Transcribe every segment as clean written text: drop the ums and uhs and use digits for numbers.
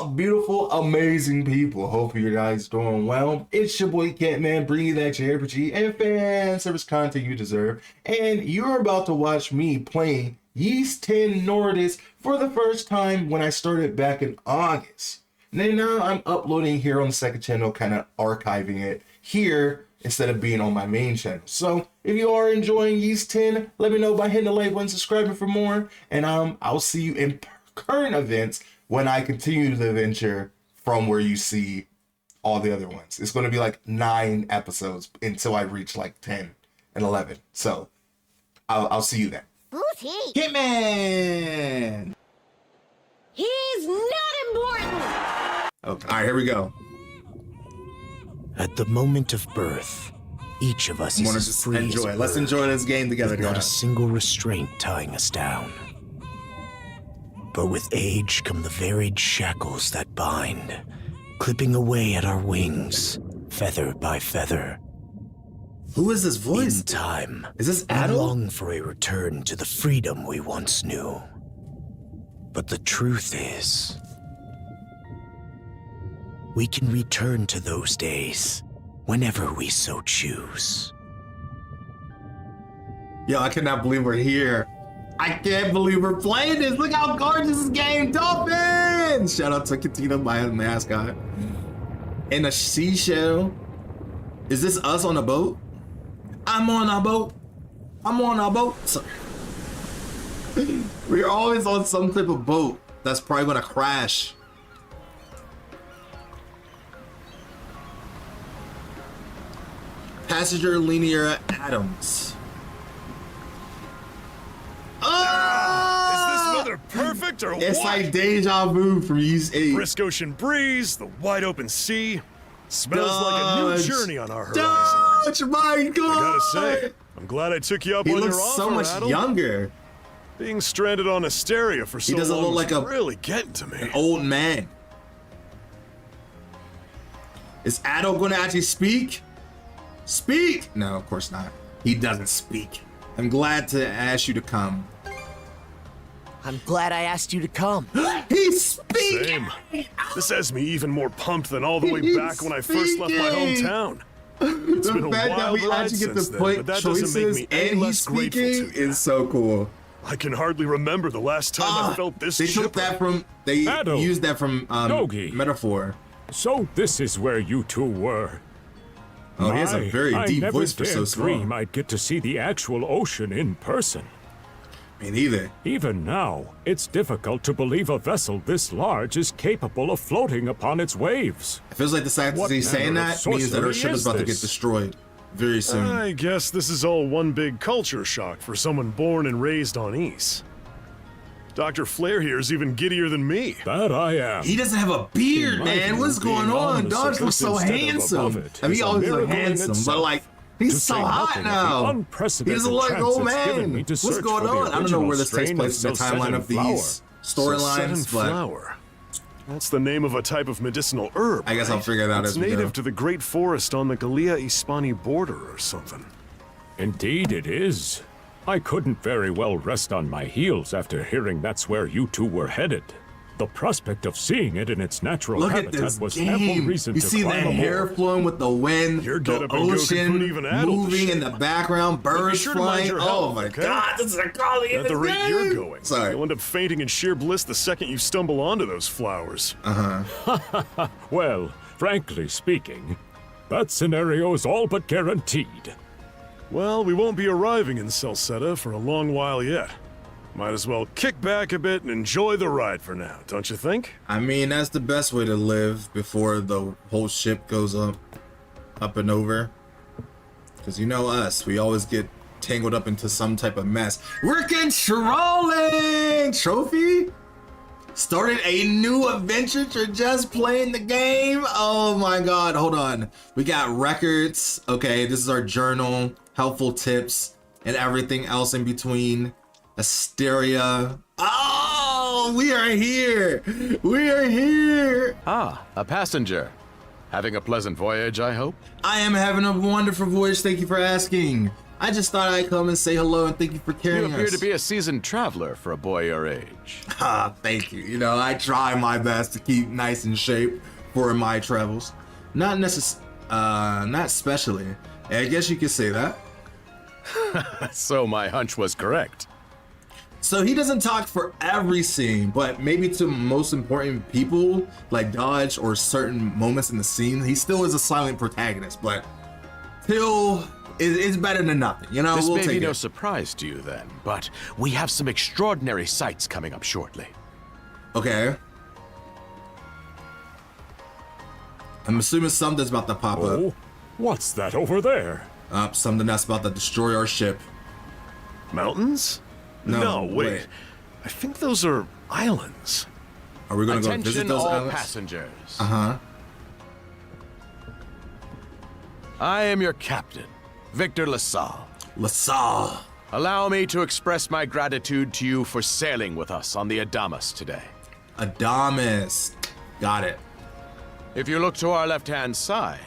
up, beautiful, amazing people? Hope you guys doing well. It's your boy Catman, bringing you that JRPG and fan service content you deserve. And you're about to watch me playing Ys 10 Nordics for the first time when I started back in August. And then now I'm uploading here on the second channel, kind of archiving it here instead of being on my main channel. So if you are enjoying Ys 10, let me know by hitting the like button, subscribing for more, and I'll see you in current events when I continue the adventure from where you see all the other ones. It's going to be like 9 episodes until I reach like 10 and 11. So I'll see you then. Who's he? Hitman! He's not important! Okay. All right, here we go. At the moment of birth, each of us is as free as a bird. Let's enjoy this game together, with not a single restraint tying us down. But with age come the varied shackles that bind, clipping away at our wings, feather by feather. Who is this voice? In time, is this we Adol? long for a return to the freedom we once knew. But the truth is, we can return to those days whenever we so choose. Yo, I cannot believe we're here. I can't believe we're playing this. Look how gorgeous this game. Dolphins! Shout out to Katina, my mascot. And a seashell. Is this us on a boat? I'm on a boat. I'm on a boat. So, we're always on some type of boat that's probably gonna crash. Passenger linear atoms. Is this weather perfect or It's what? like deja vu from Ys 8. Brisk ocean breeze, the wide open sea. Smells like a new journey on our horizon. Dutch, my God! I gotta say, I'm glad I took you up He on your looks offer, so much Adol. younger. Being stranded on Asteria for so doesn't long look like is a- really getting to me. An old man. Is Adol gonna actually speak? Speak! No, of course not. He doesn't speak. I'm glad to ask you to come. I'm glad I asked you to come. He's speaking! Same. This has me even more pumped than all the way He's back when I first left my speaking. hometown. It's been The a fact that wild we ride actually get since to then, put but that doesn't make choices me any and he's less grateful speaking to you. is so cool. I can hardly remember the last time I felt this They took chipper. that from, they Adol. used that from Yogi. Metaphor. So this is where you two were. Oh, he has a very I deep never voice for so dared small. dream I'd get to see the actual ocean in person. Me neither. Even now, it's difficult to believe a vessel this large is capable of floating upon its waves. It feels like the fact that What he's saying manner of that means that our sorcery ship is is about to get this? destroyed very soon. I guess this is all one big culture shock for someone born and raised on Ys. Dr. Flair here is even giddier than me. That I am. He doesn't have a beard, In my man. view, What's going being on? on the Dodge looks so surface instead of handsome. above it I mean, is he a always look miracle in handsome, but itself. like, To he's say so hot nothing of the now. He unprecedented doesn't look like chance old it's given me man. to What's search going for the on? I don't know original where this takes strain place in the Silset timeline and of these Silset and storylines, but flower. That's the name of a type of medicinal herb. I guess I'll right? figure it out It's as we go. native to the Great Forest on the Gallia-Hispani border or something. Indeed it is. I couldn't very well rest on my heels after hearing that's where you two were headed. The prospect of seeing it in its natural look at habitat this was ample game. reason You to see that climb hair aboard. flowing with the wind, Your the getup and go could ocean put even Adol to moving in shame. the background, birds sure to mind flying. your Oh health, my okay? God, this is a quality in At the this rate game. you're going, Sorry. you'll end up fainting in sheer bliss the second you stumble onto those flowers. Well, frankly speaking, that scenario is all but guaranteed. Well, we won't be arriving in Silseta for a long while yet. Might as well kick back a bit and enjoy the ride for now, don't you think? I mean, that's the best way to live before the whole ship goes up and over. Because you know us, we always get tangled up into some type of mess. We're controlling! Trophy? Started a new adventure for just playing the game? Oh my God, hold on. We got records. Okay, this is our journal, helpful tips, and everything else in between. Asteria. Oh, we are here. We are here. Ah, a passenger. Having a pleasant voyage, I hope? I am having a wonderful voyage. Thank you for asking. I just thought I'd come and say hello and thank you for You carrying appear us. to be a seasoned traveler for a boy your age. Ah, thank you. You know, I try my best to keep nice in shape for my travels. Not especially. I guess you could say that. So my hunch was correct. So he doesn't talk for every scene, but maybe to most important people like Dodge or certain moments in the scene, he still is a silent protagonist, but still it's better than nothing. You know, This we'll may be take no it. surprise to you then, but we have some extraordinary sights coming up shortly. Okay. I'm assuming something's about to pop up. Oh, what's that over there? Something that's about to destroy our ship. Mountains? No, wait. wait. I think those are islands. Are we gonna go visit Attention those all islands? passengers. Uh-huh. I am your captain, Victor LaSalle. LaSalle. Allow me to express my gratitude to you for sailing with us on the Adamas today. Adamas. Got it. If you look to our left-hand side,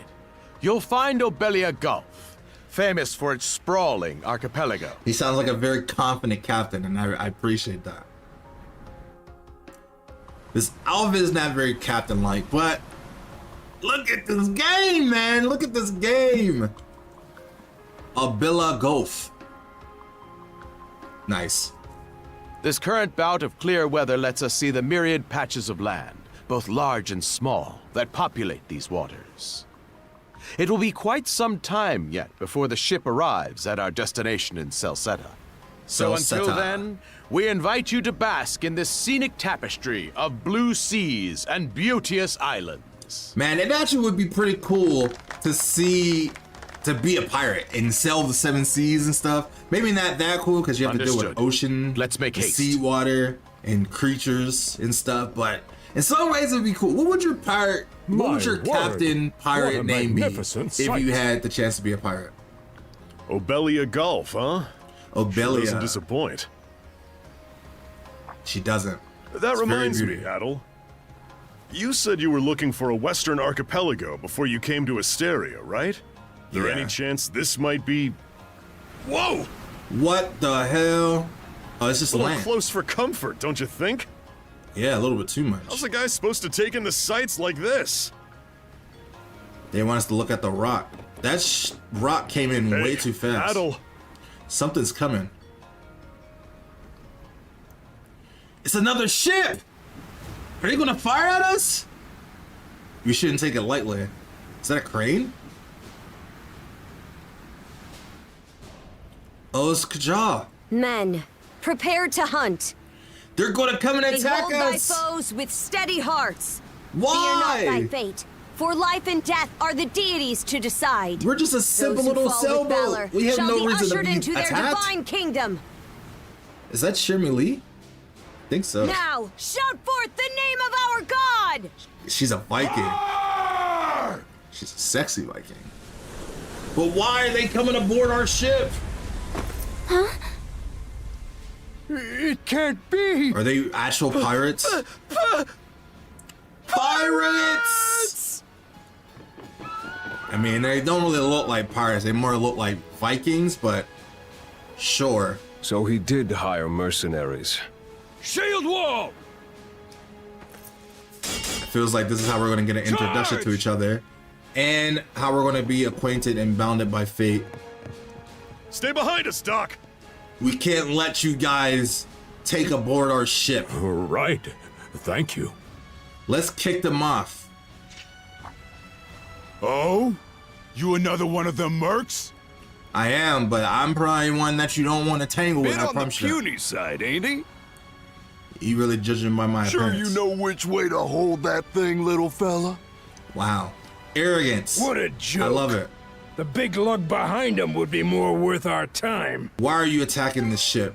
you'll find Obelia Gulf, famous for its sprawling archipelago. He sounds like a very confident captain, and I appreciate that. This outfit is not very captain-like, but look at this game, man! Look at this game! Obelia Gulf. Nice. This current bout of clear weather lets us see the myriad patches of land, both large and small, that populate these waters. It will be quite some time yet before the ship arrives at our destination in Celceta. So until Celceta. then, we invite you to bask in this scenic tapestry of blue seas and beauteous islands. Man, it actually would be pretty cool to be a pirate and sail the seven seas and stuff. Maybe not that cool because you have to deal with Understood. ocean, Let's make haste. seawater, and creatures and stuff. But in some ways, it would be cool. What would your My captain word. pirate What a name be magnificent if you sight. had the chance to be a pirate? Obelia Gulf, huh? Obelia. Doesn't disappoint. She doesn't. That It's very reminds me, beautiful. Adel. You said you were looking for a western archipelago before you came to Asteria, right? There Yeah. any chance this might be... Whoa! What the hell? Oh, it's just A little land. close for comfort, don't you think? Yeah, a little bit too much. How's a guy supposed to take in the sights like this? They want us to look at the rock. That rock came in way Hey, too fast. Adel, Something's coming. It's another ship! Are they gonna fire at us? We shouldn't take it lightly. Is that a crane? Oh, it's Kaja. Men, prepare to hunt. They're gonna come and attack Behold thy us! foes with steady hearts. Why? Fear not thy fate, for life and death are the deities to decide. We're just a simple Those who little fall with valor sailboat. We have shall no be reason to ushered be into their attacked. divine kingdom. Is that Shirley Lee? I think so. Now, shout forth the name of our God! She's a Viking. She's a sexy Viking. But why are they coming aboard our ship? It can't be! Are they actual pirates? Pirates! I mean, they don't really look like pirates. They more look like Vikings, but sure. So he did hire mercenaries. Shield wall! It feels like this is how we're going to get an introduction to each other and how we're going to be acquainted and bounded by fate. stay behind us, Doc! We can't let you guys take aboard our ship. Right. Thank you. Let's kick them off. Oh? You another one of them mercs? I am, but I'm probably one that you don't want to tangle with. Been I on the promise you. puny side, ain't he? You really judging by my Sure appearance. you know which way to hold that thing, little fella? Wow. Arrogance. What a joke. I love it. The big lug behind him would be more worth our time. Why are you attacking this ship?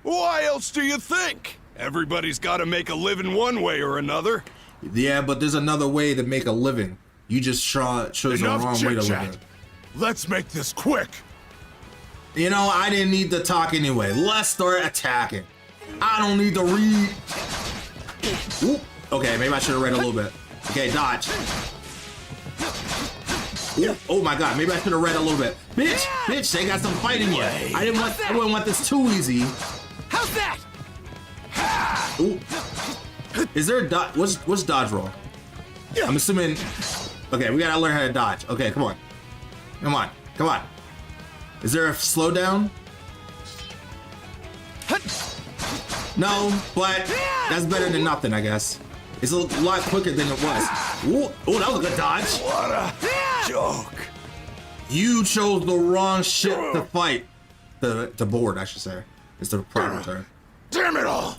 Why else do you think? Everybody's gotta make a living one way or another. Yeah, but there's another way to make a living. You just chose the Enough wrong way to live. chit-chat. Let's make this quick. You know, I didn't need to talk anyway. Let's start attacking. I don't need to read. Oop. Okay, maybe I should have read a little bit. Okay, dodge. Ooh, oh my god, maybe I should have read a little bit. Bitch, they got some fight in you. I wouldn't want this too easy. How's that? Ooh. Is there a dodge? What's dodge roll? I'm assuming. Okay, we gotta learn how to dodge. Okay, come on. Come on. Is there a slowdown? No, but that's better than nothing, I guess. It's a lot quicker than it was. Ooh, that was a good dodge. What a joke. You chose the wrong shit to fight. The board, I should say. It's the proper term. Damn it all.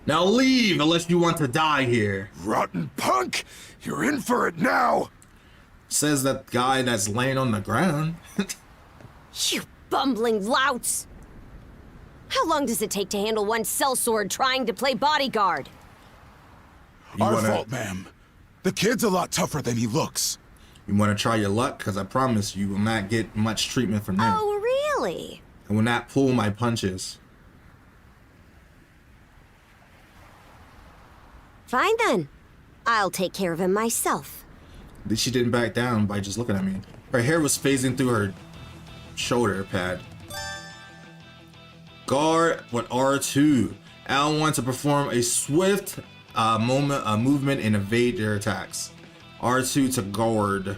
Now leave unless you want to die here. Rotten punk. You're in for it now. Says that guy that's laying on the ground. You bumbling louts! How long does it take to handle one sellsword trying to play bodyguard? Our fault, ma'am. The kid's a lot tougher than he looks. You want to try your luck? Because I promise you will not get much treatment from them. Oh, really? I will not pull my punches. Fine then. I'll take care of him myself. She didn't back down by just looking at me. Her hair was phasing through her shoulder pad. Guard with R2. L1 to perform a swift movement and evade their attacks. R2 to guard.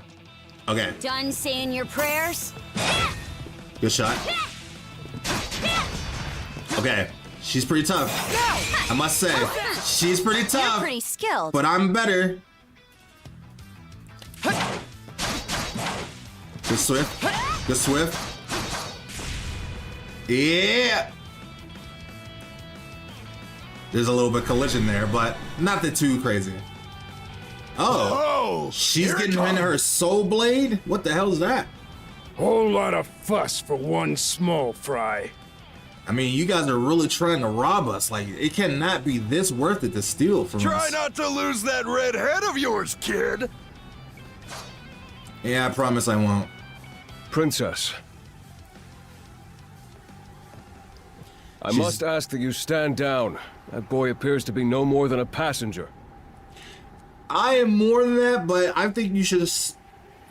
Okay. Done saying your prayers? Good shot. Okay. She's pretty tough. I must say. She's pretty tough. You're pretty skilled. But I'm better. Good swift. Good swift. Yeah. There's a little bit of collision there, but not that too crazy. Oh, she's getting into her soul blade? What the hell is that? Whole lot of fuss for one small fry. I mean, you guys are really trying to rob us. Like, it cannot be this worth it to steal from us. Try not to lose that red head of yours, kid. Yeah, I promise I won't. Princess. I must ask that you stand down. That boy appears to be no more than a passenger. I am more than that, but I think you should just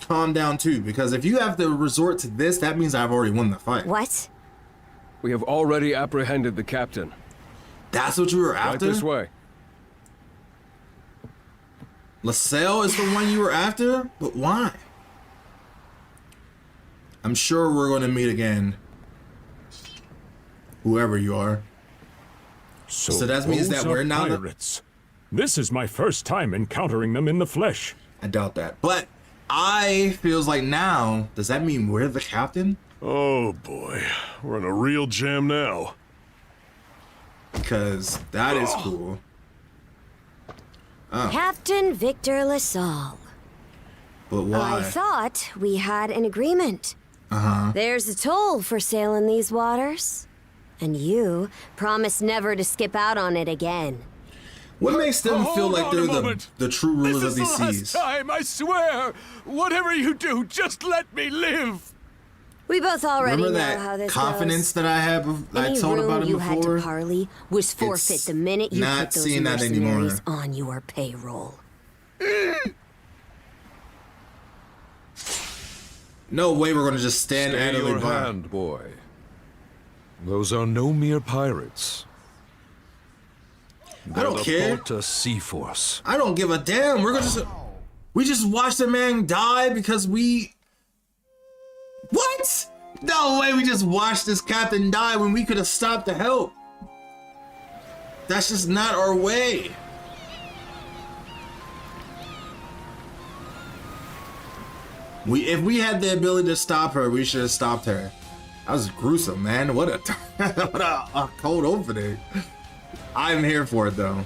calm down too, because if you have to resort to this, that means I've already won the fight. What? We have already apprehended the captain. That's what you were after? Right this way. LaSalle is the one you were after? But why? I'm sure we're going to meet again. Whoever you are. So that means that we're now pirates. This is my first time encountering them in the flesh. I doubt that. But I feels like now, does that mean we're the captain? Oh boy, we're in a real jam now. Because that is cool. Oh. Captain Victor LaSalle. But why? I thought we had an agreement. Uh-huh. There's a toll for sailing these waters. And you promised never to skip out on it again. What makes them feel like they're the true rulers of these seas? This is the last time, I swear. Whatever you do, just let me live. We both already Remember know how that this confidence goes. that I had? I told about it you before. had to parley was forfeit the minute you not put those seeing that anymore. mercenaries on your payroll. No way we're gonna just stand Stay idly your by. hand, boy. Those are no mere pirates. I don't care. Porta Sea Force. I don't give a damn. We just watched a man die because we. What? No way. We just watched this captain die when we could have stopped to help. That's just not our way. If we had the ability to stop her, we should have stopped her. That was gruesome, man. What a cold opening. I'm here for it though.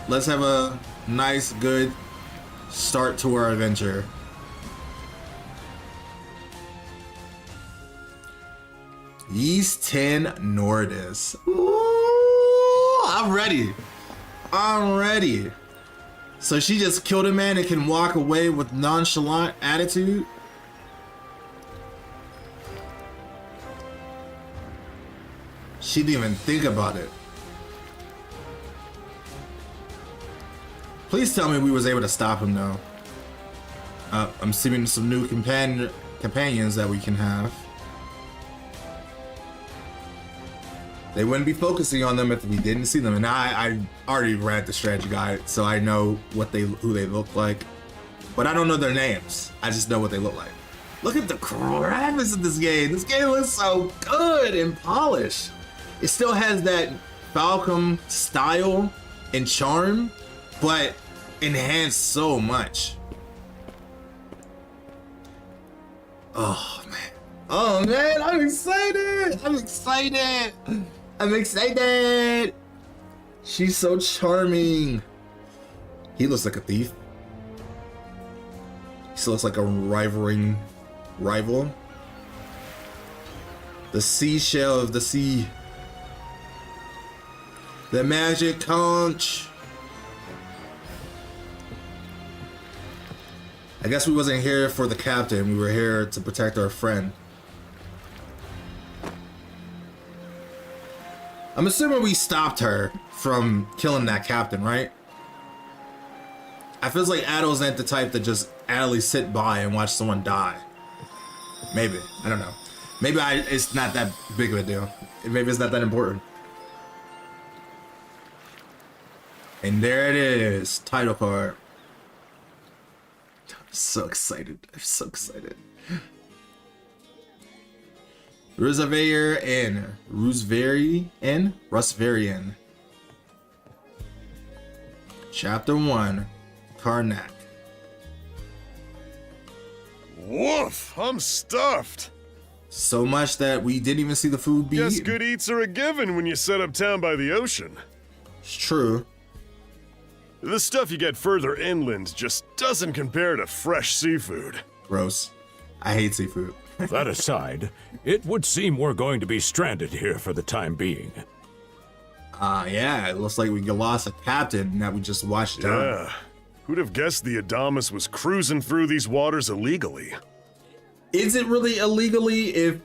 Let's have a nice, good start to our adventure. East 10 Nordics. Ooh, I'm ready. I'm ready. So she just killed a man and can walk away with nonchalant attitude? She didn't even think about it. Please tell me we was able to stop him though. I'm seeing some new companions that we can have. They wouldn't be focusing on them if we didn't see them. And I already read the strategy guide, so I know who they look like. But I don't know their names. I just know what they look like. Look at the graphics of this game. This game looks so good and polished. It still has that Falcom style and charm, but enhanced so much. Oh man. Oh man, I'm excited. I'm excited. I'm excited. She's so charming. He looks like a thief. He still looks like a rival. The seashell of the sea. The magic conch. I guess we wasn't here for the captain. We were here to protect our friend. I'm assuming we stopped her from killing that captain, right? I feels like Adol's not the type to just idly sit by and watch someone die. Maybe. I don't know. Maybe it's not that big of a deal. Maybe it's not that important. And there it is. Title card. I'm so excited. I'm so excited. Rusverian. Chapter 1. Karnak. Woof! I'm stuffed. So much that we didn't even see the food be Guess eaten. good eats are a given when you set up town by the ocean. It's true. The stuff you get further inland just doesn't compare to fresh seafood. Gross. I hate seafood. That aside, it would seem we're going to be stranded here for the time being. Yeah, it looks like we lost a captain that we just watched down. Yeah. Who'd have guessed the Adamas was cruising through these waters illegally? Is it really illegally if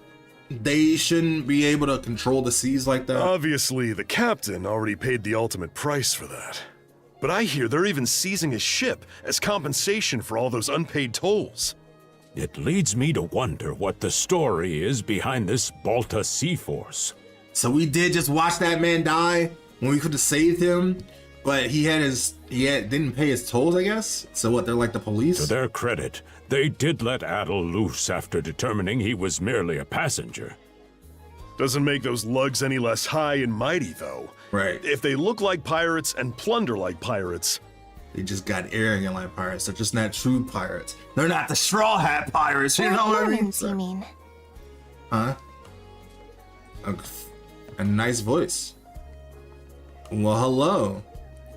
they shouldn't be able to control the seas like that? Obviously, the captain already paid the ultimate price for that. But I hear they're even seizing his ship as compensation for all those unpaid tolls. It leads me to wonder what the story is behind this Balta Sea Force. So we did just watch that man die when we could have saved him, but he didn't pay his tolls, I guess? So what, they're like the police? To their credit, they did let Adol loose after determining he was merely a passenger. Doesn't make those lugs any less high and mighty, though. Right. If they look like pirates and plunder like pirates, they just got arrogant like pirates. They're just not true pirates. They're not the Straw Hat Pirates, you know what I mean? You mean? Huh? A nice voice. Well, hello.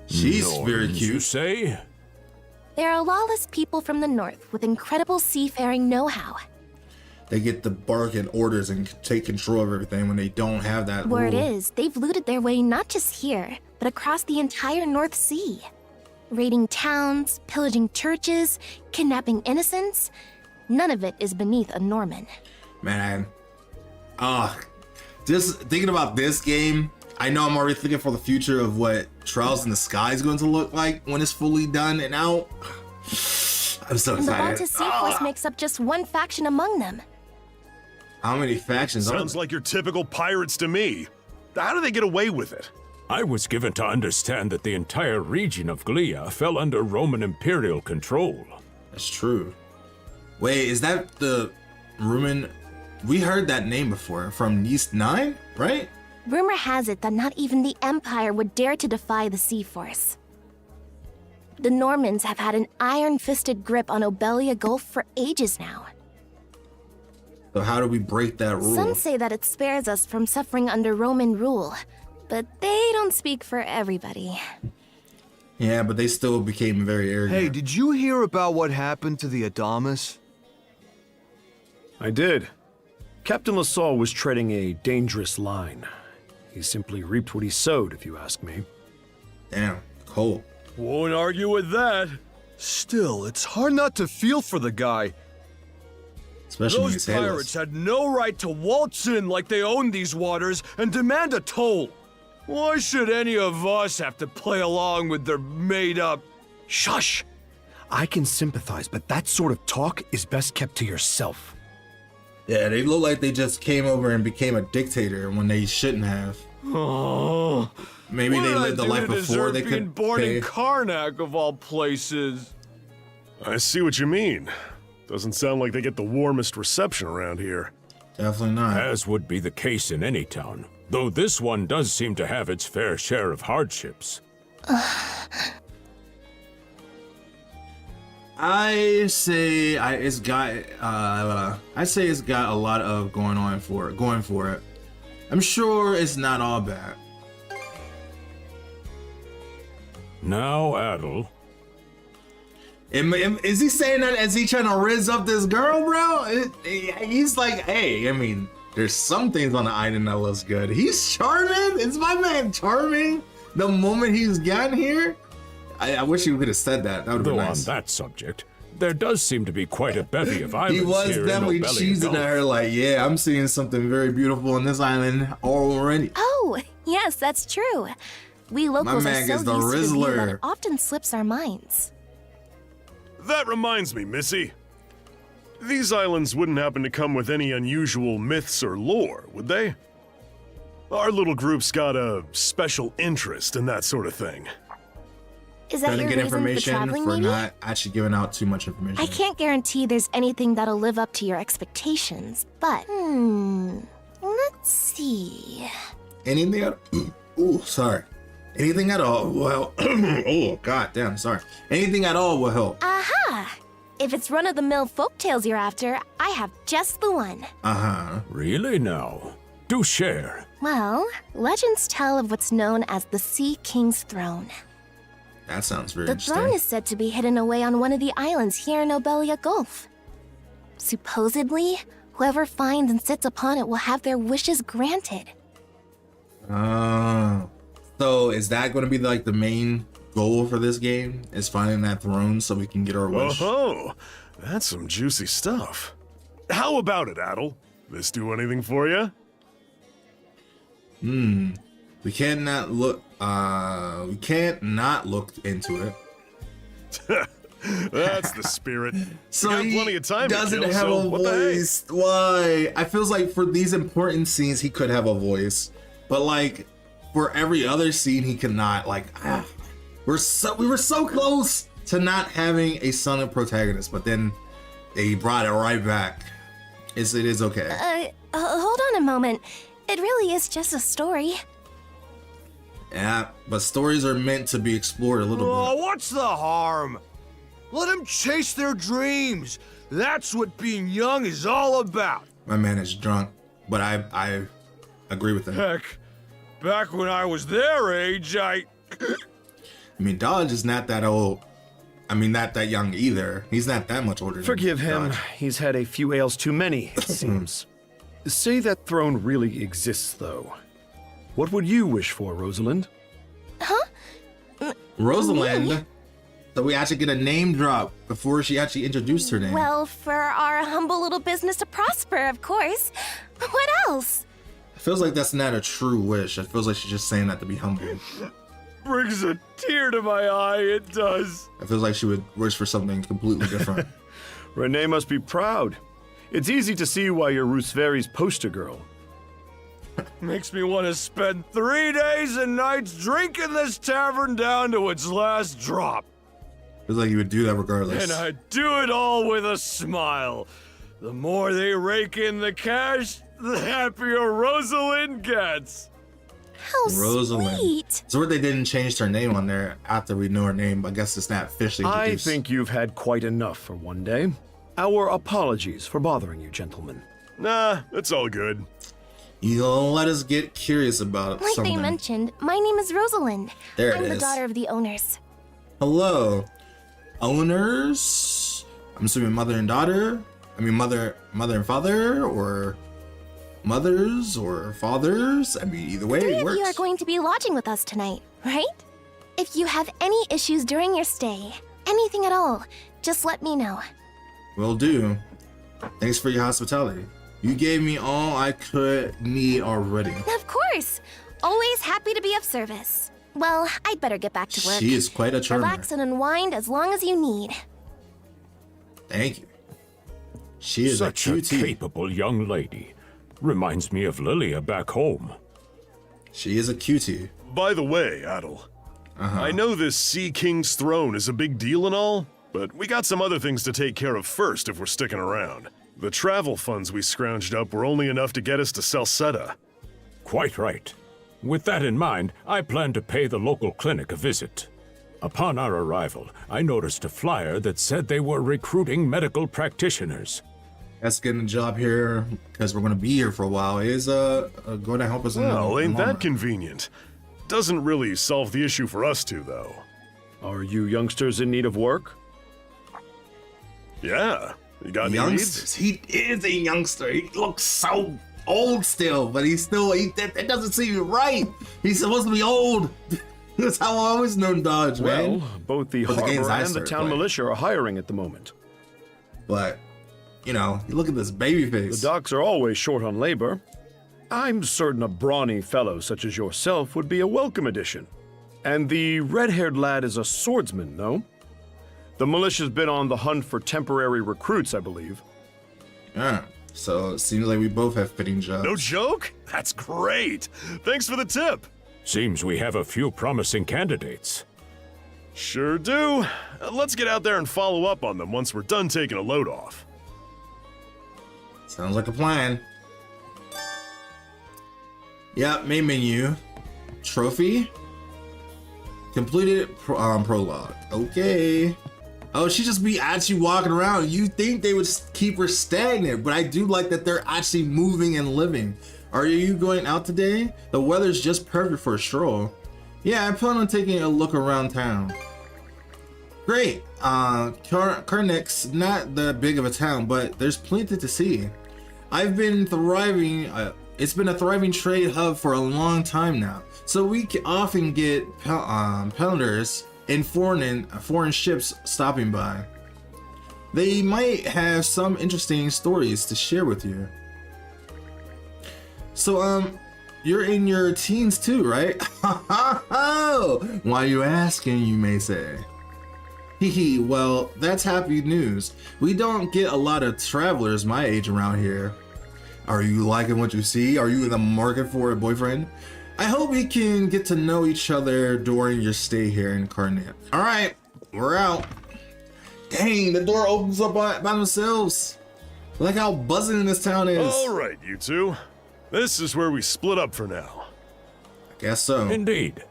She's very cute. You say? There are lawless people from the north with incredible seafaring know-how. They get the bargain orders and take control of everything when they don't have that Word rule. is, they've looted their way not just here, but across the entire North Sea. Raiding towns, pillaging churches, kidnapping innocents. None of it is beneath a Norman. Man, just thinking about this game, I know I'm already thinking for the future of what Trials in the Sky is going to look like when it's fully done and out. I'm so And the excited. Balta Sea Force makes up just one faction among them. How many factions are sounds there? like your typical pirates to me. How do they get away with it? I was given to understand that the entire region of Glia fell under Roman imperial control. That's true. Wait, is that the Roman? We heard that name before from East 9, right? Rumor has it that not even the Empire would dare to defy the Sea Force. The Normans have had an iron-fisted grip on Obelia Gulf for ages now. So how do we break that rule? Some say that it spares us from suffering under Roman rule, but they don't speak for everybody. Yeah, but they still became very arrogant. Hey, did you hear about what happened to the Adamas? I did. Captain LaSalle was treading a dangerous line. He simply reaped what he sowed, if you ask me. Damn, cold. Won't argue with that. Still, it's hard not to feel for the guy. Especially when Those he's headless. pirates had no right to waltz in like they own these waters and demand a toll. Why should any of us have to play along with their made-up... Shush! I can sympathize, but that sort of talk is best kept to yourself. Yeah, they look like they just came over and became a dictator when they shouldn't have. Oh, Maybe they lived the life before they being could born pay. in Karnak of all places. I see what you mean. Doesn't sound like they get the warmest reception around here. Definitely not. As would be the case in any town, though this one does seem to have its fair share of hardships. I say it's got a lot of going for it. I'm sure it's not all bad. Now, Adel. Is he saying that as he trying to rizz up this girl, bro? He's like, hey, I mean, there's some things on the island that looks good. He's charming. Is my man charming? The moment he's gotten here, I wish he could have said that. That would have been nice. On that subject, there does seem to be quite a bevy of islands He was here definitely in Obelia cheesing Gulf. at her like, yeah, I'm seeing something very beautiful on this island already. Oh, yes, that's true. We locals are man so is the used to the view that Rizzler. it often slips our minds. That reminds me, Missy. These islands wouldn't happen to come with any unusual myths or lore, would they? Our little group's got a special interest in that sort of thing. Is that Trying to your get reason for information traveling, for maybe? not actually giving out too much information. I can't guarantee there's anything that'll live up to your expectations, but let's see. Anything at ooh, sorry. Anything at all? Well, oh god damn, sorry. Anything at all will help. Aha! If it's run-of-the-mill folktales you're after, I have just the one. Uh-huh. Really now? Do share. Well, legends tell of what's known as the Sea King's Throne. That sounds very The interesting. throne is said to be hidden away on one of the islands here in Obelia Gulf. Supposedly, whoever finds and sits upon it will have their wishes granted. So is that going to be like the main goal for this game? Is finding that throne so we can get our wish? Oh, that's some juicy stuff. How about it, Adel? This do anything for you? We can't not look. We can't not look into it. That's the spirit. So you got he plenty of time doesn't to kill, have so a what the heck? voice. Why? I feels like for these important scenes he could have a voice, but like for every other scene he cannot. Like we were so close to not having a son protagonist, but then they brought it right back. It is okay. Hold on a moment. It really is just a story. Yeah, but stories are meant to be explored a little Oh, bit. what's the harm? Let them chase their dreams. That's what being young is all about. My man is drunk, but I agree with him. Heck, back when I was their age, I mean, Dodge is not that old. I mean, not that young either. He's not that much older. Forgive than him. Dodge. He's had a few ales too many, it seems. Say that throne really exists, though. What would you wish for, Rosalind? Rosalind. So we actually get a name drop before she actually introduced her name. Well, for our humble little business to prosper, of course. What else? It feels like that's not a true wish. It feels like she's just saying that to be humble. brings a tear to my eye, it does. It feels like she would wish for something completely different. Renee must be proud. It's easy to see why you're Rooseveri's poster girl. Makes me want to spend 3 days and nights drinking this tavern down to its last drop. Feels like you would do that regardless. And I do it all with a smile. The more they rake in the cash, the happier Rosalind gets. How Rosalind. sweet. So what they didn't change her name on there after we know her name. I guess it's not officially I introduced. think you've had quite enough for one day. Our apologies for bothering you, gentlemen. Nah, it's all good. You don't let us get curious about Like something. they mentioned, my name is Rosalind. There it I'm the is. daughter of the owners. Hello. Owners? I'm assuming mother and daughter? I mean mother and father, or mothers or fathers? I mean, either way, Three it of works. you are going to be lodging with us tonight, right? If you have any issues during your stay, anything at all, just let me know. Will do. Thanks for your hospitality. You gave me all I could need already. Of course. Always happy to be of service. Well, I'd better get back to work. She is quite a charmer. Relax and unwind as long as you need. Thank you. She is Such a a cutie. capable young lady. Reminds me of Lilia back home. She is a cutie. By the way, Adel, I know this Sea King's throne is a big deal and all, but we got some other things to take care of first if we're sticking around. The travel funds we scrounged up were only enough to get us to Salsetta. Quite right. With that in mind, I plan to pay the local clinic a visit. Upon our arrival, I noticed a flyer that said they were recruiting medical practitioners. That's getting a job here because we're going to be here for a while. It is going to help us. Well, ain't that that convenient? Doesn't really solve the issue for us two, though. Are you youngsters in need of work? Yeah. You got any youngsters? needs? He is a youngster. He looks so old still, but he's still. That doesn't seem right. He's supposed to be old. That's how I always known Dodge, man. Well, both the But the games harbor I and the started town playing. militia are hiring at the moment. But, you know, look at this baby face. The docks are always short on labor. I'm certain a brawny fellow such as yourself would be a welcome addition. And the red-haired lad is a swordsman, no? The militia's been on the hunt for temporary recruits, I believe. Yeah. So it seems like we both have fitting jobs. No joke? That's great. Thanks for the tip. Seems we have a few promising candidates. Sure do. Let's get out there and follow up on them once we're done taking a load off. Sounds like a plan. Yeah, main menu. Trophy. Completed prologue. Okay. Oh, she just be actually walking around. You think they would keep her stagnant, but I do like that they're actually moving and living. Are you going out today? The weather's just perfect for a stroll. Yeah, I plan on taking a look around town. Great. Karnek's not that big of a town, but there's plenty to see. I've been thriving. It's been a thriving trade hub for a long time now, so we can often get peddlers and foreign ships stopping by. They might have some interesting stories to share with you. So, you're in your teens too, right? Why are you asking, you may say? Hehe, well, that's happy news. We don't get a lot of travelers my age around here. Are you liking what you see? Are you in the market for a boyfriend? I hope we can get to know each other during your stay here in Karnak. All right, we're out. Dang, the door opens up by themselves. Look how buzzing this town is. All right, you two. This is where we split up for now. I guess so. Indeed.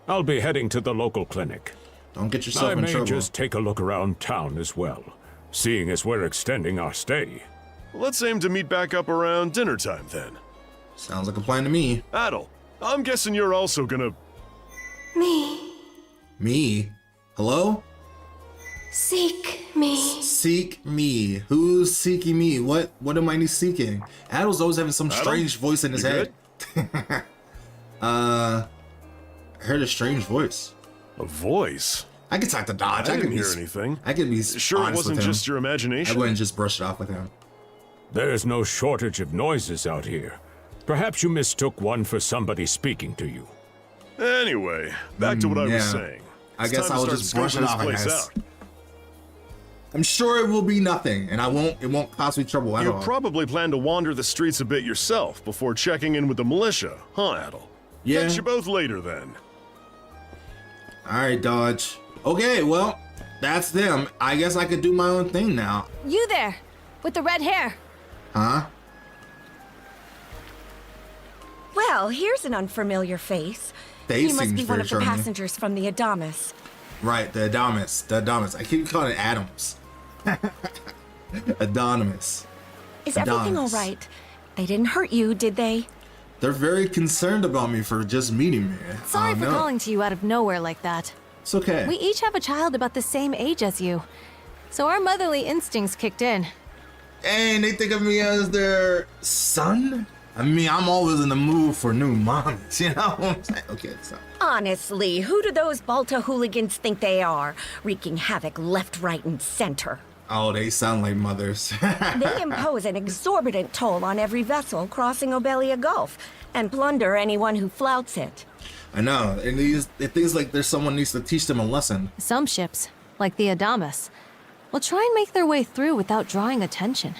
I'll be heading to the local clinic. Don't get yourself I in may trouble. just take a look around town as well, seeing as we're extending our stay. Let's aim to meet back up around dinner time then. Sounds like a plan to me. Adel, I'm guessing you're also gonna... Me? Hello? Seek me. Seek me. Who's seeking me? What am I seeking? Adel's always having some Adel? strange voice in his You head. I heard a strange voice. A voice? I could talk to Dodge. I didn't could hear anything. I could be Sure it honest wasn't with him. just your imagination? I wouldn't just brush it off with him. There's no shortage of noises out here. Perhaps you mistook one for somebody speaking to you. Anyway, back to what I was yeah. saying. I It's guess time I to will start just brush scoping it this off, I place guess. out. I'm sure it will be nothing, and it won't cause me trouble at You all. probably plan to wander the streets a bit yourself before checking in with the militia, huh, Adel? Yeah. Catch you both later then. All right, Dodge. Okay, well, that's them. I guess I could do my own thing now. You there, with the red hair. Huh? Well, here's an unfamiliar face. Face He must seems be one very of the charming. passengers from the Adamas. Right, the Adonis. The Adonis. I keep calling it Adams. Adonis. Is everything all Adonis. right? They didn't hurt you, did they? They're very concerned about me for just meeting me. Sorry for no. calling to you out of nowhere like that. It's okay. We each have a child about the same age as you. So our motherly instincts kicked in. And they think of me as their son? I mean, I'm always in the mood for new moms, you know what I'm saying? Okay, so. Honestly, who do those Balta hooligans think they are? Wreaking havoc left, right, and center. Oh, they sound like mothers. They impose an exorbitant toll on every vessel crossing Obelia Gulf and plunder anyone who flouts it. I know, and it feels like there's someone needs to teach them a lesson. Some ships, like the Adamas, will try and make their way through without drawing attention.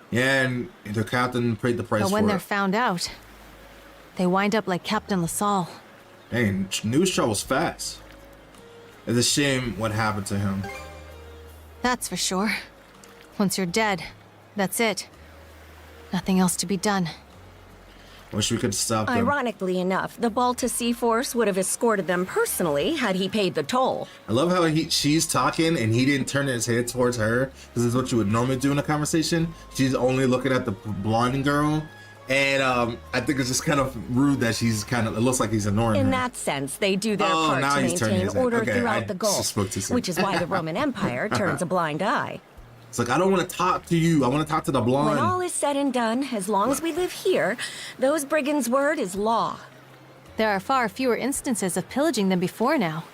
Yeah, and the captain paid the price But when for they're it. found out, they wind up like Captain LaSalle. Dang, news travels fast. It's a shame what happened to him. That's for sure. Once you're dead, that's it. Nothing else to be done. Wish we could stop them. Ironically enough, the Balta Sea Force would have escorted them personally had he paid the toll. I love how she's talking and he didn't turn his head towards her, because it's what you would normally do in a conversation. She's only looking at the blonde girl, and I think it's just kind of rude that she's kind of, it looks like he's ignoring her. In that sense, they do their part now to he's turning maintain his head. order Okay, I throughout the just Gulf, spoke too soon. which is why the Roman Empire turns a blind eye. It's like, I don't want to talk to you. I want to talk to the blonde. When all is said and done, as long as we live here, those brigands' word is law. There are far fewer instances of pillaging than before now.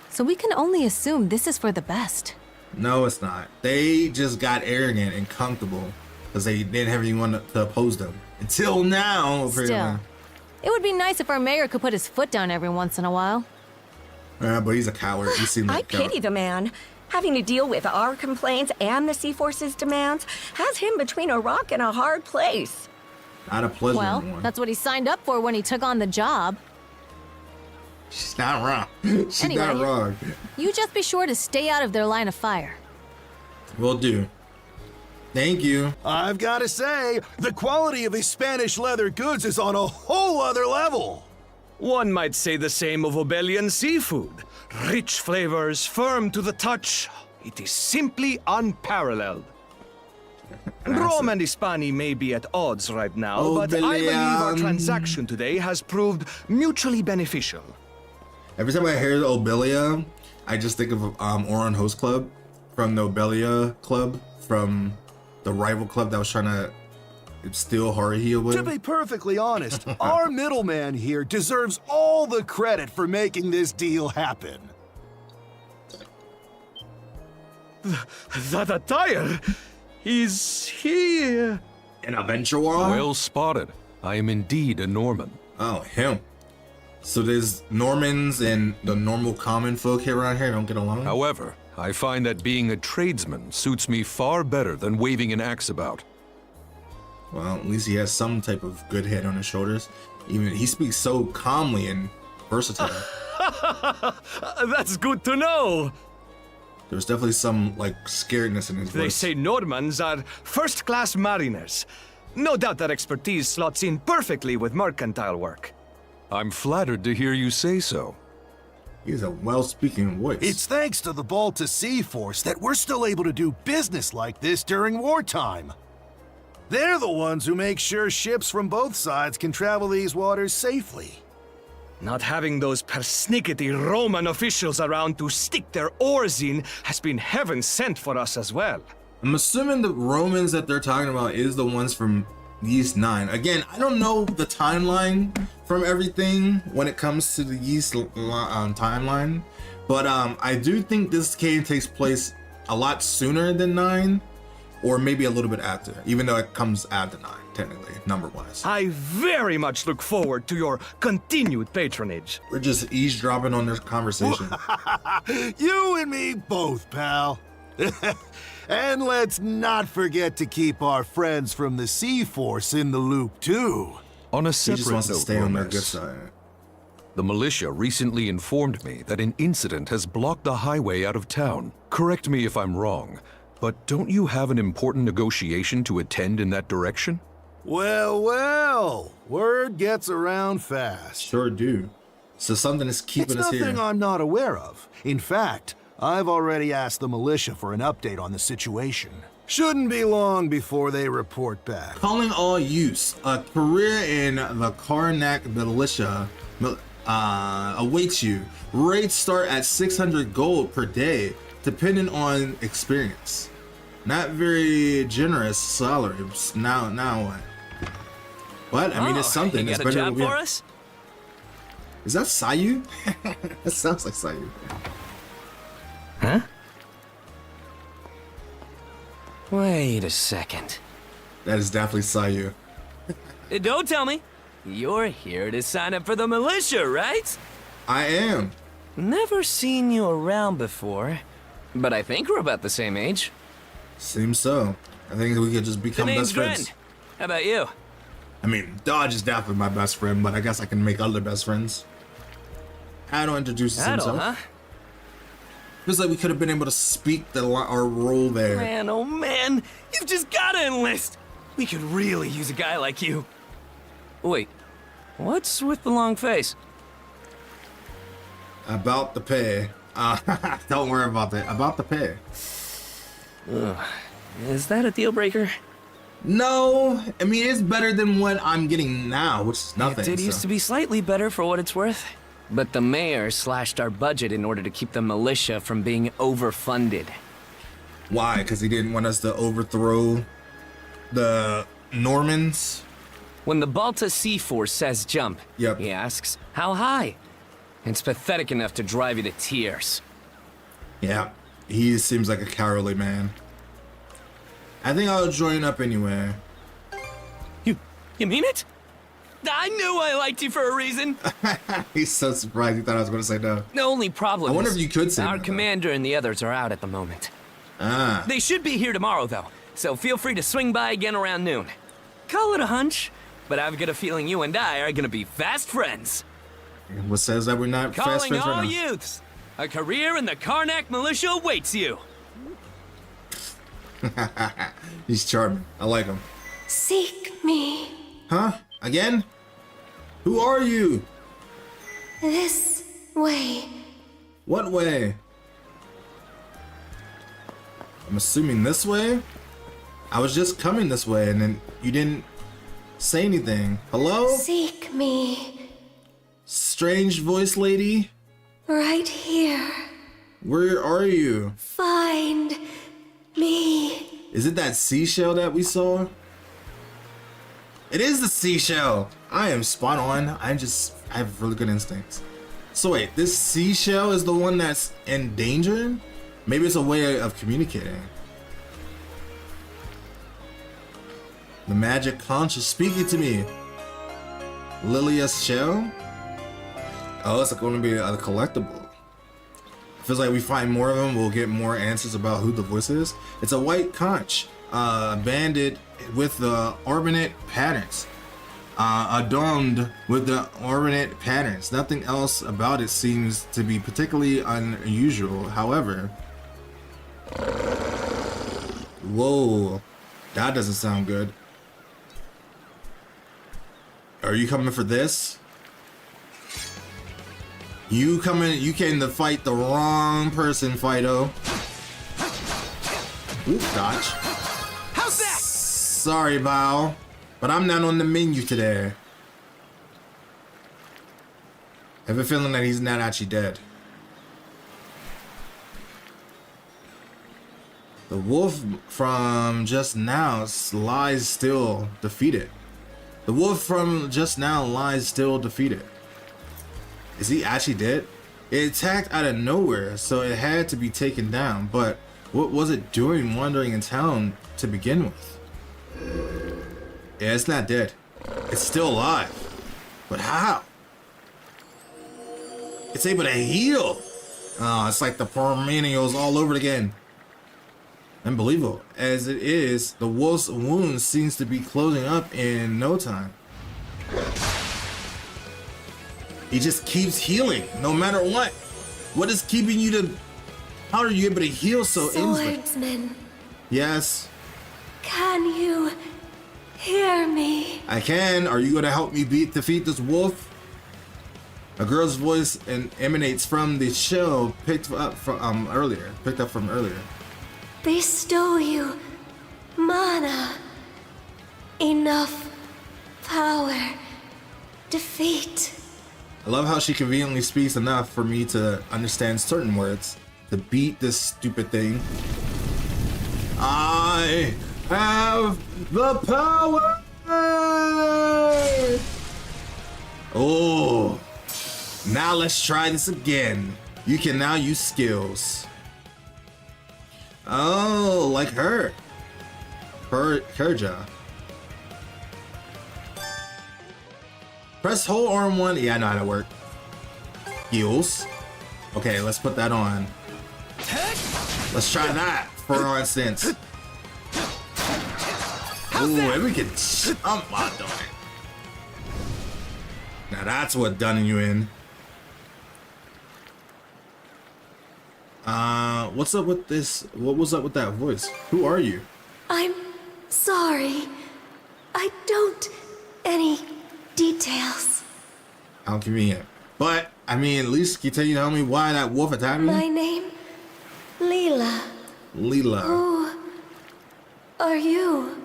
So we can only assume this is for the best. No, it's not. They just got arrogant and comfortable because they didn't have anyone to oppose them. Until now, Still, apparently. it would be nice if our mayor could put his foot down every once in a while. Yeah, but he's a coward. He seems like I a coward. pity the man. Having to deal with our complaints and the Sea Force's demands has him between a rock and a hard place. Not a pleasant Well, one. that's what he signed up for when he took on the job. She's not wrong. She's Anyway. not wrong. You just be sure to stay out of their line of fire. Will do. Thank you. I've got to say, the quality of these Spanish leather goods is on a whole other level. One might say the same of Obelian seafood. Rich flavors, firm to the touch. It is simply unparalleled. Rome and Hispani may be at odds right now, but I believe our transaction today has proved mutually beneficial. Every time I hear the Obelia, I just think of Oran Host Club from the Obelia Club, from the rival club that was trying to steal Haruhi away. To be perfectly honest, our middleman here deserves all the credit for making this deal happen. That attire is here. An adventurer? Well spotted. I am indeed a Norman. Oh, him. So there's Normans and the normal common folk here around here don't get along? However, I find that being a tradesman suits me far better than waving an axe about. Well, at least he has some type of good head on his shoulders. Even he speaks so calmly and versatile. That's good to know. There's definitely some like scaredness in his They voice. say Normans are first-class mariners. No doubt that expertise slots in perfectly with mercantile work. I'm flattered to hear you say so. He has a well-speaking voice. It's thanks to the Balta Sea Force that we're still able to do business like this during wartime. They're the ones who make sure ships from both sides can travel these waters safely. Not having those persnickety Roman officials around to stick their oars in has been heaven sent for us as well. I'm assuming the Romans that they're talking about is the ones from Yeast 9. Again, I don't know the timeline from everything when it comes to the Yeast timeline, but I do think this game takes place a lot sooner than 9, or maybe a little bit after, even though it comes after 9, technically, number-wise. I very much look forward to your continued patronage. We're just eavesdropping on this conversation. You and me both, pal. And let's not forget to keep our friends from the Sea Force in the loop, too. On a He separate just wants to note, stay on their Romes, good side. the militia recently informed me that an incident has blocked the highway out of town. Correct me if I'm wrong, but don't you have an important negotiation to attend in that direction? Well, well, word gets around fast. Sure do. So something is keeping It's us nothing here. I'm not aware of. In fact, I've already asked the militia for an update on the situation. Shouldn't be long before they report back. Calling all use. A career in the Karnak militia awaits you. Rates start at 600 gold per day, depending on experience. Not very generous salary. Now what? What? I mean, it's something. You It's got a better job than for us? Is that Sayu? That sounds like Sayu. Huh? Wait a second. That is definitely Sayu. Don't tell me. You're here to sign up for the militia, right? I am. Never seen you around before. But I think we're about the same age. Seems so. I think we could just The become name's best friends. Gren. How about you? I mean, Dodge is definitely my best friend, but I guess I can make other best friends. Adol introduces Adol, himself. huh? Feels like we could have been able to speak our role there. Man, oh man, you've just gotta enlist. We could really use a guy like you. Wait, what's with the long face? About the pay. Don't worry about that. About the pay. Ugh. Is that a deal breaker? No, I mean, it's better than what I'm getting now, which is nothing. It did used to be slightly better for what it's worth. But the mayor slashed our budget in order to keep the militia from being overfunded. Why? Because he didn't want us to overthrow the Normans? When the Balta Sea Force says jump, he asks, how high? It's pathetic enough to drive you to tears. Yeah, he seems like a cowardly man. I think I'll join up anyway. You mean it? I knew I liked you for a reason. He's so surprised he thought I was going to say no. The only problem I wonder is if you could say our no, commander and the others are out at the moment. Ah. They should be here tomorrow, though, so feel free to swing by again around noon. Call it a hunch, but I've got a feeling you and I are going to be fast friends. What says that we're not fast Calling friends all right now? youths. A career in the Karnak militia awaits you. He's charming. I like him. Seek me. Huh? Again? Who are you? This way. What way? I'm assuming this way? I was just coming this way and then you didn't say anything. Hello? Seek me. Strange voice lady? Right here. Where are you? Find me. Is it that seashell that we saw? It is the seashell. I am spot on. I have really good instincts. So wait, this seashell is the one that's endangered? Maybe it's a way of communicating. The magic conch is speaking to me. Lilia's shell? Oh, it's going to be a collectible. Feels like we find more of them, we'll get more answers about who the voice is. It's a white conch, banded with the ornament patterns. Adorned with the ornament patterns. Nothing else about it seems to be particularly unusual. However, whoa, that doesn't sound good. Are you coming for this? You came to fight the wrong person, Fido. Oop, dodge. How's that? Sorry, Val, but I'm not on the menu today. I have a feeling that he's not actually dead. The wolf from just now lies still defeated. The wolf from just now lies still defeated. Is he actually dead? It attacked out of nowhere, so it had to be taken down, but what was it doing wandering in town to begin with? Yeah, it's not dead. It's still alive. But how? It's able to heal. Oh, it's like the perennials all over again. Unbelievable. As it is, the wolf's wound seems to be closing up in no time. He just keeps healing, no matter what. What is keeping you to... How are you able to heal so instantly? Swordsman, Yes, can you hear me? I can. Are you going to help me defeat this wolf? A girl's voice emanates from the shell picked up from earlier. Bestow you mana. Enough power. Defeat. I love how she conveniently speaks enough for me to understand certain words. To beat this stupid thing. I have the power! Oh, now let's try this again. You can now use skills. Oh, like her. Kerja. Press hold R1. Yeah, I know how to work. Heals. Okay, let's put that on. Let's try that, for instance. Ooh, and we can jump while doing it. Now that's what done you in. What's up with this? What was up with that voice? Who are you? I'm sorry. I don't any details. How convenient. But, I mean, at least can you tell me why that wolf attacked me? My name? Leela. Leela. Who are you?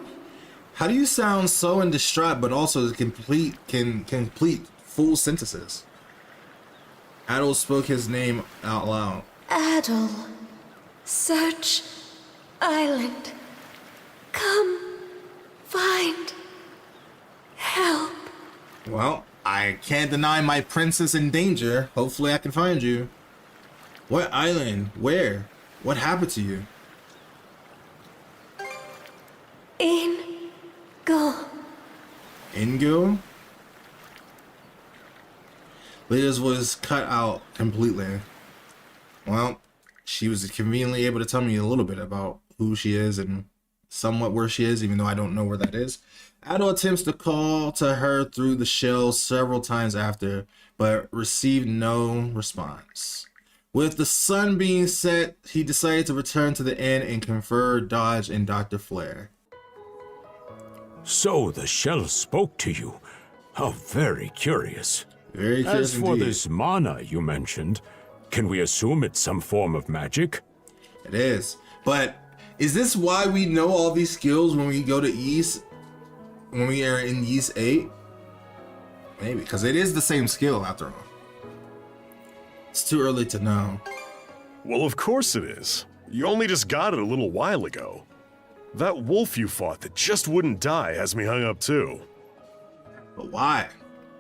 How do you sound so in distraught but also can complete full sentences? Adol spoke his name out loud. Adol. Search Island. Come find help. Well, I can't deny my prince is in danger. Hopefully I can find you. What island? Where? What happened to you? Go. Ingo? Leela's was cut out completely. Well, she was conveniently able to tell me a little bit about who she is and somewhat where she is, even though I don't know where that is. Adol attempts to call to her through the shell several times after, but received no response. With the sun being set, he decided to return to the inn and confer Dodge and Dr. Flare. So the shell spoke to you. How very curious. Very curious As for indeed. this mana you mentioned, can we assume it's some form of magic? It is. But is this why we know all these skills when we go to East? When we are in East 8? Maybe, because it is the same skill after all. It's too early to know. Well, of course it is. You only just got it a little while ago. That wolf you fought that just wouldn't die has me hung up too. But why?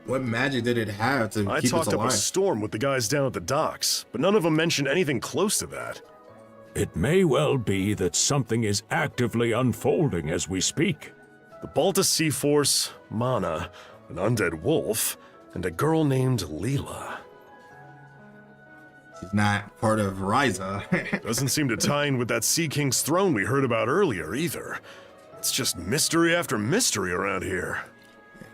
What magic did it have to I keep talked us up alive? a storm with the guys down at the docks, but none of them mentioned anything close to that. It may well be that something is actively unfolding as we speak. The Balta Sea Force, Mana, an undead wolf, and a girl named Leela. She's not part of Ryza. Doesn't seem to tie in with that Sea King's throne we heard about earlier either. It's just mystery after mystery around here.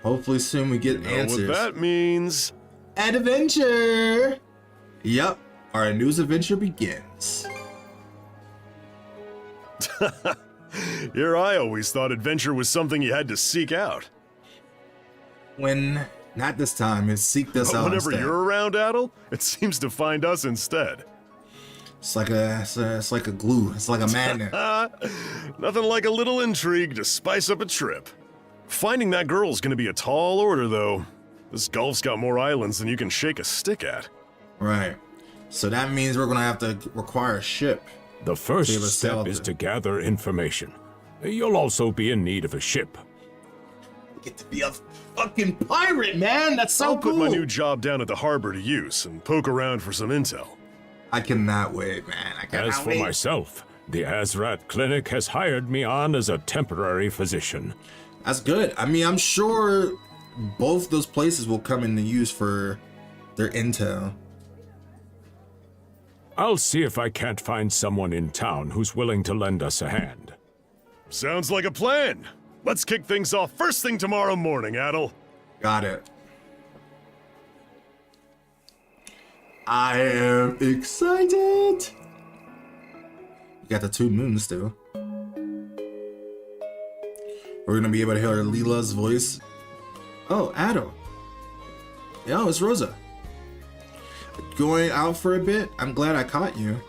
Hopefully soon we get answers. What that means? Adventure! Yep, our news adventure begins. Here I always thought adventure was something you had to seek out. When not this time, it seeked us out Whenever instead. you're around, Adel, it seems to find us instead. It's like a glue. It's like a magnet. Nothing like a little intrigue to spice up a trip. Finding that girl's gonna be a tall order, though. This Gulf's got more islands than you can shake a stick at. Right. So that means we're gonna have to require a ship. The first step is to gather information. You'll also be in need of a ship. Get to be a fucking pirate, man! That's so I'll cool! put my new job down at the harbor to use and poke around for some intel. I cannot wait, man. I cannot As for wait. myself, the Azrat Clinic has hired me on as a temporary physician. That's good. I mean, I'm sure both those places will come into use for their intel. I'll see if I can't find someone in town who's willing to lend us a hand. Sounds like a plan. Let's kick things off first thing tomorrow morning, Adel. Got it. I am excited. You got the 2 moons still. We're gonna be able to hear Leela's voice. Oh, Adel. Yo, it's Rosa. Going out for a bit? I'm glad I caught you.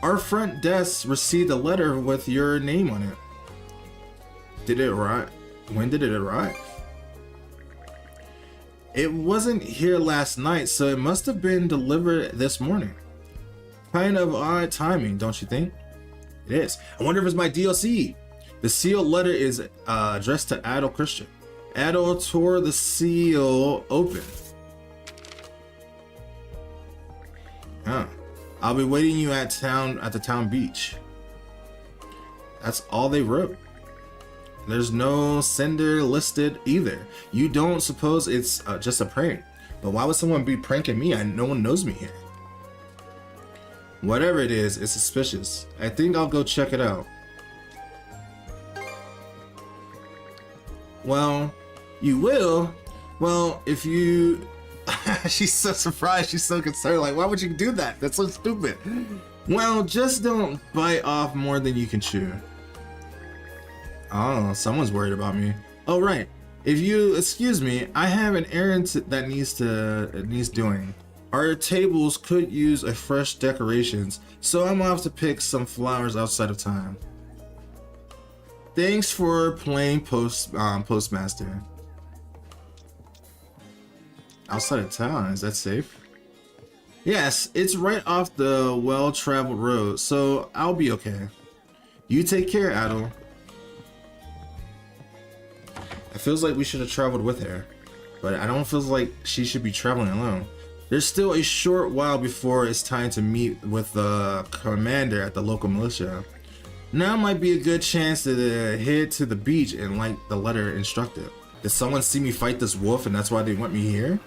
Our front desk received a letter with your name on it. Did it arrive? When did it arrive? It wasn't here last night, so it must have been delivered this morning. Kind of odd timing, don't you think? It is. I wonder if it's my DLC. The sealed letter is addressed to Adel Christian. Adel tore the seal open. Huh. I'll be waiting you at the town beach. That's all they wrote. There's no sender listed either. You don't suppose it's just a prank. But why would someone be pranking me? No one knows me here. Whatever it is, it's suspicious. I think I'll go check it out. Well, you will? Well, if you... She's so surprised, she's so concerned, like, why would you do that? That's so stupid. Well, just don't bite off more than you can chew. Oh, someone's worried about me. Oh, right. If you excuse me, I have an errand that needs doing. Our tables could use a fresh decorations, so I'm off to pick some flowers outside of town. Thanks for playing postmaster. Outside of town, is that safe? Yes, it's right off the well-traveled road, so I'll be okay. You take care, Adel. It feels like we should have traveled with her, but I don't feel like she should be traveling alone. There's still a short while before it's time to meet with the commander at the local militia. Now might be a good chance to head to the beach and like the letter instructed. Did someone see me fight this wolf and that's why they want me here?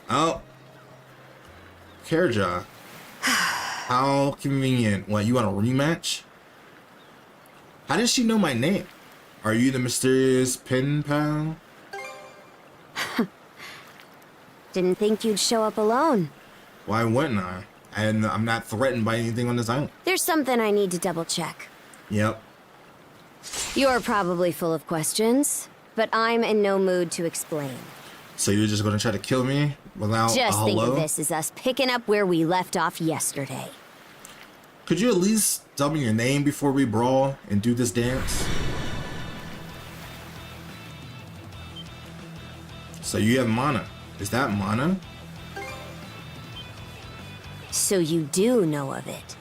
Oh. Kerja. How convenient. What, you want a rematch? How does she know my name? Are you the mysterious pen pal? Didn't think you'd show up alone. Why wouldn't I? And I'm not threatened by anything on this island. There's something I need to double check. Yep. You're probably full of questions, but I'm in no mood to explain. So you're just gonna try to kill me without Just a think hello? of this as us picking up where we left off yesterday. Could you at least tell me your name before we brawl and do this dance? So you have mana. Is that mana? So you do know of it.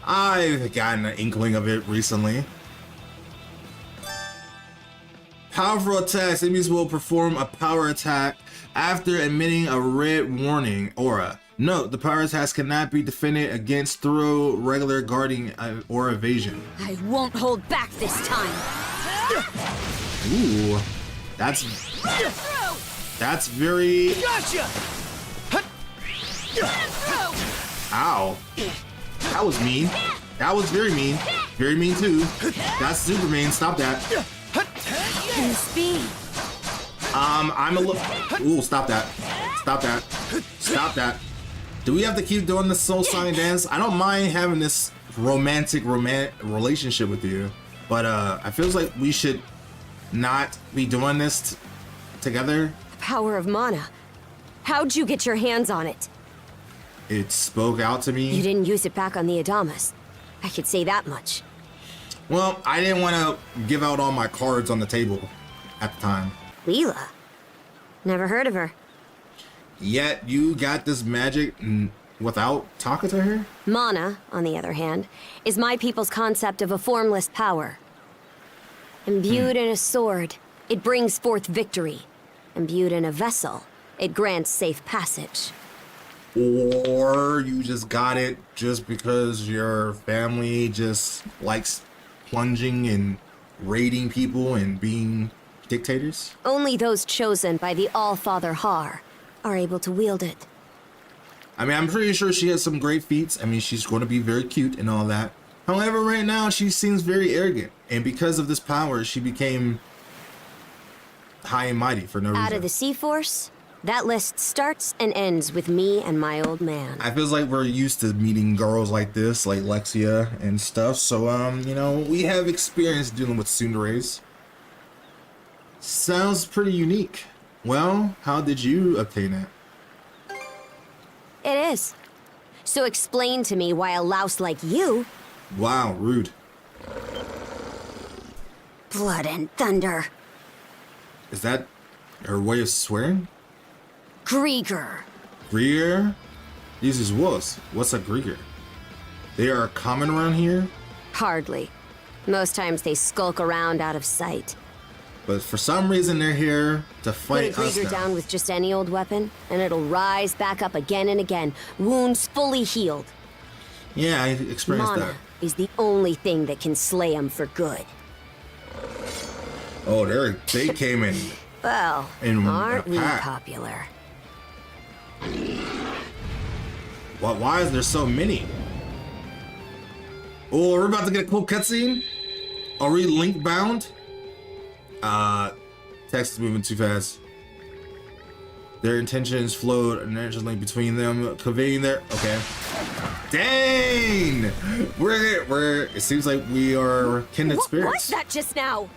I've gotten an inkling of it recently. Powerful attacks. Enemies will perform a power attack after emitting a red warning aura. Note, the power attacks cannot be defended against through regular guarding or evasion. I won't hold back this time. Ooh, that's very... Gotcha! Ow. That was mean. That was very mean. Very mean too. That's super mean. Stop that. Speed. I'm a little... Ooh, stop that. Stop that. Stop that. Do we have to keep doing this soul song and dance? I don't mind having this romantic relationship with you, but I feels like we should not be doing this together. The power of mana. How'd you get your hands on it? It spoke out to me. You didn't use it back on the Adamas. I could say that much. Well, I didn't want to give out all my cards on the table at the time. Leela? Never heard of her. Yet you got this magic without talking to her? Mana, on the other hand, is my people's concept of a formless power. Imbued in a sword, it brings forth victory. Imbued in a vessel, it grants safe passage. Or you just got it just because your family just likes plunging and raiding people and being dictators? Only those chosen by the All-Father Har are able to wield it. I mean, I'm pretty sure she has some great feats. I mean, she's going to be very cute and all that. However, right now, she seems very arrogant. And because of this power, she became high and mighty for no reason. Out of the Sea Force, that list starts and ends with me and my old man. I feels like we're used to meeting girls like this, like Lexia and stuff. So, you know, we have experience dealing with tsunderes. Sounds pretty unique. Well, how did you obtain it? It is. So explain to me why a louse like you... Wow, rude. Blood and thunder. Is that her way of swearing? Grieger. Grieger? These is wolves. What's a Grieger? They are common around here? Hardly. Most times they skulk around out of sight. But for some reason they're here to fight Put a us Grieger now. down with just any old weapon, and it'll rise back up again and again, wounds fully healed. Yeah, I experienced Mana that. is the only thing that can slay 'em for good. Oh, they came in. Well, In aren't a we pack. popular? Why is there so many? Oh, we're about to get a cool cutscene. Are we link bound? Text is moving too fast. Their intentions flowed naturally between them, conveying their okay. Dang! We're it seems like we are kindred spirits. What was that just now?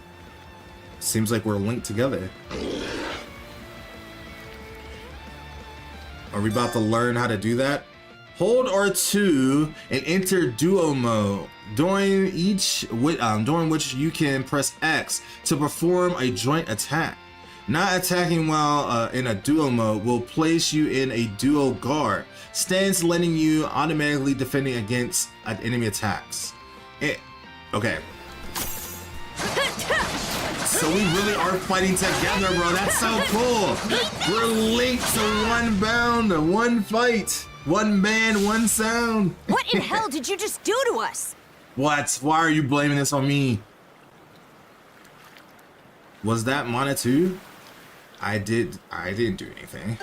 Seems like we're linked together. Are we about to learn how to do that? Hold R2 and enter duo mode. During which you can press X to perform a joint attack. Not attacking while in a duo mode will place you in a duo guard stance, letting you automatically defending against enemy attacks. Okay. So we really are fighting together, bro. That's so cool. We're linked to one bound, one fight, one band, one sound. What in hell did you just do to us? What? Why are you blaming this on me? Was that Mana too? I didn't do anything.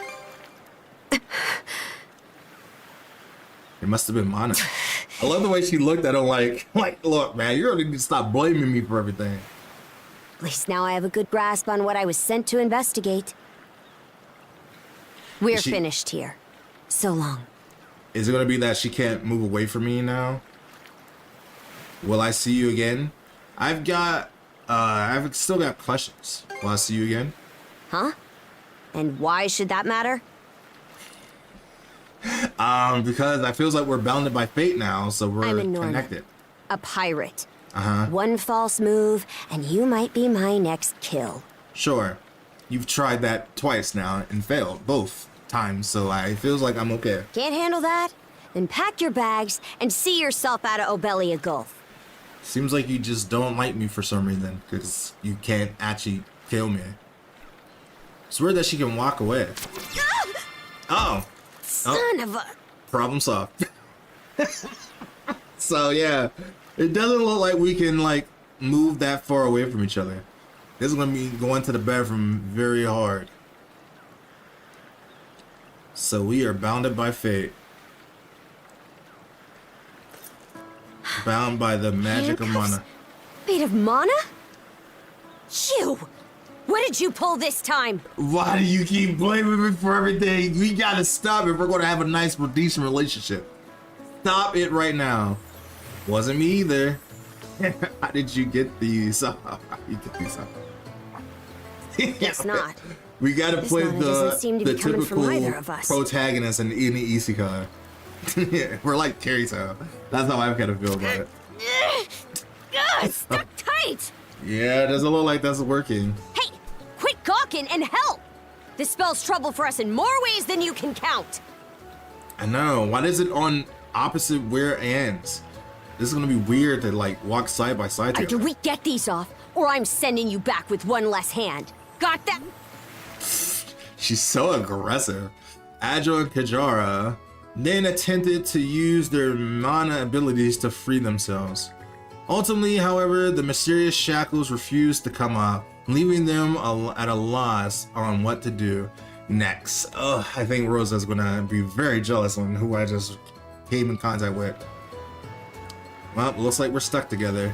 It must have been Mana. I love the way she looked at him like, look, man, you really need to stop blaming me for everything. At least now I have a good grasp on what I was sent to investigate. We're finished here. So long. Is it gonna be that she can't move away from me now? Will I see you again? I've still got questions. Will I see you again? Huh? And why should that matter? Because I feels like we're bounded by fate now, so we're I'm a Nordic, connected. a pirate. Uh-huh. One false move, and you might be my next kill. Sure. You've tried that twice now and failed both times, so I feels like I'm okay. Can't handle that? Then pack your bags and see yourself out of Obelia Gulf. Seems like you just don't like me for some reason, because you can't actually kill me. It's weird that she can walk away. Oh. Son of a... Problem solved. So yeah, it doesn't look like we can like move that far away from each other. This is gonna be going to the bathroom very hard. So we are bounded by fate. Bound by the magic of mana. Made of mana? You! What did you pull this time? Why do you keep blaming me for everything? We gotta stop if we're gonna have a nice, decent relationship. Stop it right now. Wasn't me either. How did you get these? How you get these up? Guess not. We gotta This play mana doesn't seem to the be coming from either typical of us. protagonist in any isekai. We're like Kirito. That's how I kind of feel about it. Stuck tight! Yeah, it doesn't look like that's working. Hey, quit gawking and help! This spells trouble for us in more ways than you can count. I know. Why is it on opposite where ends? This is gonna be weird to like walk side by side Either together. we get these off, or I'm sending you back with one less hand. Got that? She's so aggressive. Agile and Kajara then attempted to use their mana abilities to free themselves. Ultimately, however, the mysterious shackles refused to come off, leaving them at a loss on what to do next. Ugh, I think Rosa's gonna be very jealous on who I just came in contact with. Well, looks like we're stuck together.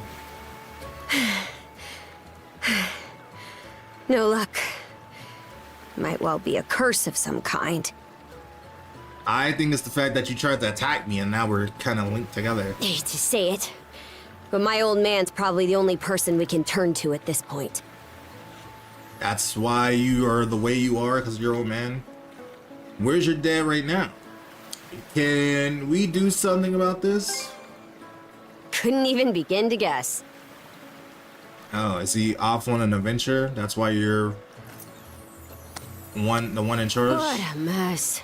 No luck. Might well be a curse of some kind. I think it's the fact that you tried to attack me and now we're kind of linked together. I hate to say it, but my old man's probably the only person we can turn to at this point. That's why you are the way you are, because you're old man. Where's your dad right now? Can we do something about this? Couldn't even begin to guess. Oh, is he off on an adventure? That's why you're the one in charge? What a mess.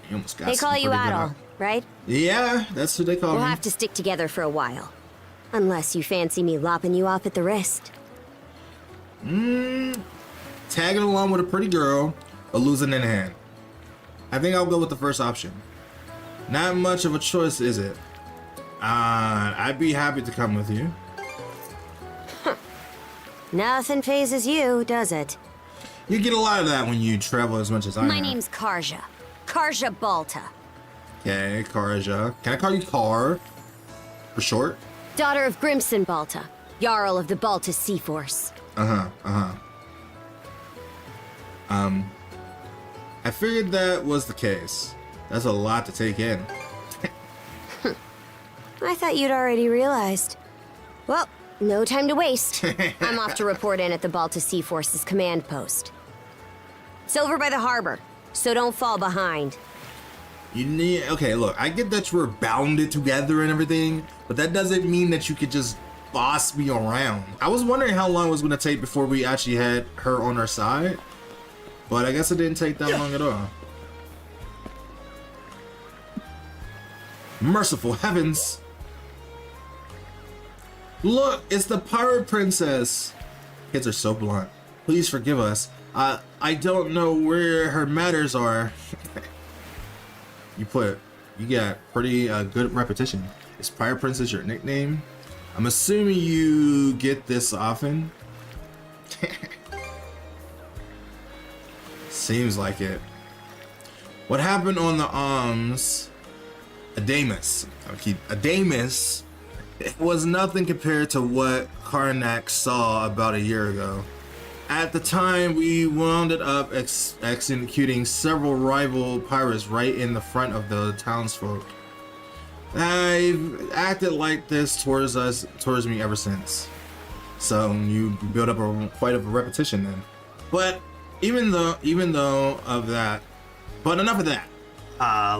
You almost got They call some you pretty good Adol, right? Yeah, that's what they call We'll me. have to stick together for a while. Unless you fancy me lopping you off at the wrist. Tagging along with a pretty girl or losing in hand. I think I'll go with the first option. Not much of a choice, is it? I'd be happy to come with you. Nothing phases you, does it? You get a lot of that when you travel as much as I My am. name's Karja. Karja Balta. Okay, Karaja. Can I call you Kar? For short? Daughter of Grimson Balta, Jarl of the Balta Sea Force. I figured that was the case. That's a lot to take in. I thought you'd already realized. Well, no time to waste. I'm off to report in at the Balta Sea Force's command post. It's over by the harbor, so don't fall behind. You need, okay, look, I get that we're bounded together and everything, but that doesn't mean that you could just boss me around. I was wondering how long it was going to take before we actually had her on our side, but I guess it didn't take that long at all. Merciful heavens. Look, it's the pirate princess. Kids are so blunt. Please forgive us. I don't know where her matters are. You got pretty good repetition. Is pirate princess your nickname? I'm assuming you get this often. Seems like it. What happened on the Adamus? Adamus. It was nothing compared to what Karnak saw about a year ago. At the time, we wound up executing several rival pirates right in the front of the townsfolk. I've acted like this towards me ever since. So you build up quite a repetition then. But even though of that, but enough of that.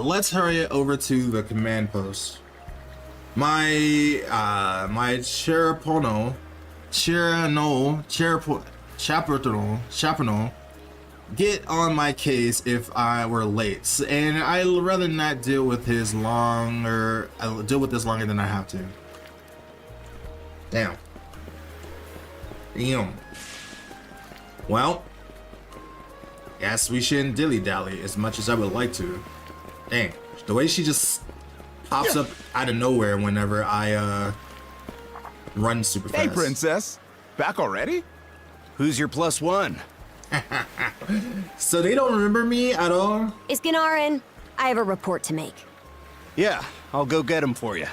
Let's hurry over to the command post. My chaperone, get on my case if I were late, and I'd rather not deal with this longer than I have to. Damn. Well, guess we shouldn't dilly-dally as much as I would like to. Dang, the way she just pops up out of nowhere whenever I run super fast. Hey, princess. Back already? Who's your plus one? So they don't remember me at all? Is Gunnar in? I have a report to make. Yeah, I'll go get him for you.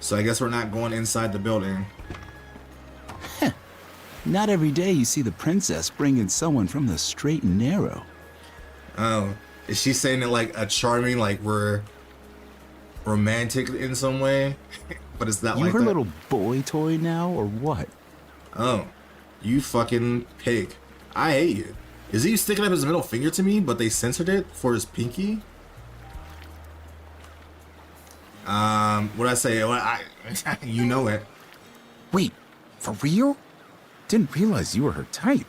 So I guess we're not going inside the building. Not every day you see the princess bringing someone from the straight and narrow. Oh, is she saying it like a charming, like we're romantic in some way? But it's not You like her that? little boy toy now, or what? Oh, you fucking pig. I hate you. Is he sticking up his middle finger to me, but they censored it for his pinky? What'd I say? You know it. Wait, for real? Didn't realize you were her type.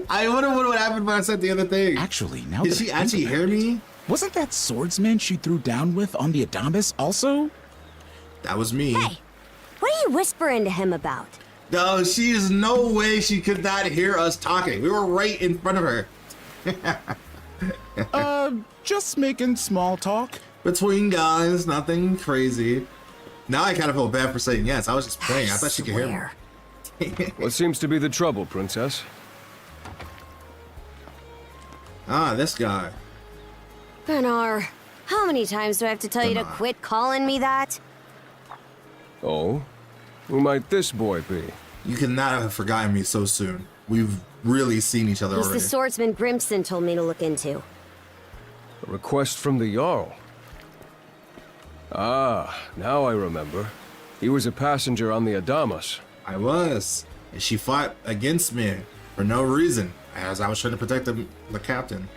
I wonder what would happen if I said the other thing. Actually, now Did that she I think actually about hear it, me? Wasn't that swordsman she threw down with on the Adamus also? That was me. Hey, what are you whispering to him about? No, she's no way she could not hear us talking. We were right in front of her. Just making small talk. Between guys, nothing crazy. Now I kind of feel bad for saying yes. I was just playing. I thought she could hear me. What seems to be the trouble, princess? Ah, this guy. Gunnar, how many times do I have to tell you to quit calling me that? Oh? Who might this boy be? You cannot have forgotten me so soon. We've really seen each other He's already. the swordsman Grimson told me to look into. A request from the Jarl. Ah, now I remember. He was a passenger on the Adamus. I was. And she fought against me for no reason, as I was trying to protect the captain.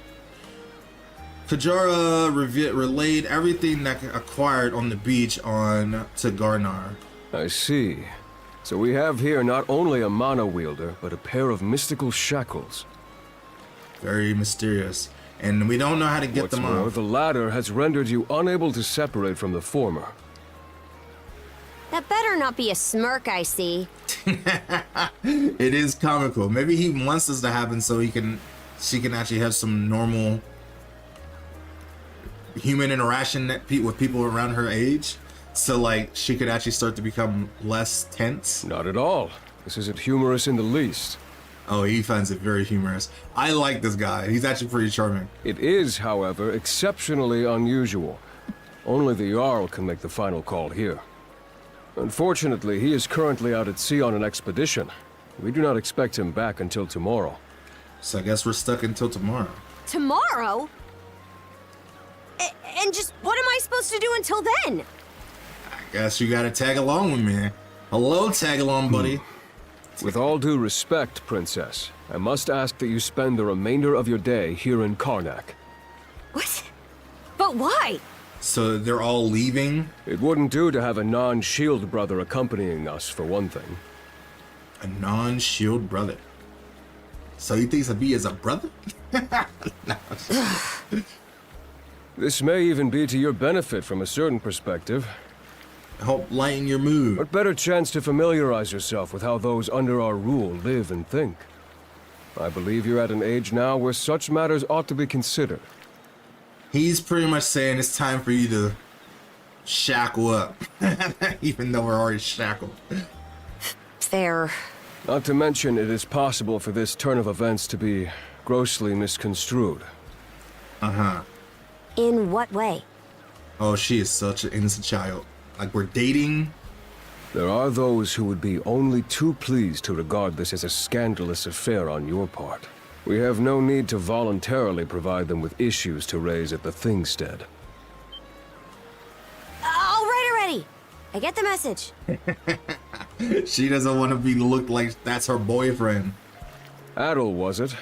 Kajara relayed everything that acquired on the beach to Garnar. I see. So we have here not only a mana wielder, but a pair of mystical shackles. Very mysterious. And we don't know how to get them more, off. the latter has rendered you unable to separate from the former. That better not be a smirk I see. It is comical. Maybe he wants this to happen so she can actually have some normal human interaction with people around her age. So like she could actually start to become less tense. Not at all. This isn't humorous in the least. Oh, he finds it very humorous. I like this guy. He's actually pretty charming. It is, however, exceptionally unusual. Only the Jarl can make the final call here. Unfortunately, he is currently out at sea on an expedition. We do not expect him back until tomorrow. So I guess we're stuck until tomorrow. Tomorrow? And just what am I supposed to do until then? I guess you gotta tag along with me. Hello, tag along, buddy. With all due respect, Princess, I must ask that you spend the remainder of your day here in Karnak. What? But why? So they're all leaving? It wouldn't do to have a non-shield brother accompanying us, for one thing. A non-shield brother? So he thinks of me as a brother? No. This may even be to your benefit from a certain perspective. Help lighten your mood. What better chance to familiarize yourself with how those under our rule live and think? I believe you're at an age now where such matters ought to be considered. He's pretty much saying it's time for you to shackle up, even though we're already shackled. Fair. Not to mention, it is possible for this turn of events to be grossly misconstrued. Uh-huh. In what way? Oh, she is such an innocent child. Like we're dating? There are those who would be only too pleased to regard this as a scandalous affair on your part. We have no need to voluntarily provide them with issues to raise at the Thingstead. All right already. I get the message. She doesn't want to be looked like that's her boyfriend. Adol, was it?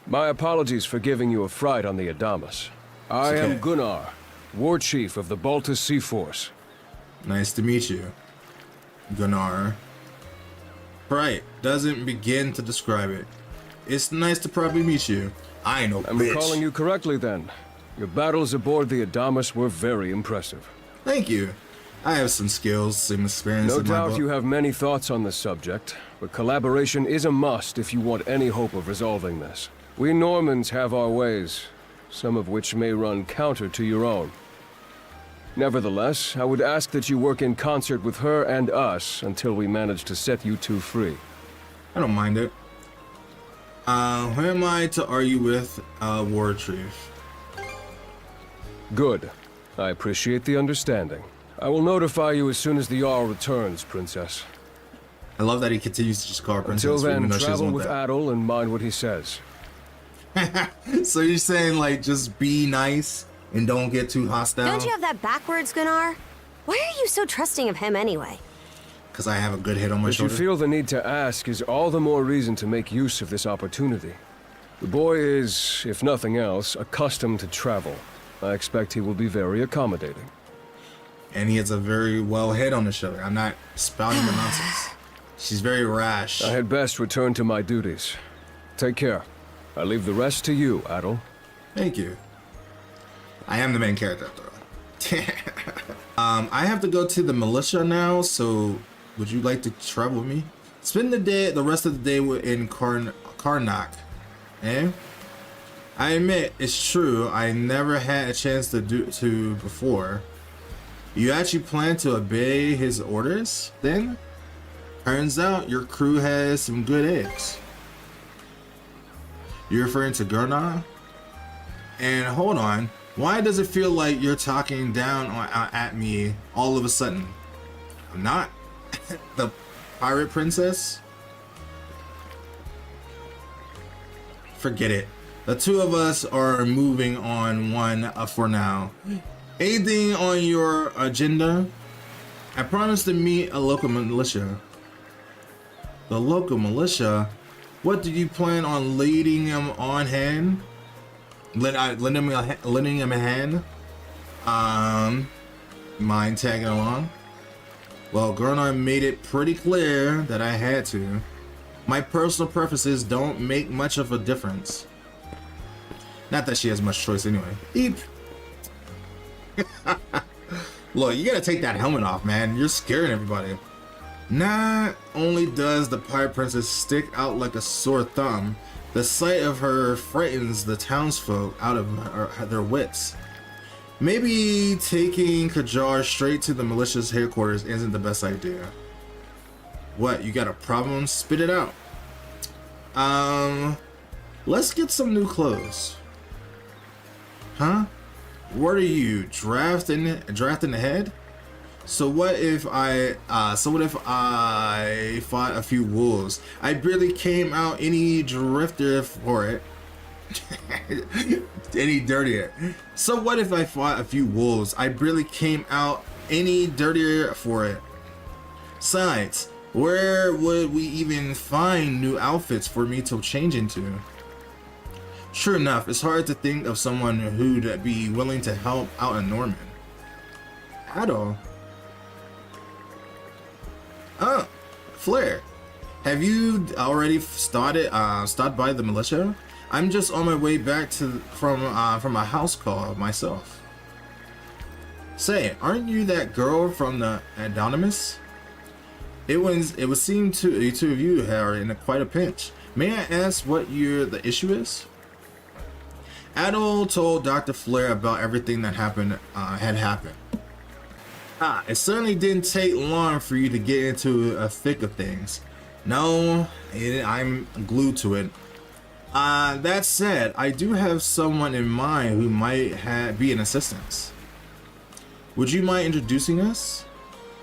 My apologies for giving you a fright on the Adamas. I am Gunnar, War Chief of the Baltus Sea Force. Nice to meet you, Gunnar. Right, doesn't begin to describe it. It's nice to probably meet you. I ain't no I'm bitch. recalling you correctly then. Your battles aboard the Adamas were very impressive. Thank you. I have some skills, some experience. No doubt you have many thoughts on the subject, but collaboration is a must if you want any hope of resolving this. We Normans have our ways, some of which may run counter to your own. Nevertheless, I would ask that you work in concert with her and us until we manage to set you two free. I don't mind it. Who am I to argue with, War Chief? Good. I appreciate the understanding. I will notify you as soon as the Jarl returns, Princess. I love that he continues to just call her Princess. Until then, even though she doesn't travel want with that. Adol and mind what he says. So you're saying, like, just be nice and don't get too hostile? Don't you have that backwards, Gunnar? Why are you so trusting of him anyway? Because I have a good head on my If shoulder. you feel the need to ask is all the more reason to make use of this opportunity. The boy is, if nothing else, accustomed to travel. I expect he will be very accommodating. And he has a very well head on his shoulder. I'm not spouting the nonsense. She's very rash. I had best return to my duties. Take care. I leave the rest to you, Adol. Thank you. I am the main character, though. I have to go to the militia now, so would you like to travel with me? Spend the rest of the day in Karnak. Eh? I admit, it's true, I never had a chance to before. You actually plan to obey his orders, then? Turns out your crew has some good eggs. You're referring to Gurna? And hold on, why does it feel like you're talking down at me all of a sudden? I'm not the pirate princess? Forget it. The two of us are moving on one for now. Anything on your agenda? I promised to meet a local militia. The local militia? What did you plan on leading him on hand? Lending him a hand? Mind tagging along? Well, Gurnar made it pretty clear that I had to. My personal preferences don't make much of a difference. Not that she has much choice anyway. Eep. Look, you gotta take that helmet off, man. You're scaring everybody. Not only does the pirate princess stick out like a sore thumb, the sight of her frightens the townsfolk out of their wits. Maybe taking Kajar straight to the militia's headquarters isn't the best idea. What, you got a problem? Spit it out. Let's get some new clothes. Huh? What are you, drafting ahead? So what if I fought a few wolves? I barely came out any drifter for it. Any dirtier. So what if I fought a few wolves? I barely came out any dirtier for it. Besides, where would we even find new outfits for me to change into? Sure enough, it's hard to think of someone who'd be willing to help out a Norman. At all. Oh, Flair. Have you already stopped by the militia? I'm just on my way back from a house call myself. Say, aren't you that girl from the Anonymous? It would seem the two of you are in quite a pinch. May I ask what the issue is? Adol told Dr. Flair about everything that had happened. It certainly didn't take long for you to get into a thick of things. No, I'm glued to it. That said, I do have someone in mind who might be an assistance. Would you mind introducing us?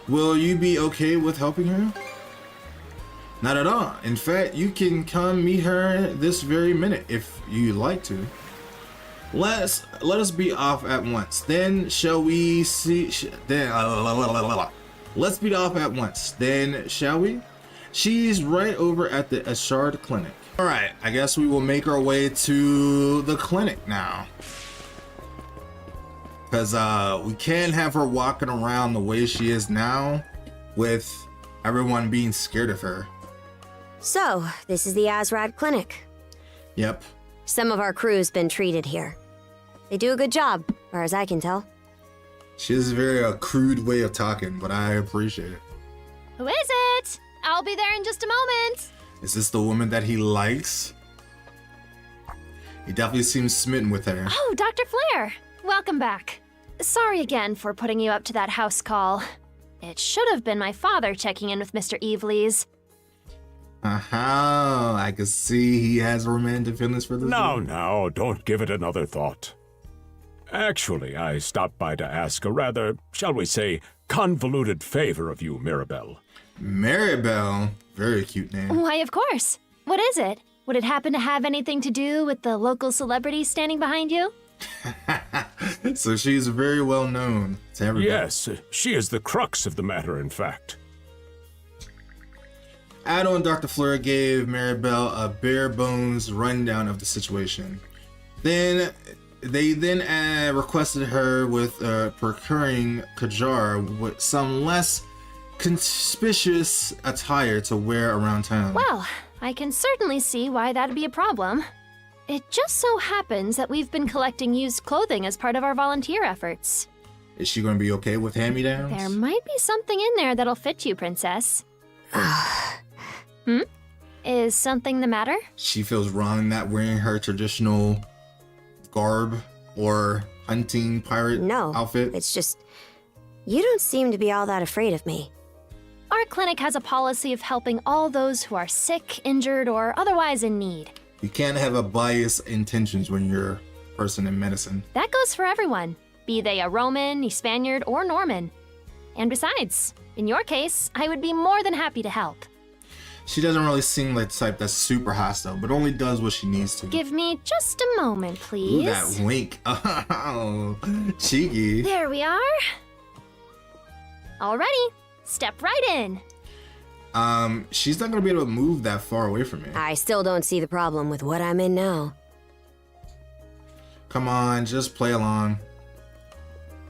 Will you be okay with helping her? Not at all. In fact, you can come meet her this very minute if you'd like to. Let us be off at once. Then shall we see? Let's be off at once. Then shall we? She's right over at the Ashard Clinic. All right, I guess we will make our way to the clinic now. Because we can't have her walking around the way she is now with everyone being scared of her. So, this is the Azrad Clinic. Yep. Some of our crew's been treated here. They do a good job, as far as I can tell. She has a very crude way of talking, but I appreciate it. Who is it? I'll be there in just a moment. Is this the woman that he likes? He definitely seems smitten with her. Oh, Dr. Flair. Welcome back. Sorry again for putting you up to that house call. It should have been my father checking in with Mr. Evelees. I can see he has romantic feelings for this woman. No, don't give it another thought. Actually, I stopped by to ask a rather, shall we say, convoluted favor of you, Mirabelle. Mirabelle? Very cute name. Why, of course. What is it? Would it happen to have anything to do with the local celebrity standing behind you? So she's very well known to everybody. Yes, she is the crux of the matter, in fact. Adol and Dr. Fleur gave Mirabelle a bare bones rundown of the situation. They then requested her with procuring Kajar with some less conspicuous attire to wear around town. Well, I can certainly see why that'd be a problem. It just so happens that we've been collecting used clothing as part of our volunteer efforts. Is she going to be okay with hand-me-downs? There might be something in there that'll fit you, Princess. Is something the matter? She feels wrong not wearing her traditional garb or hunting pirate outfit. It's just, you don't seem to be all that afraid of me. Our clinic has a policy of helping all those who are sick, injured, or otherwise in need. You can't have a biased intentions when you're a person in medicine. That goes for everyone, be they a Roman, a Spaniard, or Norman. And besides, in your case, I would be more than happy to help. She doesn't really seem like the type that's super hostile, but only does what she needs to. Give me just a moment, please. Ooh, that wink. Oh, cheeky. There we are. Alrighty, step right in. She's not gonna be able to move that far away from me. I still don't see the problem with what I'm in now. Come on, just play along.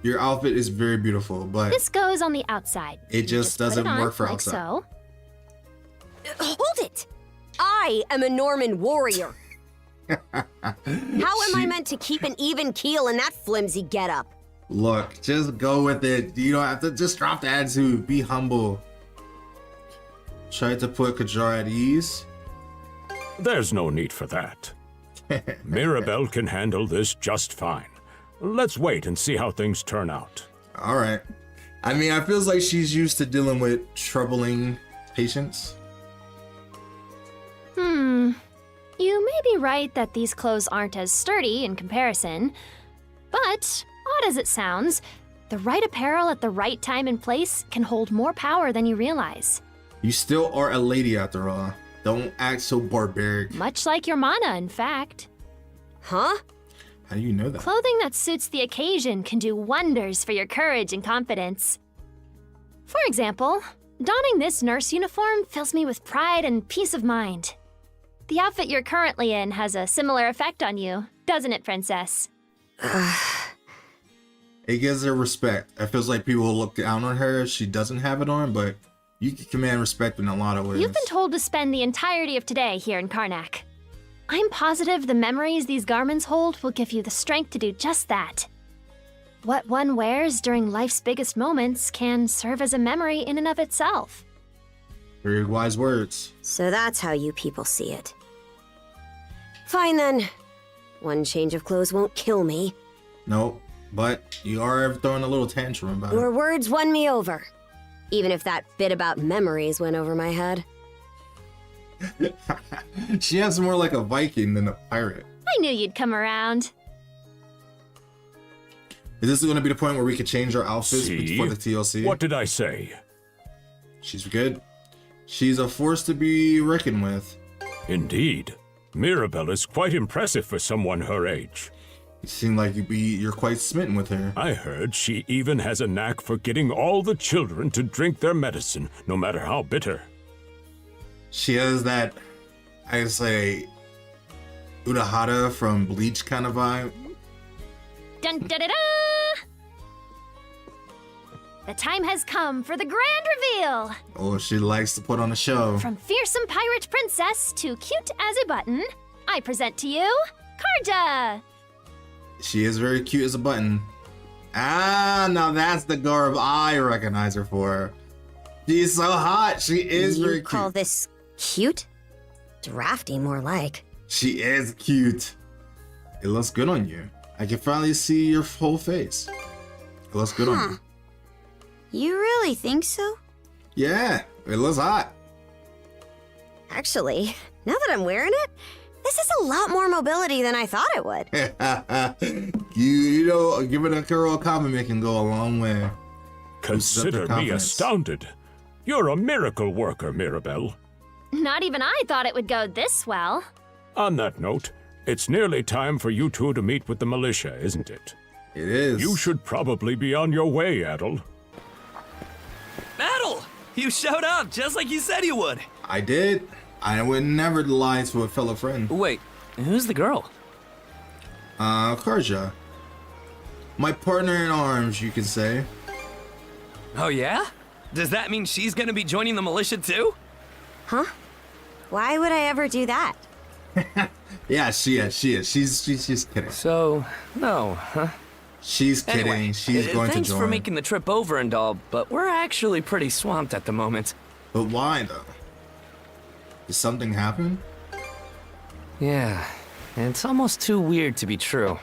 Your outfit is very beautiful, but this goes on the outside. It just doesn't work for like outside. So. Hold it! I am a Norman warrior. How am I meant to keep an even keel in that flimsy getup? Look, just go with it. You don't have to just drop the attitude. Be humble. Try to put Kajar at ease. There's no need for that. Mirabelle can handle this just fine. Let's wait and see how things turn out. All right. I mean, I feels like she's used to dealing with troubling patients. right that these clothes aren't as sturdy in comparison. But, odd as it sounds, the right apparel at the right time and place can hold more power than you realize. You still are a lady after all. Don't act so barbaric. Much like your mana, in fact. Huh? How do you know that? Clothing that suits the occasion can do wonders for your courage and confidence. For example, donning this nurse uniform fills me with pride and peace of mind. The outfit you're currently in has a similar effect on you, doesn't it, Princess? It gives her respect. It feels like people look down on her if she doesn't have it on, but you can command respect in a lot of ways. You've been told to spend the entirety of today here in Karnak. I'm positive the memories these garments hold will give you the strength to do just that. What one wears during life's biggest moments can serve as a memory in and of itself. Very wise words. So that's how you people see it. Fine then. One change of clothes won't kill me. Nope, but you are throwing a little tantrum about Your it. words won me over. Even if that bit about memories went over my head. She has more like a Viking than a pirate. I knew you'd come around. Is this going to be the point where we could change our outfits See? for the TLC? What did I say? She's good. She's a force to be reckoned with. Indeed. Mirabelle is quite impressive for someone her age. You seem like you're quite smitten with her. I heard she even has a knack for getting all the children to drink their medicine, no matter how bitter. She has that, I say, Urahara from Bleach kind of vibe. Dun da da da! The time has come for the grand reveal! Oh, she likes to put on a show. From fearsome pirate princess to cute as a button, I present to you, Karja! She is very cute as a button. Ah, now that's the garb I recognize her for. She's so hot. She is very You call cute. this cute? Drafty, more like. She is cute. It looks good on you. I can finally see your whole face. It looks good on you. You really think so? Yeah, it looks hot. Actually, now that I'm wearing it, this is a lot more mobility than I thought it would. you know, giving a girl a compliment can go a long way. Consider me astounded. You're a miracle worker, Mirabelle. Not even I thought it would go this well. On that note, it's nearly time for you two to meet with the militia, isn't it? It is. You should probably be on your way, Adel. Adel! You showed up just like you said you would. I did. I would never lie to a fellow friend. Wait, who's the girl? Karja. My partner in arms, you could say. Oh yeah? Does that mean she's gonna be joining the militia too? Huh? Why would I ever do that? Yeah, she is. She's kidding. So, no, huh? She's kidding. Anyway, She's going to thanks join. for making the trip over and all, but we're actually pretty swamped at the moment. But why though? Did something happen? Yeah, it's almost too weird to be true.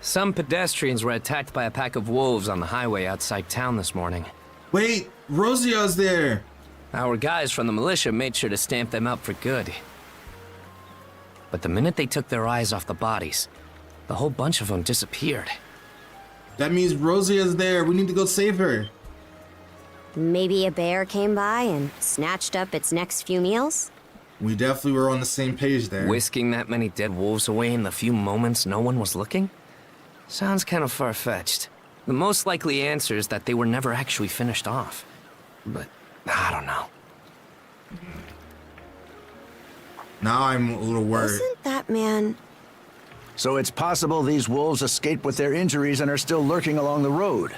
Some pedestrians were attacked by a pack of wolves on the highway outside town this morning. Wait, Rosia's there! Our guys from the militia made sure to stamp them out for good. But the minute they took their eyes off the bodies, the whole bunch of them disappeared. That means Rosia's there. We need to go save her. Maybe a bear came by and snatched up its next few meals? We definitely were on the same page there. Whisking that many dead wolves away in the few moments no one was looking? Sounds kind of far-fetched. The most likely answer is that they were never actually finished off. But I don't know. Now I'm a little worried. Isn't that man... So it's possible these wolves escaped with their injuries and are still lurking along the road.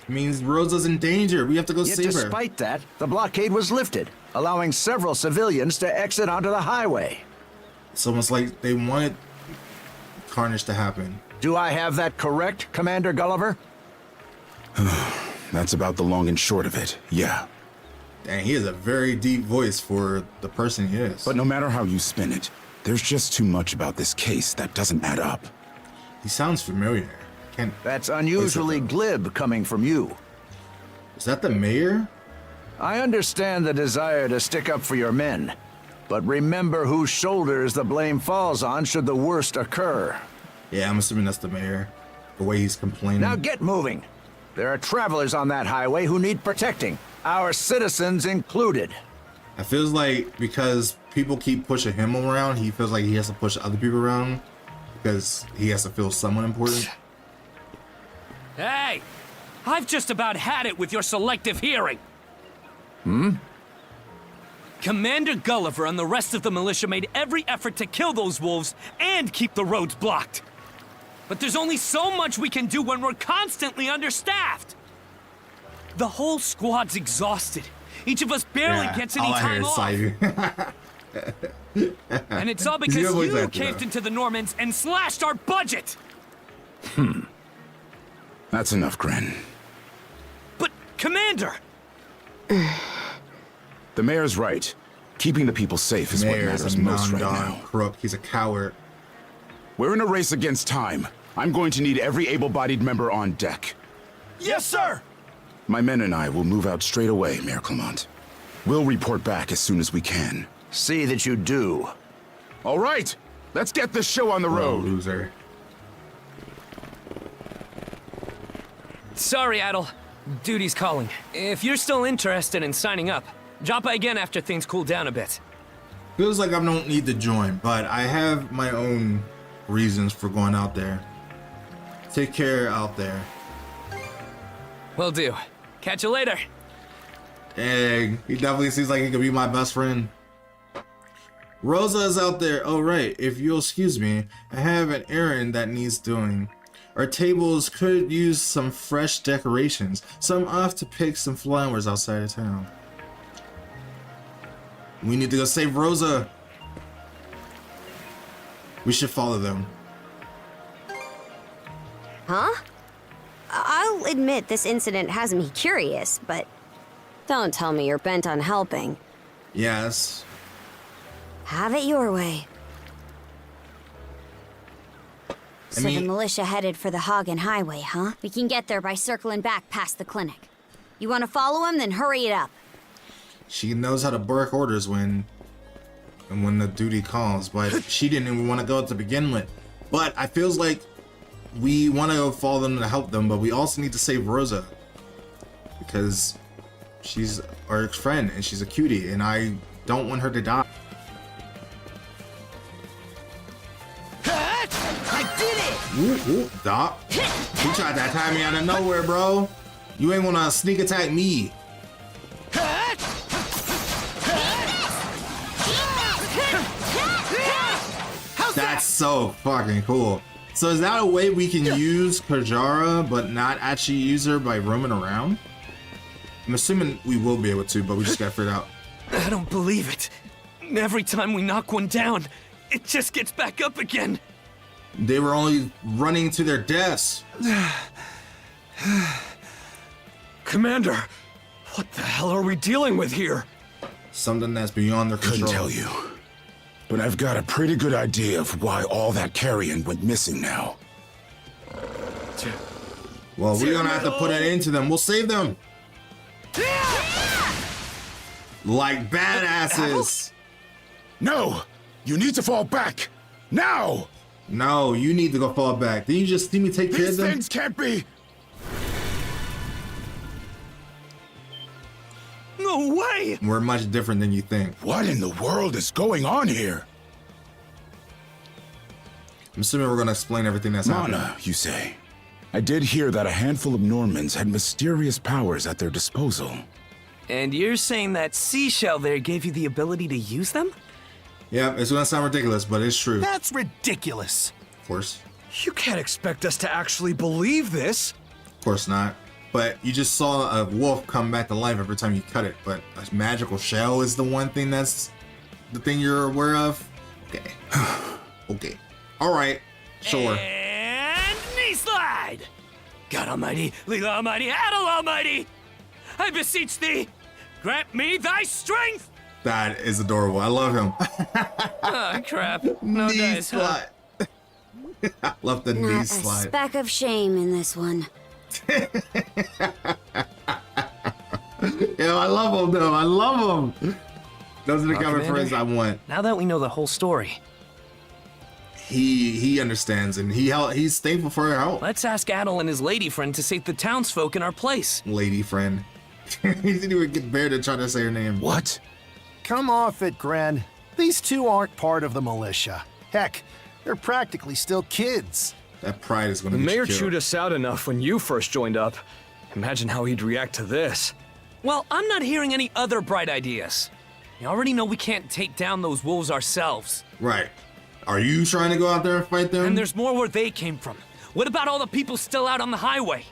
It means Rosa's in danger. We have to go Yet save her. despite that, the blockade was lifted, allowing several civilians to exit onto the highway. It's almost like they wanted carnage to happen. Do I have that correct, Commander Gulliver? That's about the long and short of it, yeah. Dang, he has a very deep voice for the person he is. But no matter how you spin it, there's just too much about this case that doesn't add up. He sounds familiar. That's unusually glib coming from you. Is that the mayor? I understand the desire to stick up for your men, But remember whose shoulders the blame falls on should the worst occur. Yeah, I'm assuming that's the mayor. The way he's complaining. Now get moving. There are travelers on that highway who need protecting, our citizens included. It feels like because people keep pushing him around, he feels like he has to push other people around because he has to feel somewhat important. Hey! I've just about had it with your selective hearing. Commander Gulliver and the rest of the militia made every effort to kill those wolves and keep the roads blocked. But there's only so much we can do when we're constantly understaffed. The whole squad's exhausted. Each of us barely gets any time off. And it's all because you caved into the Normans and slashed our budget! That's enough, Gren. But, Commander! The mayor's right. Keeping the people safe is what matters most right now. Crook. He's a coward. We're in a race against time. I'm going to need every able-bodied member on deck. Yes, sir! My men and I will move out straight away, Mayor Clement. We'll report back as soon as we can. See that you do. All right, let's get this show on the road. Loser. Sorry, Adel. Duty's calling. If you're still interested in signing up, drop by again after things cool down a bit. Feels like I don't need to join, but I have my own reasons for going out there. Take care out there. Will do. Catch you later. Dang, he definitely seems like he could be my best friend. Rosa is out there. Oh, right. If you'll excuse me, I have an errand that needs doing. Our tables could use some fresh decorations, so I'm off to pick some flowers outside of town. We need to go save Rosa. We should follow them. Huh? I'll admit this incident has me curious, but don't tell me you're bent on helping. Yes. Have it your way. So the militia headed for the Hagen Highway, huh? We can get there by circling back past the clinic. You want to follow him? Then hurry it up. She knows how to bark orders when the duty calls, but she didn't even want to go to begin with. But I feels like we want to go follow them to help them, but we also need to save Rosa because she's our friend and she's a cutie, and I don't want her to die. I did it! Ooh, Doc. He tried to attack me out of nowhere, bro. You ain't gonna sneak attack me. That's so fucking cool. So is that a way we can use Kajara but not actually use her by roaming around? I'm assuming we will be able to, but we just gotta figure it out. I don't believe it. Every time we knock one down, it just gets back up again. They were only running to their deaths. Commander, what the hell are we dealing with here? Something that's beyond their control. Couldn't tell you. But I've got a pretty good idea of why all that carrion went missing now. Well, we're gonna have to put an end to them. We'll save them. Like badasses. No! You need to fall back! Now! No, you need to go fall back. Didn't you just see me take care of them? These things can't be! No way! We're much different than you think. What in the world is going on here? I'm assuming we're gonna explain everything that's happening. Mana, you say? I did hear that a handful of Normans had mysterious powers at their disposal. And you're saying that seashell there gave you the ability to use them? Yeah, it's gonna sound ridiculous, but it's true. That's ridiculous. Of course. You can't expect us to actually believe this. Of course not. But you just saw a wolf come back to life every time you cut it. But a magical shell is the one thing that's the thing you're aware of? Okay. Okay. Alright. Sure. And knee slide! God Almighty, Leela Almighty, Adel Almighty! I beseech thee, grant me thy strength! That is adorable. I love him. Oh, crap. No knee dice, slide. huh? I love the knee Not a slide. speck of shame in this one. Yo, I love him though. I love him. Those are the kind of friends I want. Now that we know the whole story, he understands and he's thankful for her help. let's ask Adol and his lady friend to save the townsfolk in our place. Lady friend. He didn't even get Bear to try to say her name. What? Come off it, Gren. These two aren't part of the militia. Heck, they're practically still kids. That pride is going The to mayor get you chewed killed. us out enough when you first joined up. Imagine how he'd react to this. Well, I'm not hearing any other bright ideas. You already know we can't take down those wolves ourselves. Right. Are you trying to go out there and fight them? And there's more where they came from. What about all the people still out on the highway?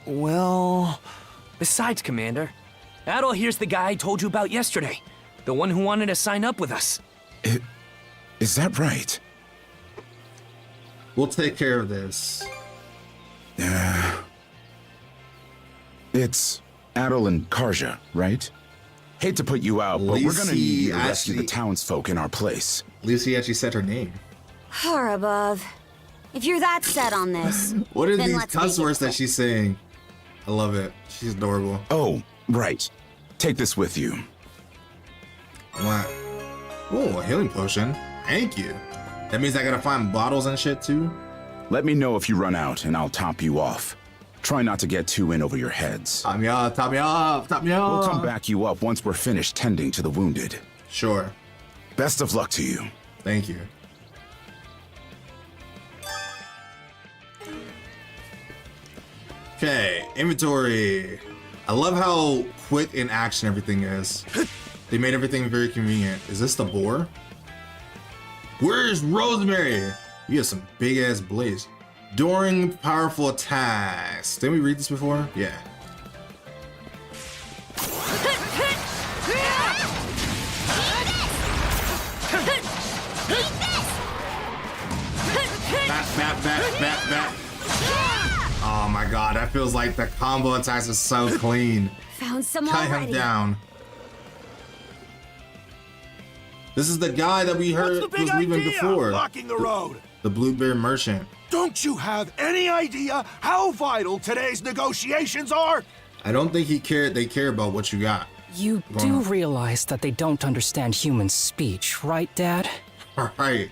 Well... Besides, Commander, Adol here's the guy I told you about yesterday. The one who wanted to sign up with us. Is that right? We'll take care of this. It's Adol and Karja, right? Hate to put you out, but we're gonna need you to rescue the townsfolk in our place. At least he actually said her name. Horabov. If you're that set on this, What are then these let's make cuss it words that quick. she's saying? I love it. She's adorable. Oh, right. Take this with you. What? Oh, a healing potion. Thank you. That means I gotta find bottles and shit too? Let me know if you run out, and I'll top you off. Try not to get too in over your heads. Top me off, top me off, top me off. We'll come back you up once we're finished tending to the wounded. Sure. Best of luck to you. Thank you. Okay, inventory. I love how quick in action everything is. They made everything very convenient. Is this the boar? Where's Rosemary? You have some big ass blades. During powerful attacks. Didn't we read this before? Yeah. Bat. Oh my god, that feels like the combo attacks are so clean. Found some Cut him already. down. This is the guy that we heard What's the big was leaving idea? before. Blocking the road. The Blueberry Merchant. Don't you have any idea how vital today's negotiations are? I don't think they care about what you got. You going do on. realize that they don't understand human speech, right, Dad? Right.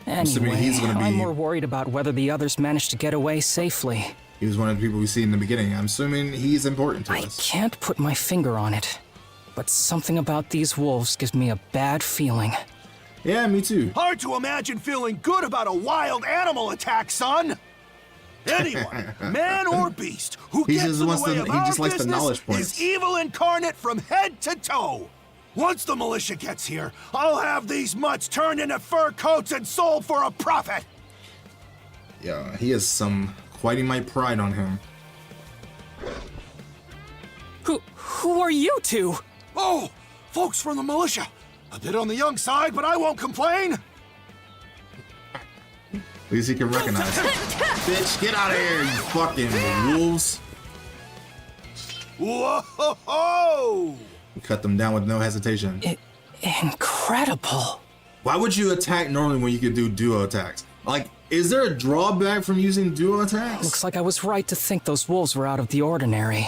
Assuming Anyway, he's gonna be- I'm more worried about whether the others managed to get away safely. He was one of the people we see in the beginning. I'm assuming he's important to us. Can't put my finger on it, but something about these wolves gives me a bad feeling. Yeah, me too. Hard to imagine feeling good about a wild animal attack, son. Anyone, man or beast, who He gets just in the wants way the- of he our just likes the business knowledge points. is evil incarnate from head to toe. Once the militia gets here, I'll have these mutts turned into fur coats and sold for a profit. Yeah, he has some quite my pride on him. Who are you two? Oh, folks from the militia. A bit on the young side, but I won't complain. At least he can recognize. Bitch, get out of here, you fucking wolves. Whoa! He cut them down with no hesitation. Incredible. Why would you attack normally when you could do duo attacks? Like, is there a drawback from using duo attacks? Looks like I was right to think those wolves were out of the ordinary.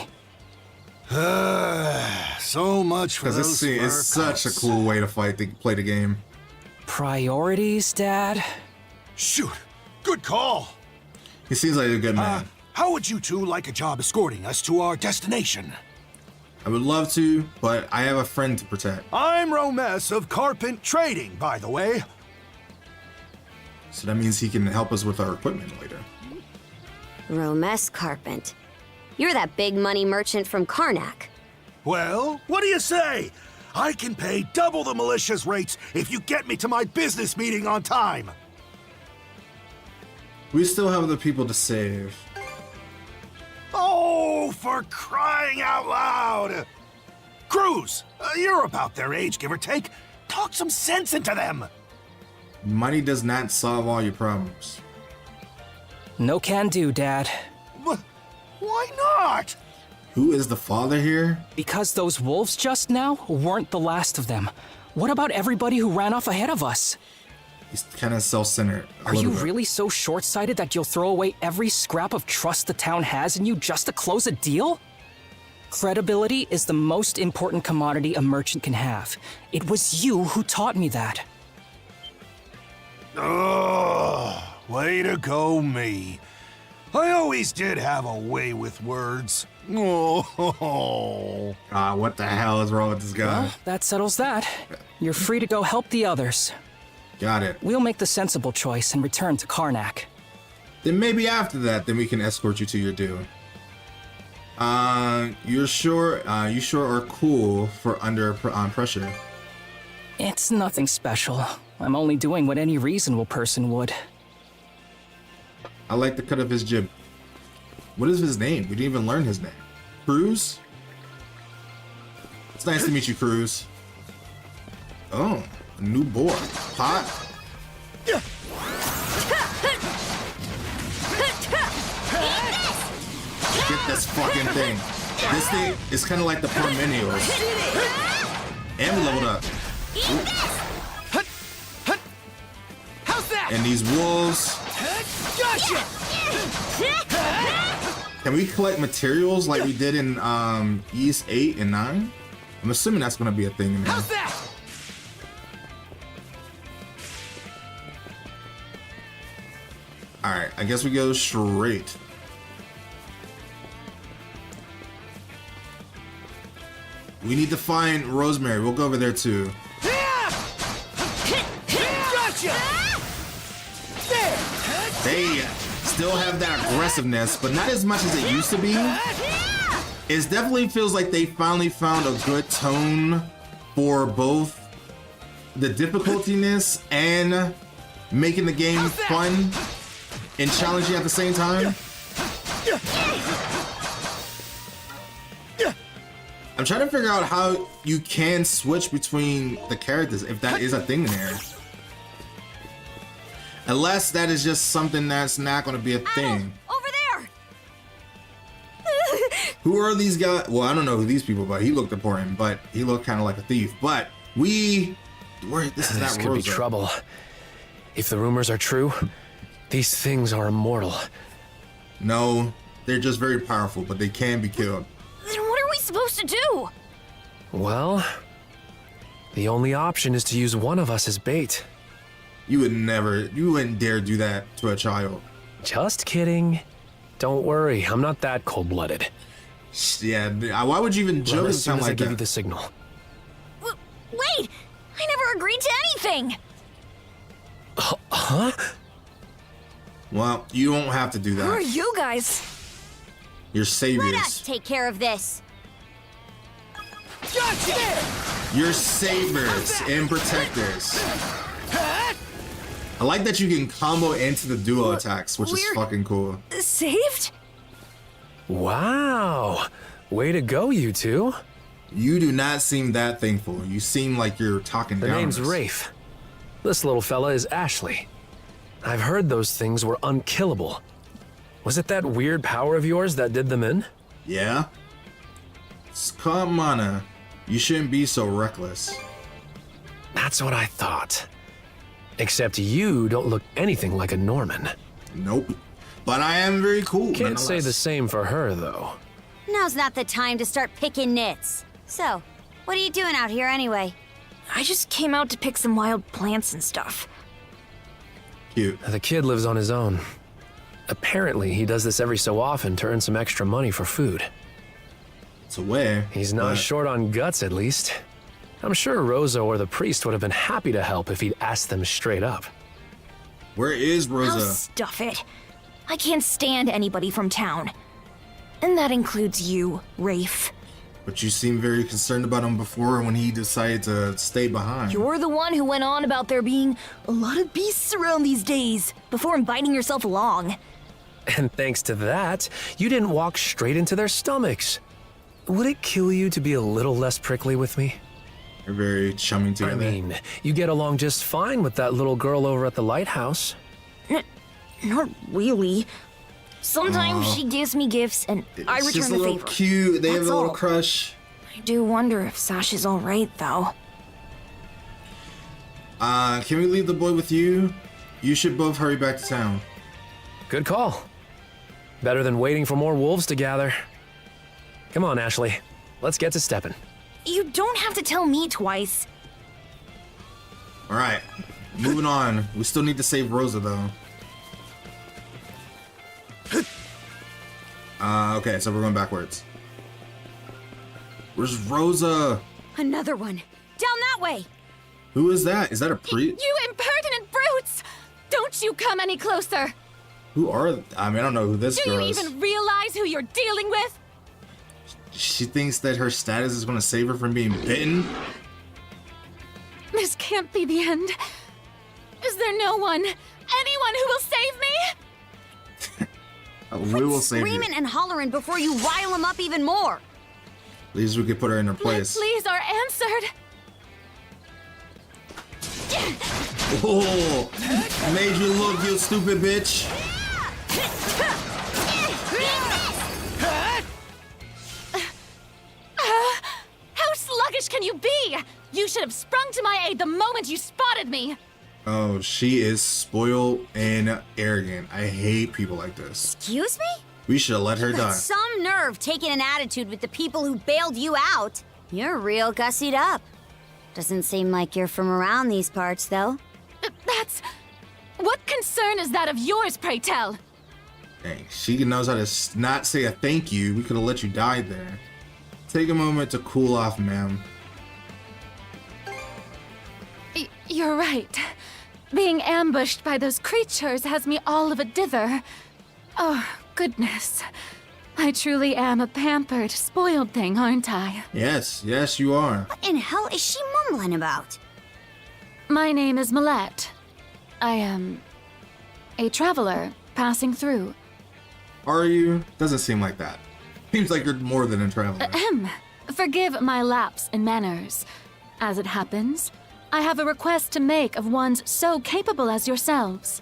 So much for Because those it's fur such a coats. cool way to play the game. Priorities, Dad? Shoot, good call. He seems like a good man. How would you two like a job escorting us to our destination? I would love to, but I have a friend to protect. I'm Romes of Carpent Trading, by the way. So that means he can help us with our equipment later. Romes Carpent. You're that big money merchant from Karnak. Well, what do you say? I can pay double the militia's rates if you get me to my business meeting on time. We still have the people to save. Oh, for crying out loud! Cruz, you're about their age, give or take. Talk some sense into them. Money does not solve all your problems. No can do, Dad. Why not? Who is the father here? Because those wolves just now weren't the last of them. What about everybody who ran off ahead of us? He's kind of self-centered. Are you really so short-sighted that you'll throw away every scrap of trust the town has in you just to close a deal? Credibility is the most important commodity a merchant can have. It was you who taught me that. Oh, way to go, me. I always did have a way with words. Oh. What the hell is wrong with this guy? Well, that settles that. You're free to go help the others. Got it. We'll make the sensible choice and return to Karnak. Then maybe after that, then we can escort you to your due. You sure are cool for under pressure. It's nothing special. I'm only doing what any reasonable person would. I like the cut of his jib. What is his name? We didn't even learn his name. Cruz? It's nice to meet you, Cruz. Oh, a new boy. Hot. Get this fucking thing. This thing is kind of like the Parmenios. And we leveled up. And these wolves. Gotcha! Can we collect materials like we did in East 8 and 9? I'm assuming that's gonna be a thing in there. How's that? Alright, I guess we go straight. We need to find Rosemary. We'll go over there too. Gotcha! They still have that aggressiveness, but not as much as it used to be. It definitely feels like they finally found a good tone for both the difficultiness and making the game fun and challenging at the same time. I'm trying to figure out how you can switch between the characters, if that is a thing in there. Unless that is just something that's not going to be a thing. Over there! Who are these guys? Well, I don't know who these people, but he looked important, but he looked kind of like a thief. But this is not could be Rosa. trouble. If the rumors are true, these things are immortal. No, they're just very powerful, but they can be killed. Then what are we supposed to do? Well, the only option is to use one of us as bait. You wouldn't dare do that to a child. Just kidding. Don't worry, I'm not that cold-blooded. Yeah, why would you even joke as soon as I like give that? you the signal. Wait! I never agreed to anything! Huh? Well, you don't have to do Who are that. you guys? You're saviors. Let us take care of this. Gotcha! You're savers and protectors. I like that you can combo into the duo attacks, which is fucking cool. Saved? Wow. Way to go, you two. You do not seem that thankful. You seem like you're talking The down. name's Rafe. This little fella is Ashley. I've heard those things were unkillable. Was it that weird power of yours that did them in? Yeah? Come on, you shouldn't be so reckless. That's what I thought. Except you don't look anything like a Norman. Nope. But I am very cool. Can't say the same for her, though. Now's not the time to start picking nits. So, what are you doing out here anyway? I just came out to pick some wild plants and stuff. Cute. The kid lives on his own. Apparently, he does this every so often to earn some extra money for food. It's a way. He's not short on guts, at least. I'm sure Rosa or the priest would have been happy to help if he'd asked them straight up. Where is Oh, Rosa? stuff it. I can't stand anybody from town. And that includes you, Rafe. But you seem very concerned about him before when he decided to stay behind. You're the one who went on about there being a lot of beasts around these days, before inviting yourself along. And thanks to that, you didn't walk straight into their stomachs. Would it kill you to be a little less prickly with me? They're very chumming together. I mean, you get along just fine with that little girl over at the lighthouse. Not really. Sometimes Aw. she gives me gifts and I It's return just a the little favor. cute. They have That's a little all. crush. I do wonder if Sash is alright, though. Can we leave the boy with you? You should both hurry back to town. Good call. Better than waiting for more wolves to gather. Come on, Ashley. Let's get to stepping. You don't have to tell me twice. All right, moving on. We still need to save Rosa though. Okay, so we're going backwards. Where's Rosa? Another one. Down that way. Who is that? Is that a priest? You impertinent brutes! Don't you come any closer! Who are? I mean, I don't know who this Do girl you is. even realize who you're dealing with? She thinks that her status is going to save her from being bitten. This can't be the end. Is there no one, anyone who will save me? We will save you. Screaming and hollering before you rile them up even more. At least we could put her in her My place. pleas are answered. Oh, made you look, you stupid bitch. How sluggish can you be? You should have sprung to my aid the moment you spotted me. Oh, she is spoiled and arrogant. I hate people like this. Excuse me? We should have let her die. Some nerve taking an attitude with the people who bailed you out. You're real gussied up. Doesn't seem like you're from around these parts, though. That's... What concern is that of yours, pray tell? Dang, she knows how to not say a thank you. We could have let you die there. Take a moment to cool off, ma'am. You're right. Being ambushed by those creatures has me all of a dither. Oh, goodness. I truly am a pampered, spoiled thing, aren't I? Yes, yes, you are. What in hell is she mumbling about? My name is Millette. I am a traveler passing through. Are you? Doesn't seem like that. Seems like you're more than a traveler. Forgive my lapse in manners. As it happens, I have a request to make of ones so capable as yourselves.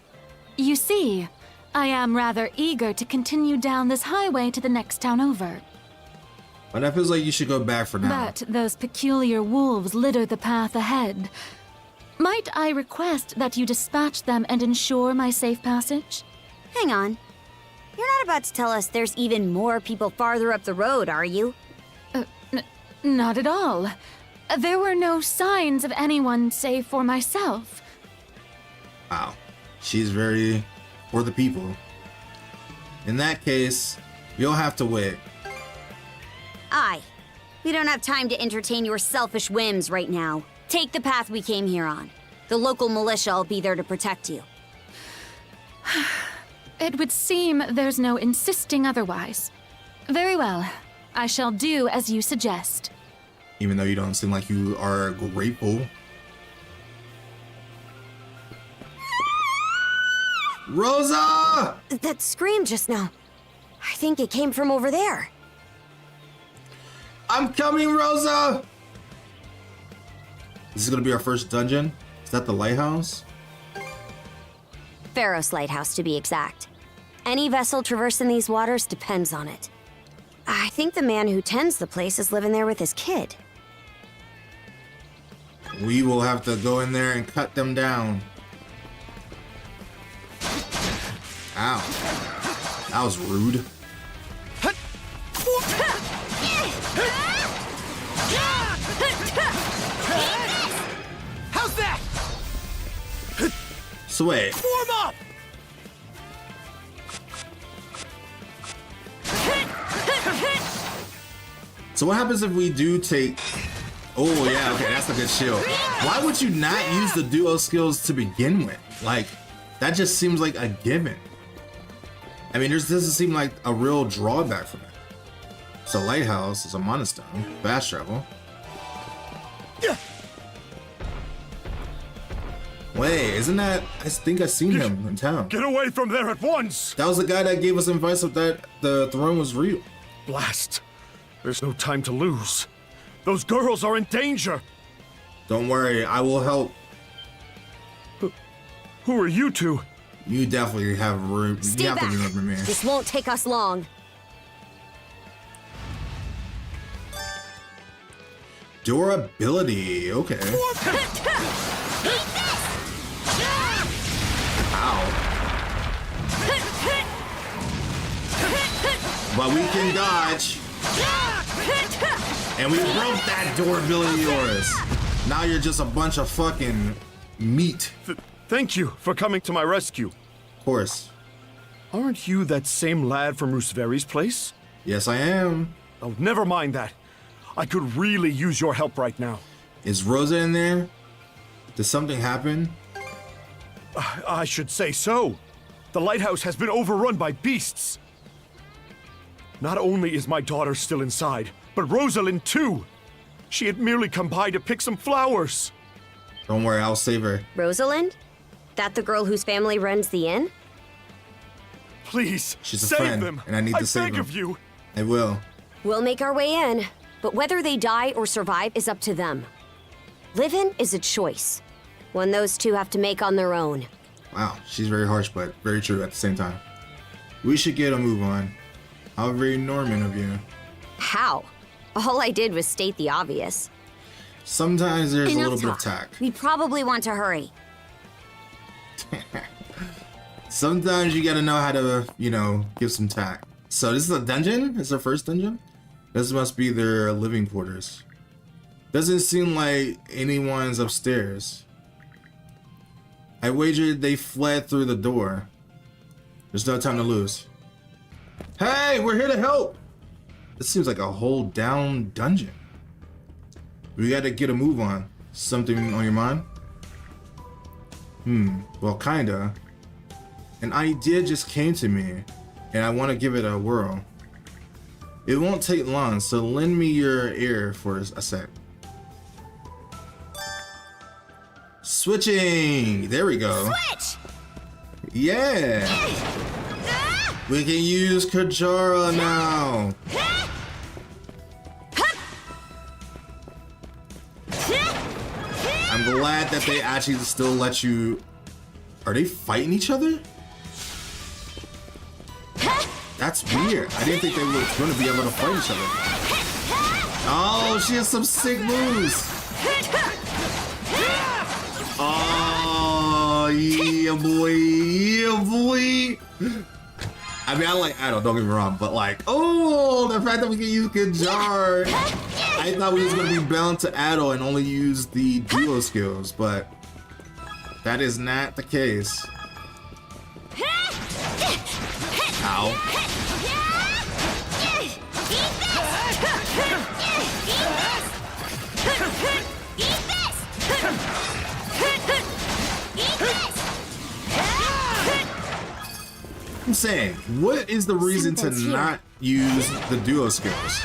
You see, I am rather eager to continue down this highway to the next town over. But that feels like you should go back for now. But those peculiar wolves litter the path ahead. Might I request that you dispatch them and ensure my safe passage? Hang on. You're not about to tell us there's even more people farther up the road, are you? Not at all. There were no signs of anyone save for myself. Wow. She's very for the people. In that case, you'll have to wait. Aye. We don't have time to entertain your selfish whims right now. Take the path we came here on. The local militia will be there to protect you. It would seem there's no insisting otherwise. Very well. I shall do as you suggest. Even though you don't seem like you are grateful. Rosa! That scream just now. I think it came from over there. I'm coming, Rosa! This is gonna be our first dungeon. Is that the lighthouse? Pharos Lighthouse, to be exact. Any vessel traversing these waters depends on it. I think the man who tends the place is living there with his kid. We will have to go in there and cut them down. Ow. That was rude. How's that? So wait. Form up! So what happens if we do take... Oh yeah, okay, that's a good shield. Why would you not use the duo skills to begin with? Like, that just seems like a given. I mean, there doesn't seem like a real drawback from it. It's a lighthouse, it's a monostone, fast travel. Wait, isn't that... I think I've seen him in town. Get away from there at once! That was the guy that gave us advice that the throne was real. Blast. There's no time to lose. Those girls are in danger. Don't worry, I will help. Who are you two? You definitely have room. Stay You have back. to remember me. This won't take us long. Durability, okay. Ow. But we can dodge. And we broke that durability of yours. Now you're just a bunch of fucking meat. Thank you for coming to my rescue. Of course. Aren't you that same lad from Rooseveri's place? Yes, I am. Oh, never mind that. I could really use your help right now. Is Rosa in there? Did something happen? I should say so. The lighthouse has been overrun by beasts. Not only is my daughter still inside, but Rosalind too. She had merely come by to pick some flowers. Don't worry, I'll save her. Rosalind? That the girl whose family runs the inn? Please, She's a save friend, them. and I need to save beg them. of you. I will. We'll make our way in, but whether they die or survive is up to them. Living is a choice, one those two have to make on their own. Wow, she's very harsh, but very true at the same time. We should get a move on. How very Norman of you. How? All I did was state the obvious. Sometimes there's a little bit of talk. tact. We probably want to hurry. Sometimes you gotta know how to, you know, give some tact. So this is a dungeon? It's their first dungeon? This must be their living quarters. Doesn't seem like anyone's upstairs. I wagered they fled through the door. There's no time to lose. Hey, we're here to help! This seems like a whole down dungeon. We gotta get a move on. Something on your mind? Well, kinda. An idea just came to me, and I want to give it a whirl. It won't take long, so lend me your ear for a sec. Switching! There we go. Switch! Yeah! We can use Kajara now! I'm glad that they actually still let you... Are they fighting each other? That's weird. I didn't think they were going to be able to fight each other. Oh, she has some sick moves. Oh, yeah, boy. Yeah, boy. I mean, I like Adol, don't get me wrong, but like, oh, the fact that we can use Kajar. I thought we was going to be bound to Adol and only use the duo skills, but that is not the case. Ow. I'm saying, what is the reason to not use the duo skills?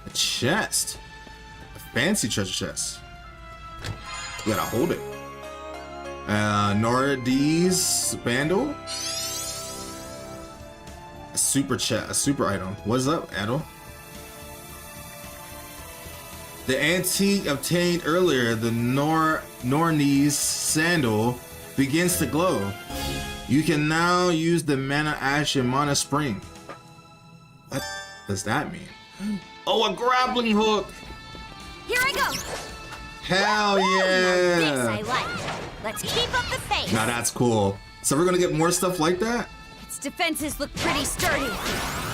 A chest. A fancy treasure chest. You gotta hold it. Nordics bandle. A super chest, a super item. What's up, Adol? The antique obtained earlier, the Nordics sandal, begins to glow. You can now use the mana ash and mana spring. What does that mean? Oh, a grappling hook! Here I go! Hell Now yeah! this I like. Let's keep up the faith. Now that's cool. So we're gonna get more stuff like that? Its defenses look pretty sturdy.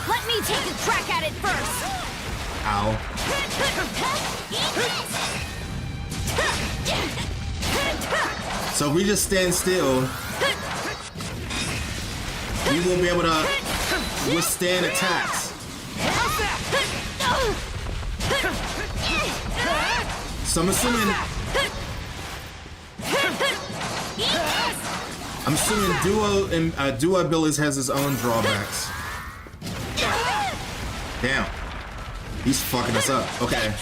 Let me take a crack at it first. Ow. So if we just stand still, we won't be able to withstand attacks. So I'm assuming duo abilities has its own drawbacks. Damn. He's fucking us up. Okay.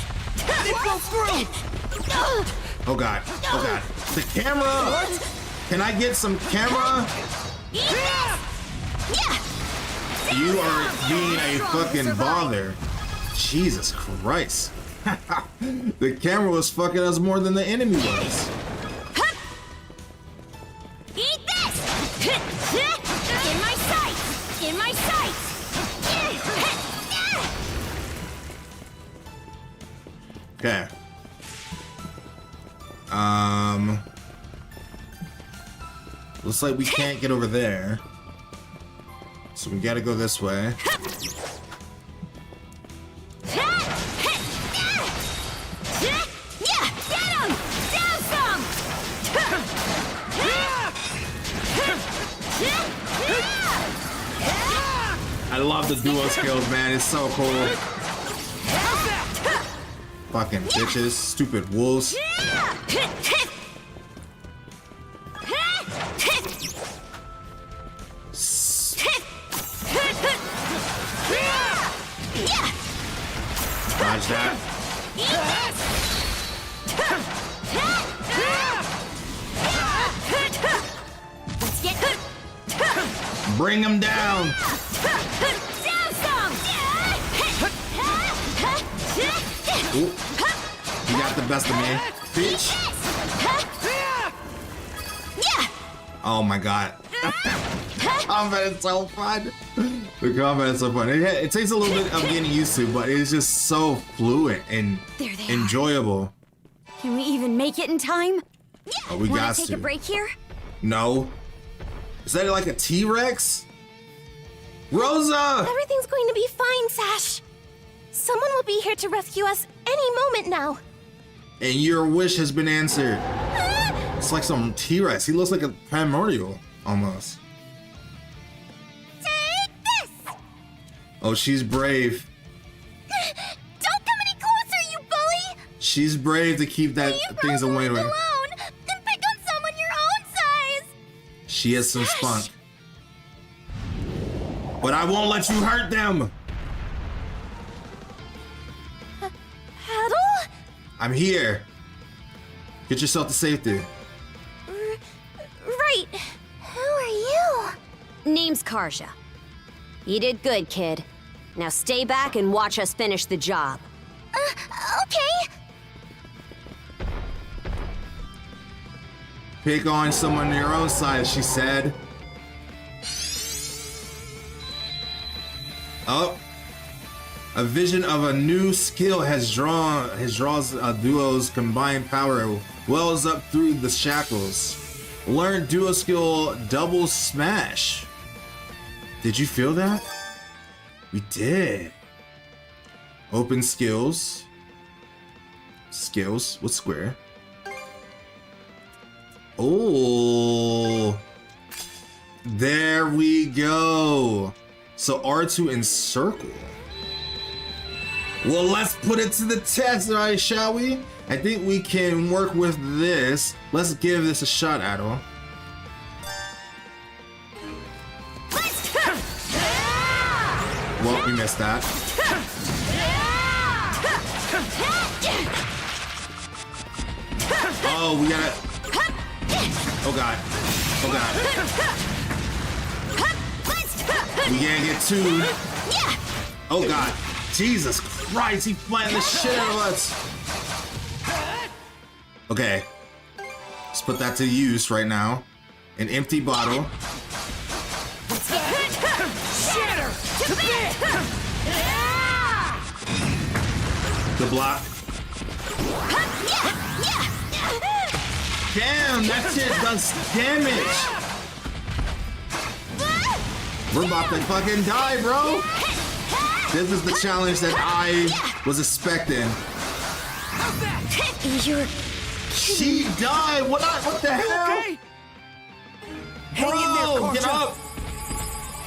Oh god. Oh god. The camera! Can I get some camera? You are being a fucking bother. Jesus Christ. The camera was fucking us more than the enemy was. Eat this! In my sights! In my sights! Okay. Looks like we can't get over there. So we gotta go this way. love the duo skills, man. It's so cool. Fucking bitches, stupid wolves. Dodge that. Bring him down. Ooh. You got the best of me, bitch. Oh my god. Combat is so fun. The combat is so fun. It takes a little bit of getting used to, but it's just so fluent and enjoyable. Can we even make it in time? Oh, we Wanna got take to. a break here? No. Is that like a T-Rex? Rosa! Everything's going to be fine, Sash. Someone will be here to rescue us any moment now. And your wish has been answered. It's like some T-Rex. He looks like a primordial, almost. Take this! Oh, she's brave. Don't come any closer, you bully! She's brave to keep that things away with her. Alone, and pick on someone your own size! She has some spunk. But I won't let you hurt them! Paddle? I'm here. Get yourself to safety. Right. Who are you? Name's Karja. You did good, kid. Now stay back and watch us finish the job. Okay. Pick on someone your own size, she said. Oh. A vision of a new skill has draws a duo's combined power wells up through the shackles. Learn duo skill double smash. Did you feel that? We did. Open skills. Skills with square. Oh. There we go. So R2 and circle. Well, let's put it to the test, all right, shall we? I think we can work with this. Let's give this a shot, Adol. Well, we missed that. Oh, we gotta... Oh, God. Oh, God. We can't get two. Oh, God. Jesus Christ, he flattened the shit out of us. Okay. Let's put that to use right now. An empty bottle. The block. Damn, that shit does damage. We're about to fucking die, bro. This is the challenge that I was expecting. She died. What the hell? Okay? Hang in there, Bro, get up.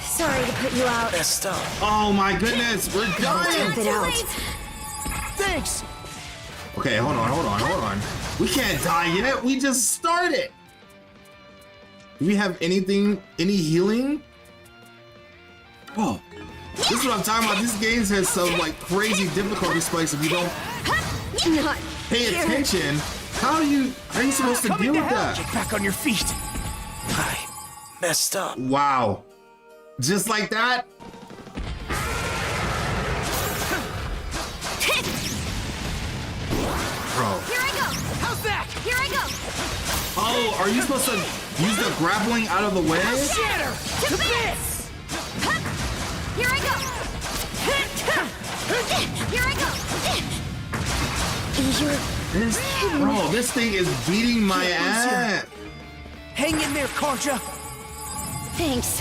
Sorry to put you out. Messed up. Oh my goodness, we're dying. Tap it out. Thanks. Okay, hold on. We can't die yet. We just started. Do we have anything, any healing? Oh, this is what I'm talking about. This game has some like crazy difficulty spikes if you don't pay attention. How are you supposed to deal with that? Get back on your feet. I messed up. Wow. Just like that? Bro. Here I go. How's that? Here I go. Oh, are you supposed to use the grappling out of the way? Shatter to bits. Here I go. Here I go. This thing is beating my ass. Hang in there, Karja. Thanks.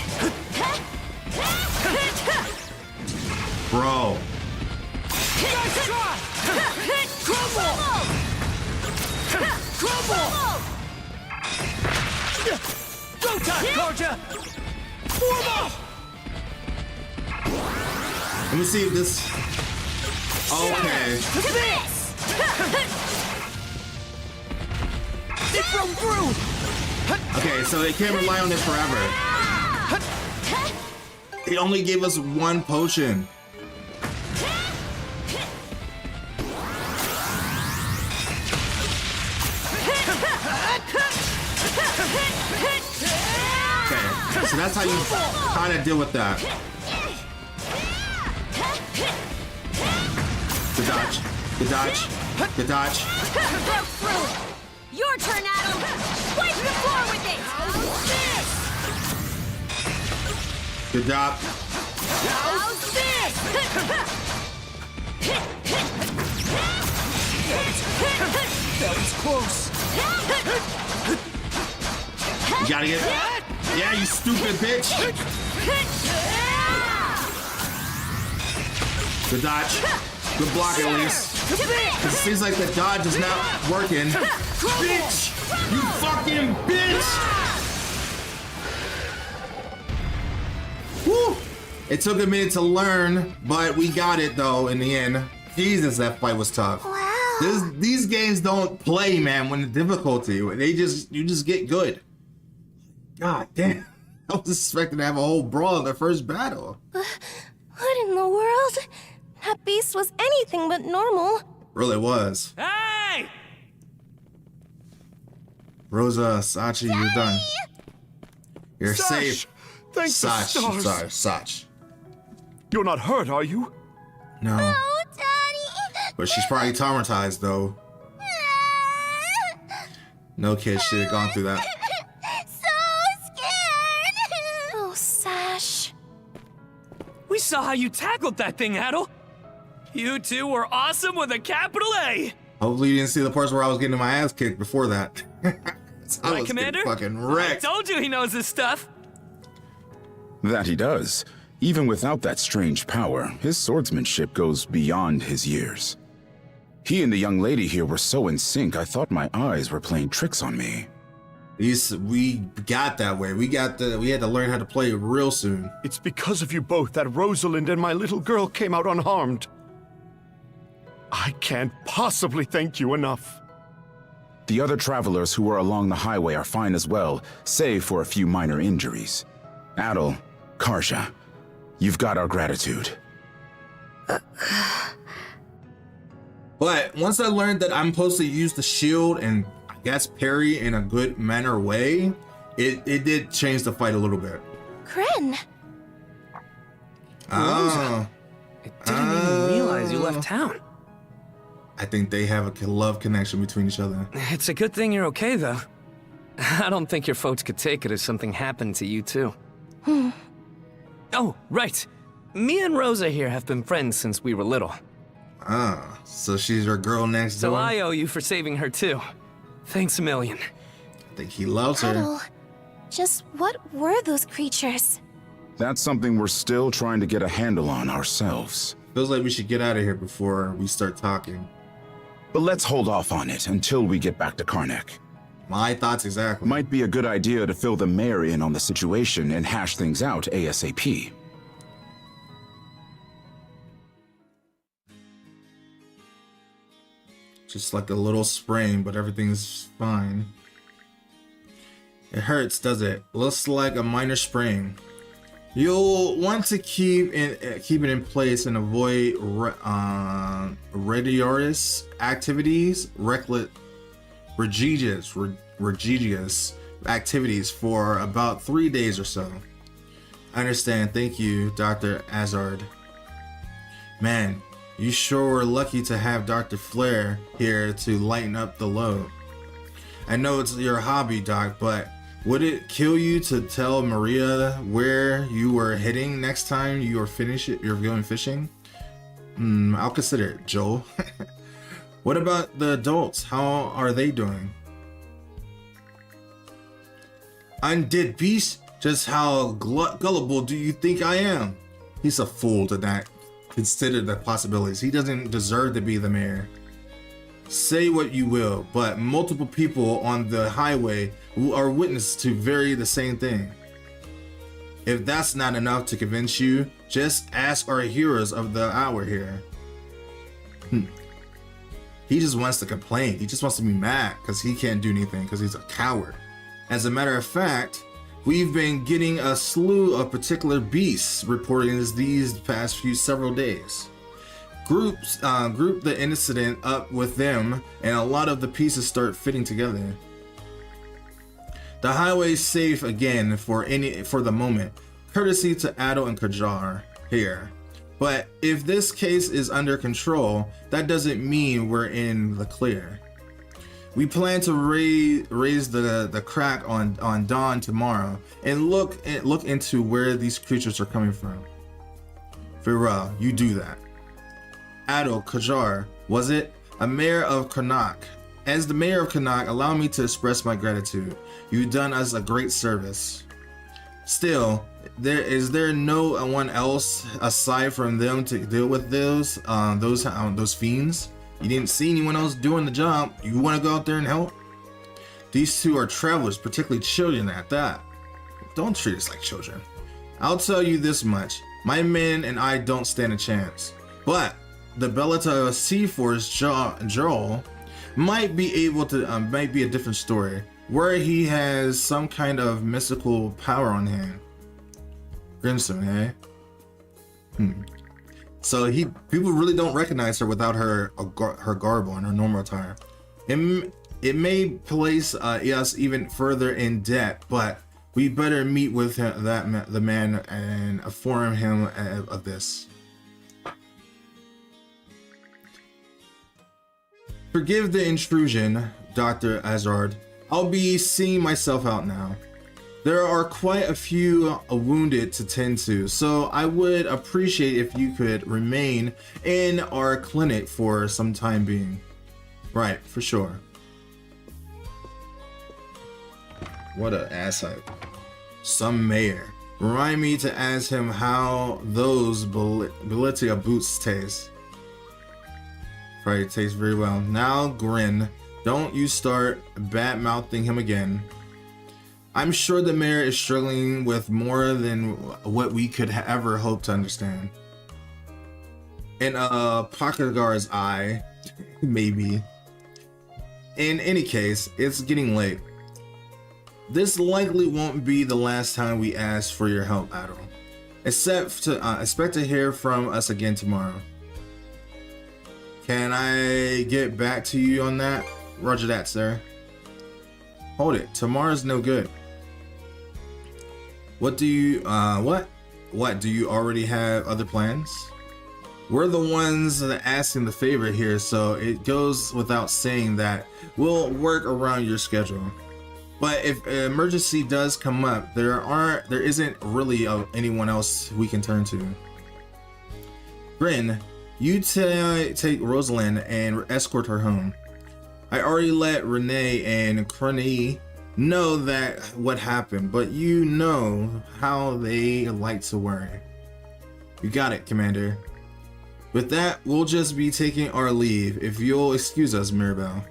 Bro. Nice try. Crumble. Go time, Karja. Form up. Let me see if this. Okay. It broke through. Okay, so they can't rely on this forever. They only gave us one potion. Okay, so that's how you kind of deal with that. Good dodge. Good dodge. Good dodge. Broke through. Your turn, Adam. Wipe the floor with it. Good job. How's this? That was close. You gotta get. Yeah, you stupid bitch. Good dodge. Good block at least. It seems like the dodge is not working. Bitch! You fucking bitch! Woo! It took a minute to learn, but we got it though in the end. Jesus, that fight was tough. Wow. These games don't play, man, when the difficulty. You just get good. God damn. I was expecting to have a whole brawl in the first battle. What in the world? That beast was anything but normal. Really was. Hey! Rosa, Sachi, you're done. You're Sash, safe. thank the stars. Sorry, Sach. You're not hurt, are you? No. Oh, Daddy. But she's probably traumatized, though. No kid should have gone through that. So scared. Oh, Sash. We saw how you tackled that thing, Adel. You two were awesome with a capital A. Hopefully you didn't see the parts where I was getting my ass kicked before that. I Right, was Commander? getting fucking wrecked. I told you he knows his stuff. That he does. Even without that strange power, his swordsmanship goes beyond his years. He and the young lady here were so in sync, I thought my eyes were playing tricks on me. We got that way. We had to learn how to play real soon. It's because of you both that Rosalind and my little girl came out unharmed. I can't possibly thank you enough. The other travelers who were along the highway are fine as well, save for a few minor injuries. Adel, Karja, you've got our gratitude. But once I learned that I'm supposed to use the shield and I guess parry in a good manner way, it did change the fight a little bit. Kren. Oh. I didn't even realize you left town. I think they have a love connection between each other. It's a good thing you're okay, though. I don't think your folks could take it if something happened to you, too. Oh, right. Me and Rosa here have been friends since we were little. Ah, so she's your girl next door? So I owe you for saving her, too. Thanks a million. I think he loves her. Adel, just what were those creatures? That's something we're still trying to get a handle on ourselves. Feels like we should get out of here before we start talking. But let's hold off on it until we get back to Karnak. My thoughts exactly. Might be a good idea to fill the mayor in on the situation and hash things out ASAP. Just like a little sprain, but everything's fine. It hurts, does it? Looks like a minor sprain. You'll want to keep it in place and avoid radiorous activities, regigious activities for about 3 days or so. I understand. Thank you, Dr. Azard. Man, you sure were lucky to have Dr. Flair here to lighten up the load. I know it's your hobby, Doc, but would it kill you to tell Maria where you were heading next time you're going fishing? I'll consider it, Joel. What about the adults? How are they doing? Undead beast? Just how gullible do you think I am? He's a fool to not consider the possibilities. He doesn't deserve to be the mayor. Say what you will, but multiple people on the highway who are witness to the same thing. If that's not enough to convince you, Just ask our heroes of the hour here. He just wants to complain. He just wants to be mad because he can't do anything because he's a coward. As a matter of fact, we've been getting a slew of particular beasts reporting these past several days. Group the incident up with them, and a lot of the pieces start fitting together. The highway's safe again for the moment, courtesy to Adol and Kajar here. But if this case is under control, that doesn't mean we're in the clear. We plan to raise the crack on dawn tomorrow and look into where these creatures are coming from. Farewell, you do that. Adol, Kajar, was it? A mayor of Karnak. As the mayor of Karnak, allow me to express my gratitude. You've done us a great service. Still, is there no one else aside from them to deal with those fiends? You didn't see anyone else doing the job. You want to go out there and help? These two are travelers, particularly children at that. Don't treat us like children. I'll tell you this much. My men and I don't stand a chance. But the Belita Sea-Force Joel might be able to, might be a different story, where he has some kind of mystical power on hand. Grimstone, eh? So people really don't recognize her without her garb on, her normal attire. It may place us even further in debt, but we better meet with the man and inform him of this. Forgive the intrusion, Dr. Azard. I'll be seeing myself out now. There are quite a few wounded to tend to, so I would appreciate if you could remain in our clinic for some time being. Right, for sure. What an asshole. Some mayor. Remind me to ask him how those Belitia boots taste. Probably tastes very well. Now, Grin, don't you start bad-mouthing him again. I'm sure the mayor is struggling with more than what we could ever hope to understand. In Pakagar's eye, maybe. In any case, it's getting late. This likely won't be the last time we ask for your help, Adol. Expect to hear from us again tomorrow. Can I get back to you on that? Roger that, sir. Hold it. Tomorrow's no good. What do you, What, do you already have other plans? We're the ones asking the favor here, so it goes without saying that we'll work around your schedule. But if an emergency does come up, there isn't really anyone else we can turn to. Grin, you take Rosalind and escort her home. I already let Renee and Crony know that what happened, but you know how they like to worry. You got it, Commander. With that, we'll just be taking our leave, if you'll excuse us, Mirabelle.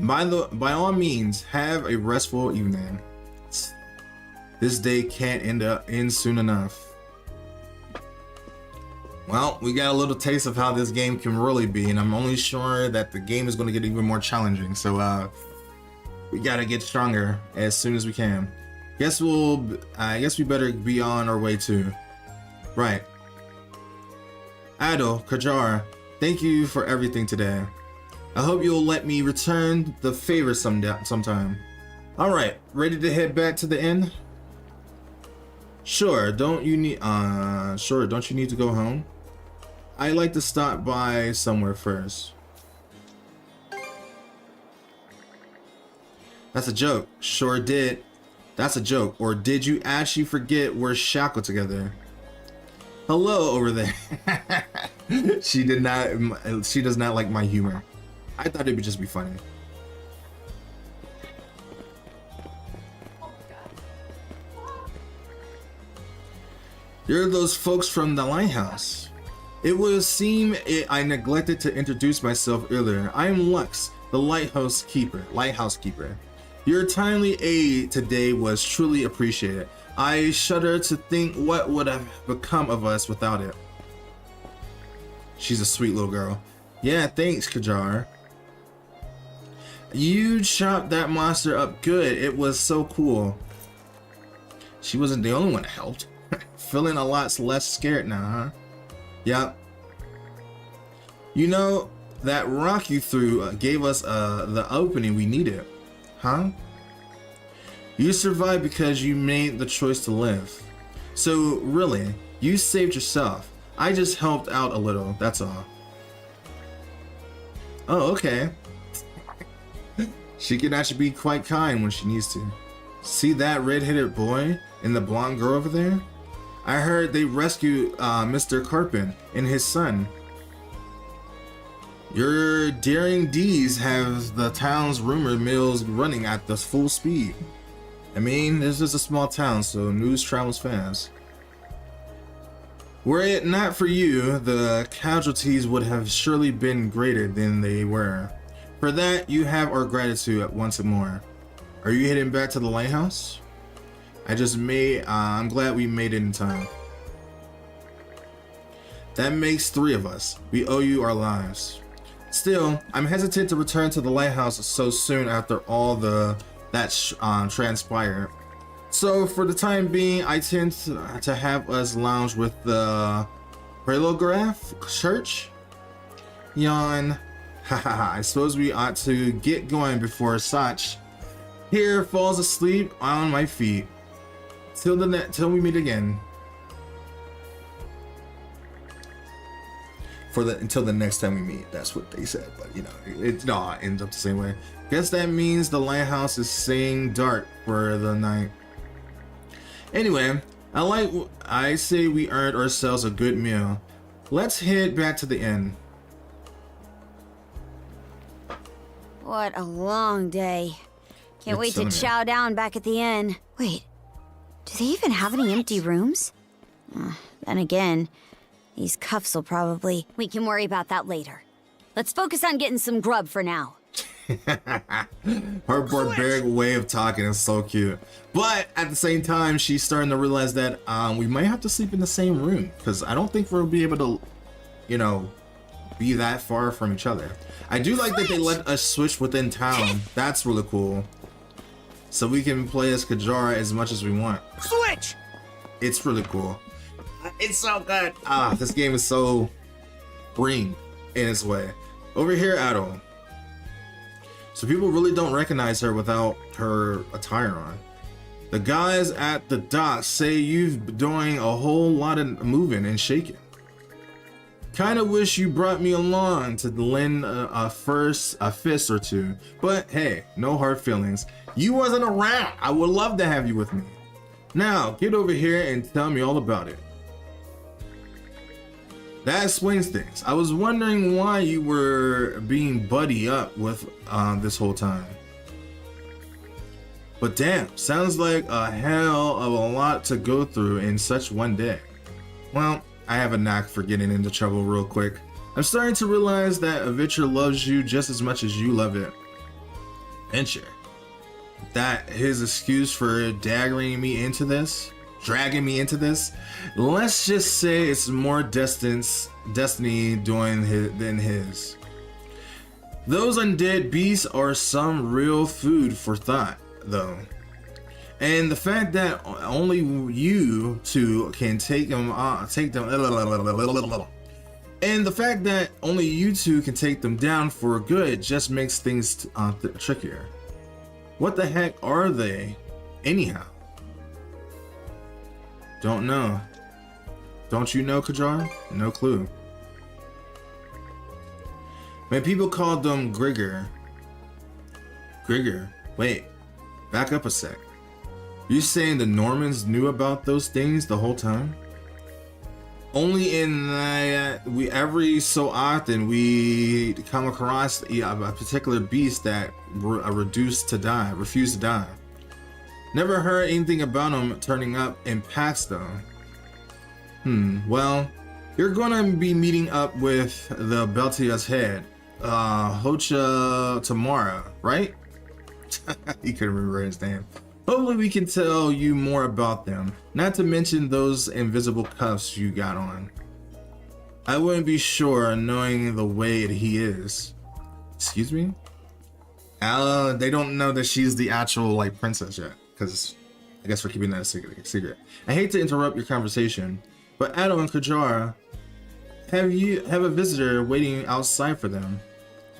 By all means, have a restful evening. This day can't end soon enough. Well, we got a little taste of how this game can really be, and I'm only sure that the game is going to get even more challenging. So, we gotta get stronger as soon as we can. I guess we better be on our way too. Right. Adol, Kajar, thank you for everything today. I hope you'll let me return the favor sometime. All right, ready to head back to the inn? Sure. Don't you need to go home? I'd like to stop by somewhere first. That's a joke. Sure did. That's a joke. Or did you actually forget we're shackled together? Hello over there. She does not like my humor. I thought it would just be funny. You're those folks from the lighthouse. It would seem I neglected to introduce myself earlier. I am Lux, the lighthouse keeper. Your timely aid today was truly appreciated. I shudder to think what would have become of us without it. She's a sweet little girl. Yeah, thanks, Kajar. You chopped that monster up good. It was so cool. She wasn't the only one that helped. Feeling a lot less scared now, huh? Yep. You know, that rock you threw gave us the opening we needed. Huh? You survived because you made the choice to live. So, really, you saved yourself. I just helped out a little, that's all. Oh, okay. She can actually be quite kind when she needs to. See that red-headed boy and the blonde girl over there? I heard they rescued Mr. Carpin and his son. Your daring deeds have the town's rumor mills running at the full speed. I mean, this is a small town, so news travels fast. Were it not for you, the casualties would have surely been greater than they were. For that, you have our gratitude once more. Are you heading back to the lighthouse? I'm glad we made it in time. That makes 3 of us. We owe you our lives. Still, I'm hesitant to return to the lighthouse so soon after all that transpired. So for the time being, I tend to have us lounge with the Prelograph Church. Yawn. Haha, I suppose we ought to get going before Sach here falls asleep on my feet. Till we meet again. Until the next time we meet, that's what they said. But you know, it ends up the same way. Guess that means the lighthouse is staying dark for the night. Anyway, I say we earned ourselves a good meal. Let's head back to the inn. What a long day. Can't wait to chow down back at the inn. Wait, do they even have any empty rooms? Then again, these cuffs will probably... We can worry about that later. Let's focus on getting some grub for now. Her barbaric way of talking is so cute. But at the same time, she's starting to realize that we might have to sleep in the same room. Because I don't think we'll be able to, you know, be that far from each other. I do like that they let us switch within town. That's really cool. So we can play as Kajara as much as we want. Switch! It's really cool. It's so good. This game is so green in its way. Over here, Adol. So people really don't recognize her without her attire on. The guys at the dock say you've been doing a whole lot of moving and shaking. Kinda wish you brought me along to lend a fist or two, but hey, no hard feelings. You wasn't around. I would love to have you with me. Now, get over here and tell me all about it. That explains things. I was wondering why you were being buddy up with this whole time. But damn, sounds like a hell of a lot to go through in such one day. Well, I have a knack for getting into trouble real quick. I'm starting to realize that Avitra loves you just as much as you love it. Venture. That his excuse for dragging me into this? Let's just say it's more destiny doing than his. Those undead beasts are some real food for thought, though. And the fact that only you two can take them down for good just makes things trickier. What the heck are they, anyhow? Don't know. Don't you know, Kajar? No clue. Man, people called them Grigor. Wait, back up a sec. You saying the Normans knew about those things the whole time? Only in that every so often we come across a particular beast that refused to die. Never heard anything about them turning up in packs though. Well, you're gonna be meeting up with the Beltia's head, Hocha tomorrow, right? He couldn't remember his name. Hopefully we can tell you more about them. Not to mention those invisible cuffs you got on. I wouldn't be sure knowing the way he is. Excuse me? They don't know that she's the actual like princess yet, because I guess we're keeping that a secret. I hate to interrupt your conversation, but Ado and Kajara have a visitor waiting outside for them.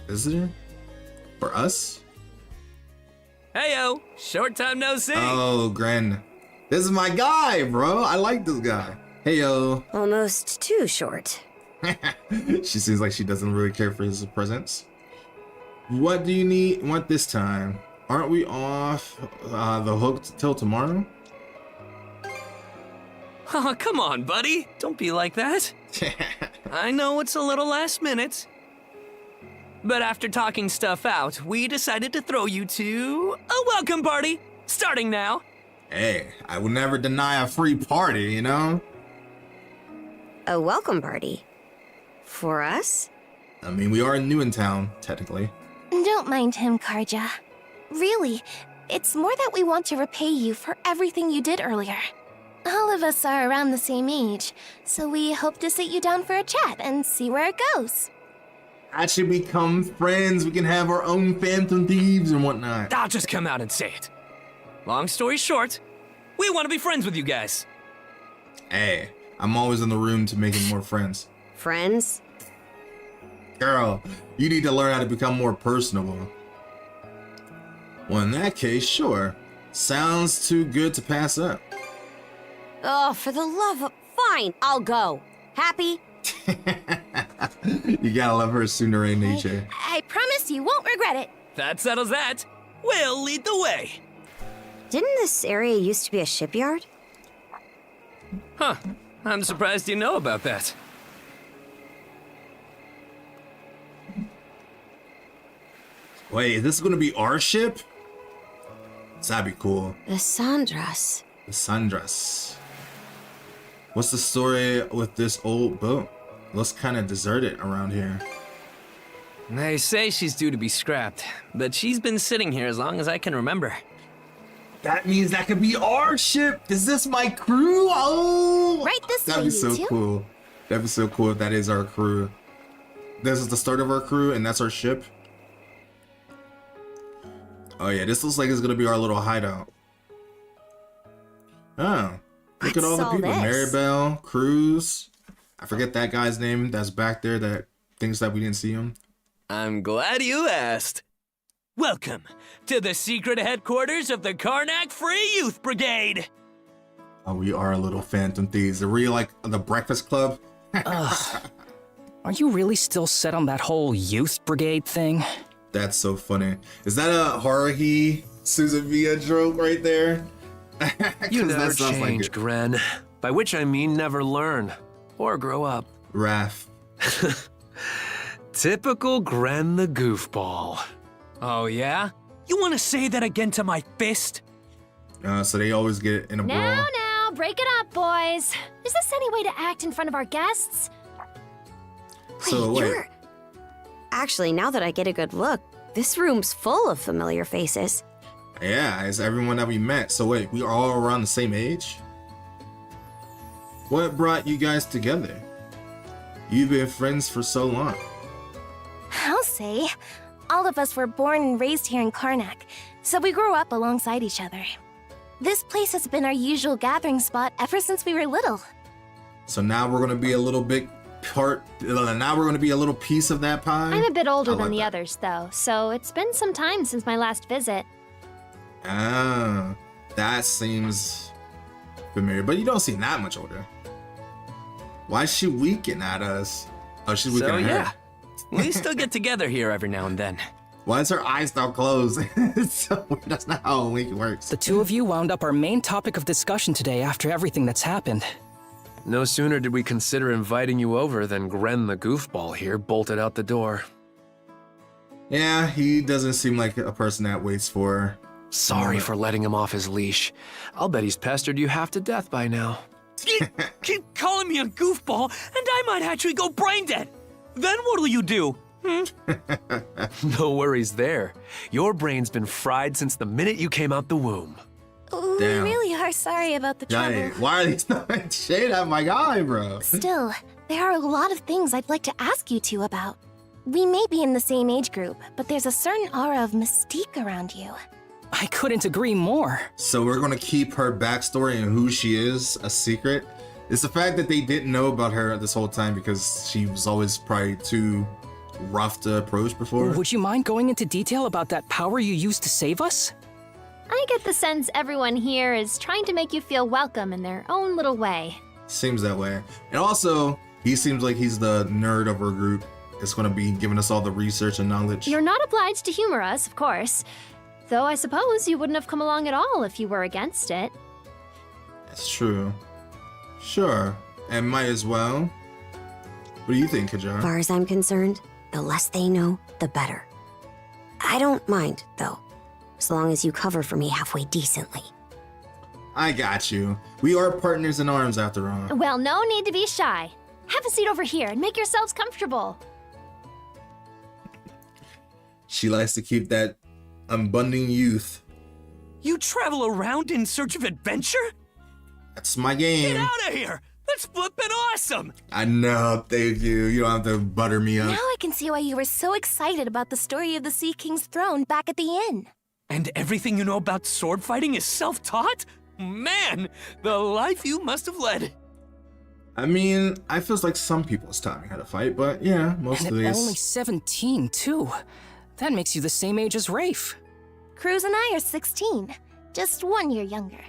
Visitor? For us? Heyo, short time no see. Oh, Gren. This is my guy, bro. I like this guy. Heyo. Almost too short. She seems like she doesn't really care for his presence. What do you want this time? Aren't we off the hook till tomorrow? Oh, come on, buddy. Don't be like that. I know it's a little last minute. But after talking stuff out, we decided to throw you to a welcome party, starting now. Hey, I will never deny a free party, you know? A welcome party? For us? I mean, we are new in town, technically. Don't mind him, Karja. Really, it's more that we want to repay you for everything you did earlier. All of us are around the same age, so we hope to sit you down for a chat and see where it goes. Actually become friends. We can have our own Phantom Thieves and whatnot. I'll just come out and say it. Long story short, we want to be friends with you guys. Hey, I'm always in the room to making more friends. Friends? Girl, you need to learn how to become more personable. Well, in that case, sure. Sounds too good to pass up. Oh, for the love of... Fine, I'll go. Happy? You gotta love her Tsundere nature. I promise you won't regret it. That settles that. We'll lead the way. Didn't this area used to be a shipyard? Huh. I'm surprised you know about that. Wait, is this gonna be our ship? That'd be cool. The Sandras. The Sandras. What's the story with this old boat? Looks kind of deserted around here. They say she's due to be scrapped, but she's been sitting here as long as I can remember. That means that could be our ship. Is this my crew? Oh, right this way, that'd be so you two. cool. That'd be so cool if that is our crew. This is the start of our crew, and that's our ship. Oh yeah, this looks like it's gonna be our little hideout. Oh, look at all the people. Maribel, Cruz. I forget that guy's name that's back there that thinks that we didn't see him. I'm glad you asked. Welcome to the secret headquarters of the Karnak Free Youth Brigade. Oh, we are little Phantom Thieves. Are we like the Breakfast Club? Are you really still set on that whole youth brigade thing? That's so funny. Is that a Haruhi Suzumiya joke right there? You never change, change, Gren. By which I mean never learn. Or grow up. Raph. Typical Gren the goofball. Oh, yeah? You want to say that again to my fist? So they always get in a brawl. Now, break it up, boys. Is this any way to act in front of our guests? So wait. Actually, now that I get a good look, this room's full of familiar faces. Yeah, it's everyone that we met. So wait, we are all around the same age? What brought you guys together? You've been friends for so long. I'll say. All of us were born and raised here in Karnak, so we grew up alongside each other. This place has been our usual gathering spot ever since we were little. So now we're gonna be a little big part. Now we're gonna be a little piece of that pie. I'm a bit older than the others, though, so it's been some time since my last visit. Ah, that seems familiar, but you don't seem that much older. Why is she winking at us? Oh, she's winking at her. Yeah, we still get together here every now and then. Why is her eyes still closed? So that's not how a wink works. The two of you wound up our main topic of discussion today after everything that's happened. No sooner did we consider inviting you over than Gren the goofball here bolted out the door. Yeah, he doesn't seem like a person that waits for... Sorry for letting him off his leash. I'll bet he's pestered you half to death by now. Keep calling me a goofball, and I might actually go brain dead. Then what'll you do? No worries there. Your brain's been fried since the minute you came out the womb. We Damn. really are sorry about the trouble. Hey, why are they throwing shade at my guy, bro? Still, there are a lot of things I'd like to ask you two about. We may be in the same age group, but there's a certain aura of mystique around you. I couldn't agree more. So we're gonna keep her backstory and who she is a secret. It's the fact that they didn't know about her this whole time because she was always probably too rough to approach before. Would you mind going into detail about that power you used to save us? I get the sense everyone here is trying to make you feel welcome in their own little way. Seems that way. And also, he seems like he's the nerd of our group. It's gonna be giving us all the research and knowledge. You're not obliged to humor us, of course. Though I suppose you wouldn't have come along at all if you were against it. That's true. Sure, and might as well. What do you think, Kajar? As far as I'm concerned, the less they know, the better. I don't mind, though, as long as you cover for me halfway decently. I got you. We are partners in arms after all. Well, no need to be shy. Have a seat over here and make yourselves comfortable. She likes to keep that abundant youth. You travel around in search of adventure? That's my game. Get out of here! That's flippin' awesome! I know, thank you. You don't have to butter me up. Now I can see why you were so excited about the story of the Sea King's throne back at the inn. And everything you know about sword fighting is self-taught? Man, the life you must have led. I mean, I feels like some people's taught me how to fight, but yeah, most And of at these. only 17, too. That makes you the same age as Rafe. Cruz and I are 16, just 1 year younger.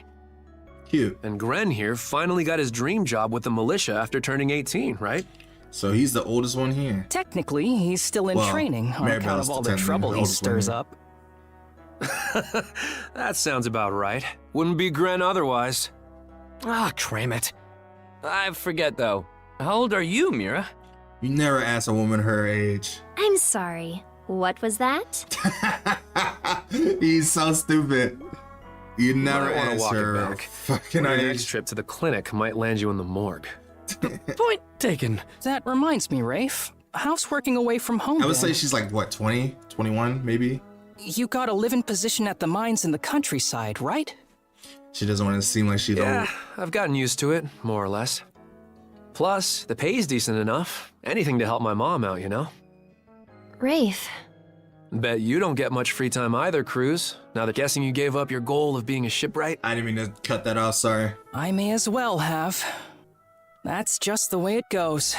Cute. And Gren here finally got his dream job with the militia after turning 18, right? So he's the oldest one here. Technically, he's still in Well, training on Maribel's account of all the technically trouble the he oldest one stirs here. up. That sounds about right. Wouldn't be Gren otherwise. Ah, cram it. I forget, though. How old are you, Mira? You never ask a woman her age. I'm sorry. What was that? He's so stupid. You never Might wanna ask walk it her back. fucking Your age. next trip to the clinic might land you in the morgue. Point taken. That reminds me, Rafe. How's working away from home I would been? say she's like, what, 20, 21 maybe? You got a live-in position at the mines in the countryside, right? She doesn't want to seem like she's Yeah, old. I've gotten used to it, more or less. Plus, the pay's decent enough. Anything to help my mom out, you know? Rafe. Bet you don't get much free time either, Cruz. Now that guessing you gave up your goal of being a shipwright. I didn't mean to cut that off, sorry. I may as well have. That's just the way it goes.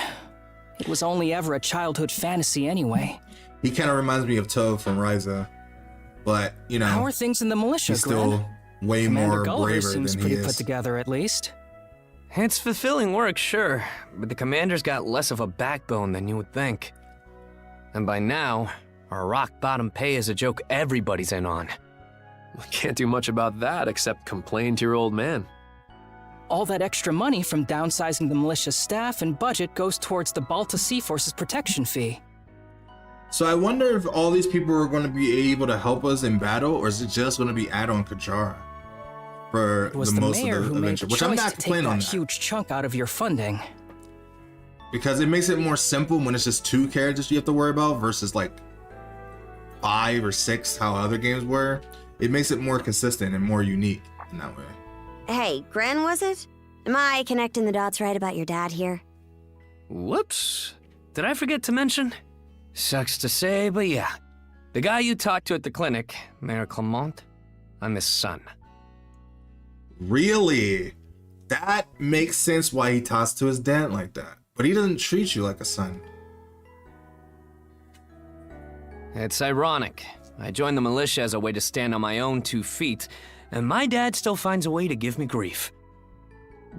It was only ever a childhood fantasy anyway. He kind of reminds me of Toad from Ryza. But, you know, How are things in the militia, he's Gren? still way Commander more Gulliver braver seems than he pretty put is. together, at least. It's fulfilling work, sure, but the commander's got less of a backbone than you would think. And by now, our rock-bottom pay is a joke everybody's in on. Can't do much about that except complain to your old man. All that extra money from downsizing the militia staff and budget goes towards the Balta Sea Force's protection fee. So I wonder if all these people are going to be able to help us in battle, or is it just going to be Ado and Kajara for It was the the most mayor of who the made adventure? the Which I'm choice not to take complaining on that that. huge chunk out of your funding. Because it makes it more simple when it's just 2 characters you have to worry about versus like 5 or 6 how other games were. It makes it more consistent and more unique in that way. Hey, Gren, was it? Am I connecting the dots right about your dad here? Whoops. Did I forget to mention? Sucks to say, but yeah. The guy you talked to at the clinic, Mayor Clement, I'm his son. Really? That makes sense why he talks to his dad like that. But he doesn't treat you like a son. It's ironic. I joined the militia as a way to stand on my own 2 feet, and my dad still finds a way to give me grief.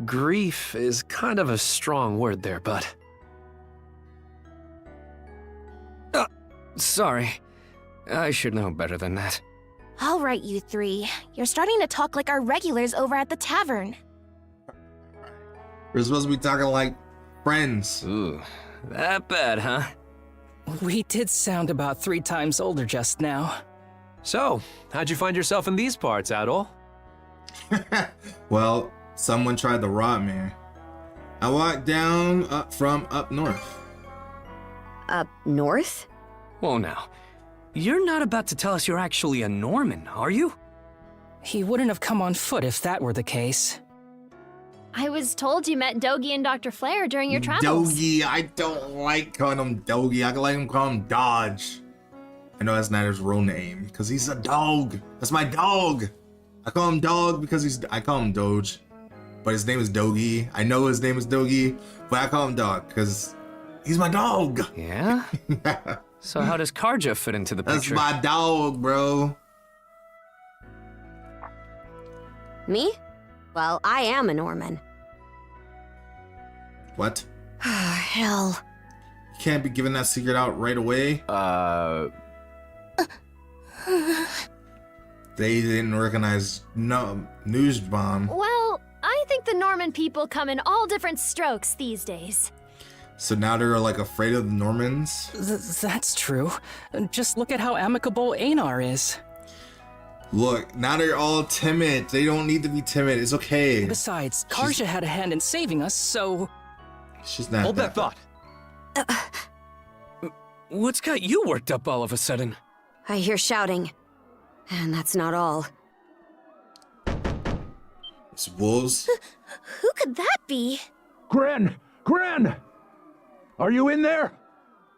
Grief is kind of a strong word there, bud. Sorry. I should know better than that. All right, you three. You're starting to talk like our regulars over at the tavern. We're supposed to be talking like friends. Ooh, that bad, huh? We did sound about 3 times older just now. So, how'd you find yourself in these parts, Adol? Well, someone tried to rob me. I walked down from up north. Up north? Whoa now. You're not about to tell us you're actually a Norman, are you? He wouldn't have come on foot if that were the case. I was told you met Dogi and Dr. Flare during your travels. Dogi, I don't like calling him Dogi. I like him calling him Dodge. I know that's not his real name because he's a dog. That's my dog. I call him Dog because I call him Doge, but his name is Dogi. I know his name is Dogi, but I call him Dog because he's my dog. Yeah? So how does Karja fit into the picture? That's my dog, bro. Me? Well, I am a Norman. What? Hell. You can't be giving that secret out right away. They didn't recognize news bomb. Well, I think the Norman people come in all different strokes these days. So now they're like afraid of the Normans? That's true. Just look at how amicable Einar is. Look, now they're all timid. They don't need to be timid. It's okay. Besides, Karja had a hand in saving us, so... She's not. Hold that thought. What's got you worked up all of a sudden? I hear shouting. And that's not all. It's wolves. Who could that be? Gren! Gren! Are you in there?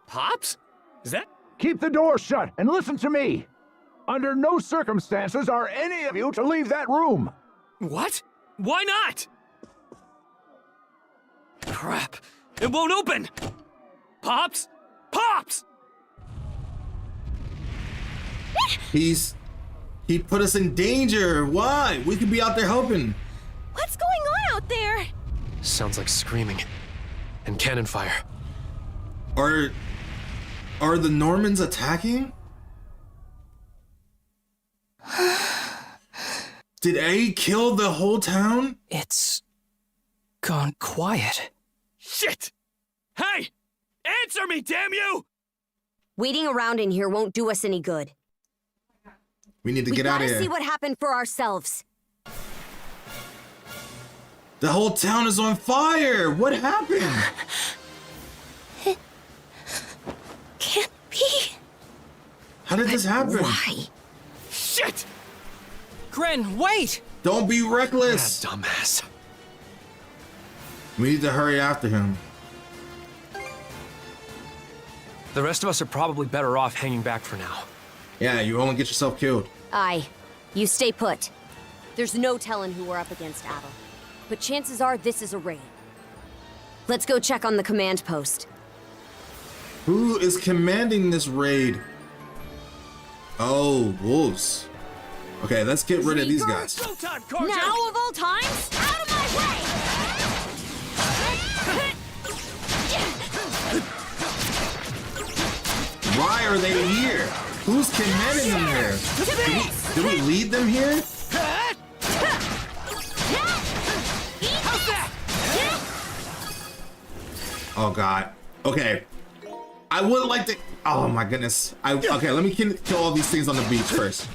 Pops? Is that... Keep the door shut and listen to me. Under no circumstances are any of you to leave that room. What? Why not? Crap. It won't open! Pops? Pops! He put us in danger. Why? We could be out there helping. What's going on out there? Sounds like screaming. And cannon fire. Are the Normans attacking? Did A kill the whole town? It's gone quiet. Shit! Hey! Answer me, damn you! Waiting around in here won't do us any good. We need to get out of here. We gotta see what happened for ourselves. The whole town is on fire! What happened? It can't be. How did this happen? Why? Shit! Gren, wait! Don't be reckless! Dumbass. We need to hurry after him. The rest of us are probably better off hanging back for now. Yeah, you only get yourself killed. Aye. You stay put. There's no telling who we're up against, Adel. But chances are this is a raid. Let's go check on the command post. Who is commanding this raid? Oh, wolves. Okay, let's get rid of these guys. Now of all times, out of my way! Why are they here? Who's commanding them here? Did we lead them here? Oh God. Okay. I would like to. Oh my goodness. Okay, let me kill all these things on the beach first.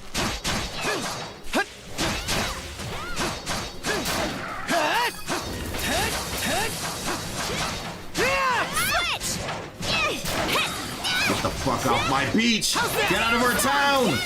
Get the fuck off my beach! Get out of our town!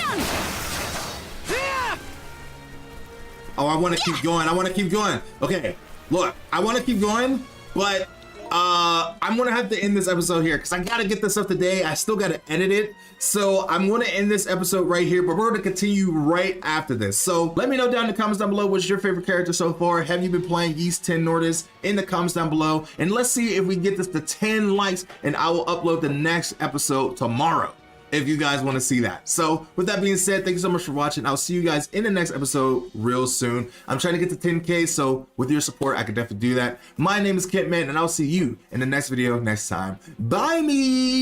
Oh, I want to keep going. I want to keep going. Okay, look, I want to keep going, but I'm gonna have to end this episode here because I gotta get this up today. I still gotta edit it, so I'm gonna end this episode right here, but we're gonna continue right after this. So let me know down in the comments down below what's your favorite character so far. Have you been playing Ys 10 Nordics? In the comments down below, and let's see if we get this to 10 likes, and I will upload the next episode tomorrow if you guys want to see that. So with that being said, thank you so much for watching. I'll see you guys in the next episode real soon. I'm trying to get to 10K, so with your support, I could definitely do that. My name is Kitman, and I'll see you in the next video next time. Bye me.